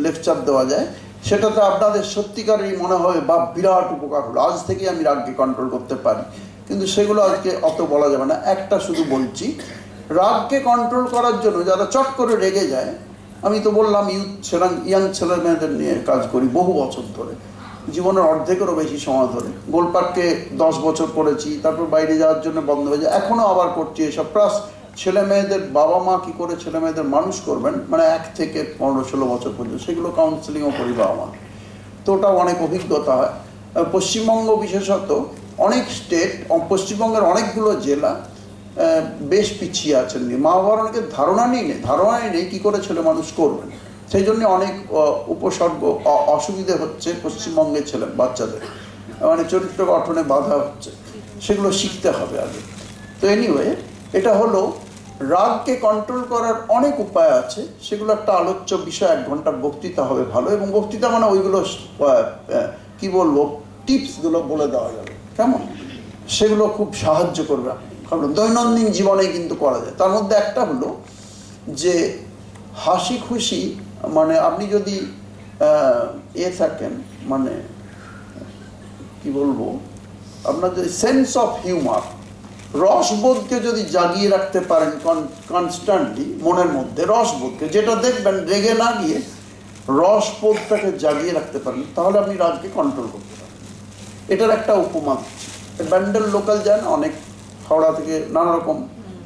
লেকচার দেওয়া যায়। সেটাতে আপনাদের সত্যিকারই মনে হয় বা বিরাট উপকার হলো, আজ থেকে আমি রাগকে কন্ট্রোল করতে পারি। কিন্তু সেগুলো আজকে অত বলা যাবে না, একটা শুধু বলছি। রাগকে কন্ট্রোল করার জন্য যারা চট করে রেগে যায়, আমি তো বললাম ইয়াং ছেলে মেয়েদের নিয়ে কাজ করি বহু বছর ধরে, জীবনের অর্ধেকেরও বেশি সময় ধরে। গোলপার্কে 10 বছর করেছি, তারপর বাইরে যাওয়ার জন্য বন্ধ হয়ে যায়, এখনও আবার করছি এসব। প্লাস ছেলে মেয়েদের বাবা মা কী করে ছেলে মেয়েদের মানুষ করবেন, মানে 1 থেকে 15-16 বছর পর্যন্ত, সেগুলো কাউন্সেলিংও করি বাবা মা। তো ওটাও অনেক অভিজ্ঞতা হয়। পশ্চিমবঙ্গ বিশেষত অনেক স্টেট, পশ্চিমবঙ্গের অনেকগুলো জেলা বেশ পিছিয়ে আছেন, মা বাবার অনেকের ধারণাই নেই কী করে ছেলে মানুষ করবেন। সেই জন্য অনেক উপসর্গ অসুবিধে হচ্ছে পশ্চিমবঙ্গে বাচ্চাদের, মানে চরিত্র গঠনে বাধা হচ্ছে, সেগুলো শিখতে হবে আগে। তো এনিওয়ে, এটা হলো রাগকে কন্ট্রোল করার অনেক উপায় আছে, সেগুলো একটা আলোচ্য বিষয়, 1 ঘন্টার বক্তৃতা হবে ভালো। এবং বক্তৃতা মানে ওইগুলো কি বলবো, টিপসগুলো বলে দেওয়া যাবে, কেমন? সেগুলো খুব সাহায্য করবে, কারণ দৈনন্দিন জীবনে কিন্তু করা যায়। তার মধ্যে একটা হলো যে হাসি খুশি, মানে আপনি যদি থাকেন, মানে কি বলবো, আপনার যদি সেন্স অফ হিউমার, রসবোধকে যদি জাগিয়ে রাখতে পারেন কনস্ট্যান্টলি মনের মধ্যে, রসবোধকে, যেটা দেখবেন রেগে না গিয়ে রসবোধটাকে জাগিয়ে রাখতে পারেন, তাহলে আপনি রাগকে কন্ট্রোল করতে পারেন। এটার একটা উপমা দিচ্ছি। ব্যান্ডেল লোকাল যায় না অনেক, হাওড়া থেকে, নানা রকম,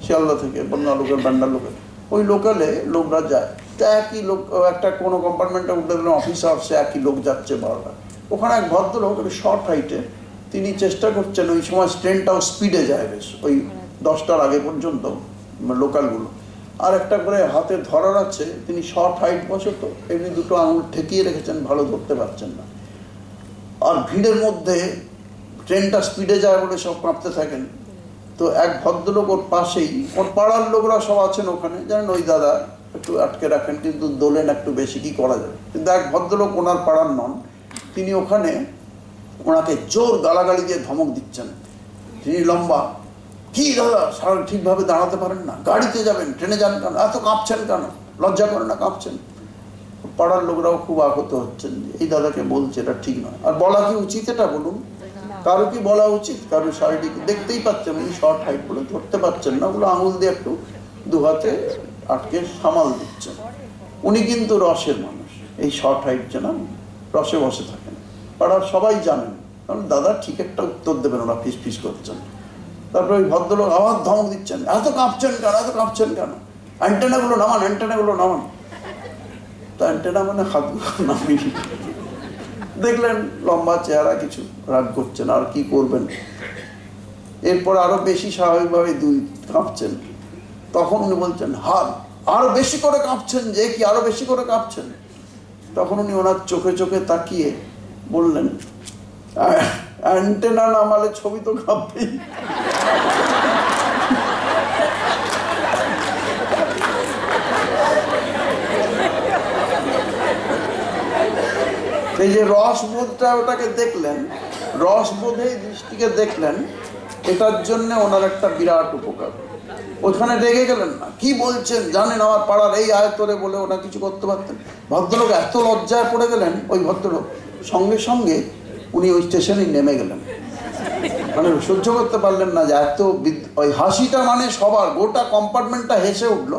শিয়ালদা থেকে, বনগাঁ লোকাল, ব্যান্ডেল লোকাল, ওই লোকালে লোকরা যায়। তা একই লোক, একটা কোনো কম্পার্টমেন্টে উঠে গেলেন, অফিসে আসছে, একই লোক যাচ্ছে বারবার। ওখানে এক ভদ্রলোক, একটু শর্ট হাইটে, তিনি চেষ্টা করছেন, ওই সময় ট্রেনটাও স্পিডে যায় বেশ, ওই 10টার আগে পর্যন্ত লোকালগুলো, আর একটা করে হাতে ধরার আছে। তিনি শর্ট হাইট বসত, এমনি 2টো আঙুল ঠেকিয়ে রেখেছেন, ভালো ধরতে পারছেন না। আর ভিড়ের মধ্যে ট্রেনটা স্পিডে যায় বলে সব কাঁপতে থাকেন। তো এক ভদ্রলোক ওর পাশেই, ওর পাড়ার লোকরা সব আছেন ওখানে, জানেন ওই দাদা একটু আটকে রাখেন, কিন্তু দোলেন একটু বেশি, কি করা যাবে। কিন্তু এক ভদ্রলোক, ওনার পাড়ার নন, তিনি ওখানে ওনাকে জোর গালাগালি দিয়ে ধমক দিচ্ছেন। তিনি লম্বা, কি দাদা, সারা ঠিকভাবে দাঁড়াতে পারেন না, গাড়িতে যাবেন, ট্রেনে যান কেন, এত কাঁপছেন কেন, লজ্জা করে না কাঁপছেন? পাড়ার লোকরাও খুব আহত হচ্ছেন, এই দাদাকে বলছে এটা ঠিক নয়। আর বলা কি উচিত এটা বলুন? কারো কি বলা উচিত? কারো শারীরিক, দেখতেই পাচ্ছেন উনি শর্ট হাইট বলে ধরতে পারছেন না, ওগুলো আঙুল দিয়ে একটু 2 হাতে আটকে সামাল দিচ্ছেন। উনি কিন্তু রসের মানুষ, এই শর্ট হাইট যেন রসে বসে থাকেন। পাড়ার সবাই জানেন, কারণ দাদা ঠিক একটা উত্তর দেবেন, ওরা ফিস ফিস করছেন। তারপরে ওই ভদ্রলোক আবার ধমক দিচ্ছেন, এত কাঁপছেন কেন, এত কাঁপছেন কেন, অ্যান্টেনাগুলো নামান, অ্যান্টেনাগুলো নামান। তা অ্যান্টেনা মানে হাতগুলো নামিয়ে দেখলেন লম্বা চেহারা, কিছু রাগ করছেন, আর কি করবেন। এরপর আরো বেশি স্বাভাবিকভাবে দুই কাঁপছেন। তখন উনি বলছেন, হাত আরো বেশি করে কাঁপছেন, যে কি আরো বেশি করে কাঁপছেন। তখন উনি ওনার চোখে চোখে তাকিয়ে বললেন, অ্যান্টেনা নামালে ছবি তো কাঁপবেই। এই যে রসবোধটা ওটাকে দেখলেন, রসবোধে দৃষ্টিকে দেখলেন, এটার জন্য ওনার একটা বিরাট উপকার। ওখানে রেগে গেলেন না, কি বলছেন জানেন আমার পাড়ার এই আয়তরে, বলে ওরা কিছু করতে পারতেন। ভদ্রলোক এত লজ্জায় পড়ে গেলেন, ওই ভদ্রলোক সঙ্গে সঙ্গে উনি ওই স্টেশনে নেমে গেলেন। মানে সহ্য করতে পারলেন না যে এত, ওই হাসিটা মানে সবার গোটা কম্পার্টমেন্টটা হেসে উঠলো,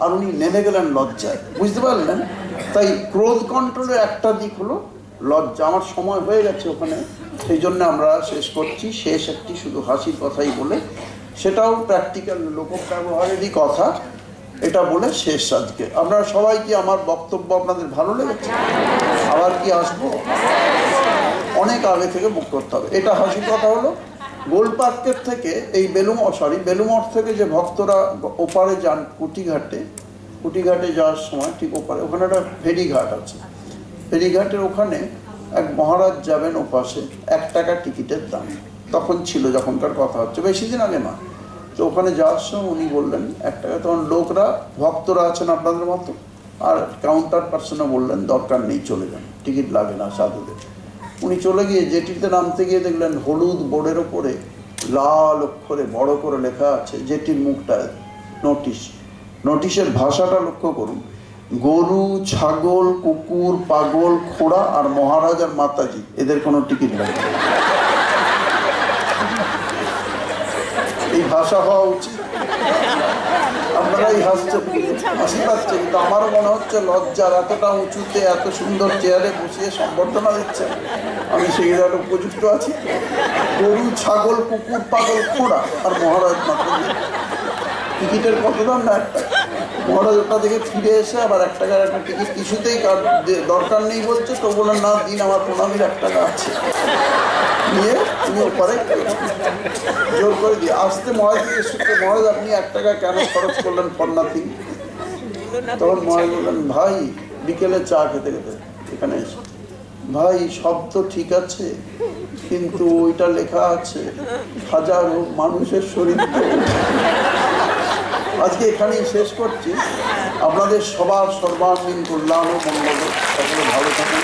আর উনি নেমে গেলেন লজ্জায়, বুঝতে পারলেন। তাই ক্রোধ কন্ট্রোলের একটা দিক হলো লজ্জা। আমার সময় হয়ে গেছে ওখানে, সেই জন্য আমরা শেষ করছি। শেষ একটি শুধু হাসির কথাই বলে, সেটাও প্র্যাকটিক্যাল লোক ব্যবহারেরই কথা, এটা বলে শেষ আজকে। আপনারা সবাই কি আমার বক্তব্য আপনাদের ভালো লেগেছে? আবার কি আসবো? অনেক আগে থেকে বুক করতে হবে। এটা হাসির কথা হলো। গোলপার্কের থেকে এই বেলুমঠ থেকে যে ভক্তরা ওপারে যান কুটিঘাটে যাওয়ার সময়, ঠিক ওপারে ওখানে একটা ফেরিঘাট আছে। ফেরিঘাটের ওখানে এক মহারাজ যাবেন ওপাশে, 1 টাকা টিকিটের দাম তখন ছিল, যখনকার কথা হচ্ছে, বেশি দিন আগে না। তো ওখানে যাওয়ার সময় উনি বললেন 1 টাকা। তখন লোকরা, ভক্তরা আছেন আপনাদের মতো, আর কাউন্টার পার্সনও বললেন দরকার নেই, চলে যান, টিকিট লাগে না সাধুদের। উনি চলে গিয়ে জেটিতে নামতে গিয়ে দেখলেন হলুদ বোর্ডের ওপরে লাল অক্ষরে বড় করে লেখা আছে, জেটির মুখটায় নোটিশের ভাষাটা লক্ষ্য করুন, গরু, ছাগল, কুকুর, পাগল, খোড়া আর মহারাজ আর মাতাজি, এদের কোনো টিকিট লাগে না। এই ভাষা হওয়া উচিত। আপনারাই হাসছেন, হাসি পাচ্ছে, কিন্তু আমারও মনে হচ্ছে লজ্জার, এতটা উঁচুতে এত সুন্দর চেয়ারে বসিয়ে সম্বর্ধনা দিচ্ছেন, আমি সেইটার উপযুক্ত আছি? গরু, ছাগল, কুকুর, পাগল, খোড়া আর মহারাজ মাতাজি, টিকিটের কত দাম না? 1 টাকা। মহারাজ ওটা দেখে ফিরে এসে আবার 1 টাকার একটা টিকিট কিছুতেই দরকার নেই বলছে, তো বললেন না দিন, আমার প্রণামীর 1 টাকা আছে। নিয়ে তিনি ওপারে জোর করে দিয়ে আসতে মহারাজ এসে, মহারাজ আপনি 1 টাকা কেন খরচ করলেন ফর নাথিং? তখন মহারাজ বললেন, ভাই বিকেলে চা খেতে খেতে এখানে এসে, ভাই সব তো ঠিক আছে, কিন্তু ওইটা লেখা আছে হাজারো মানুষের শরীর। আজকে এখানেই শেষ করছি। আপনাদের সবার সর্বাঙ্গীন কল্যাণ ও মঙ্গল, সকলে ভালো থাকুন।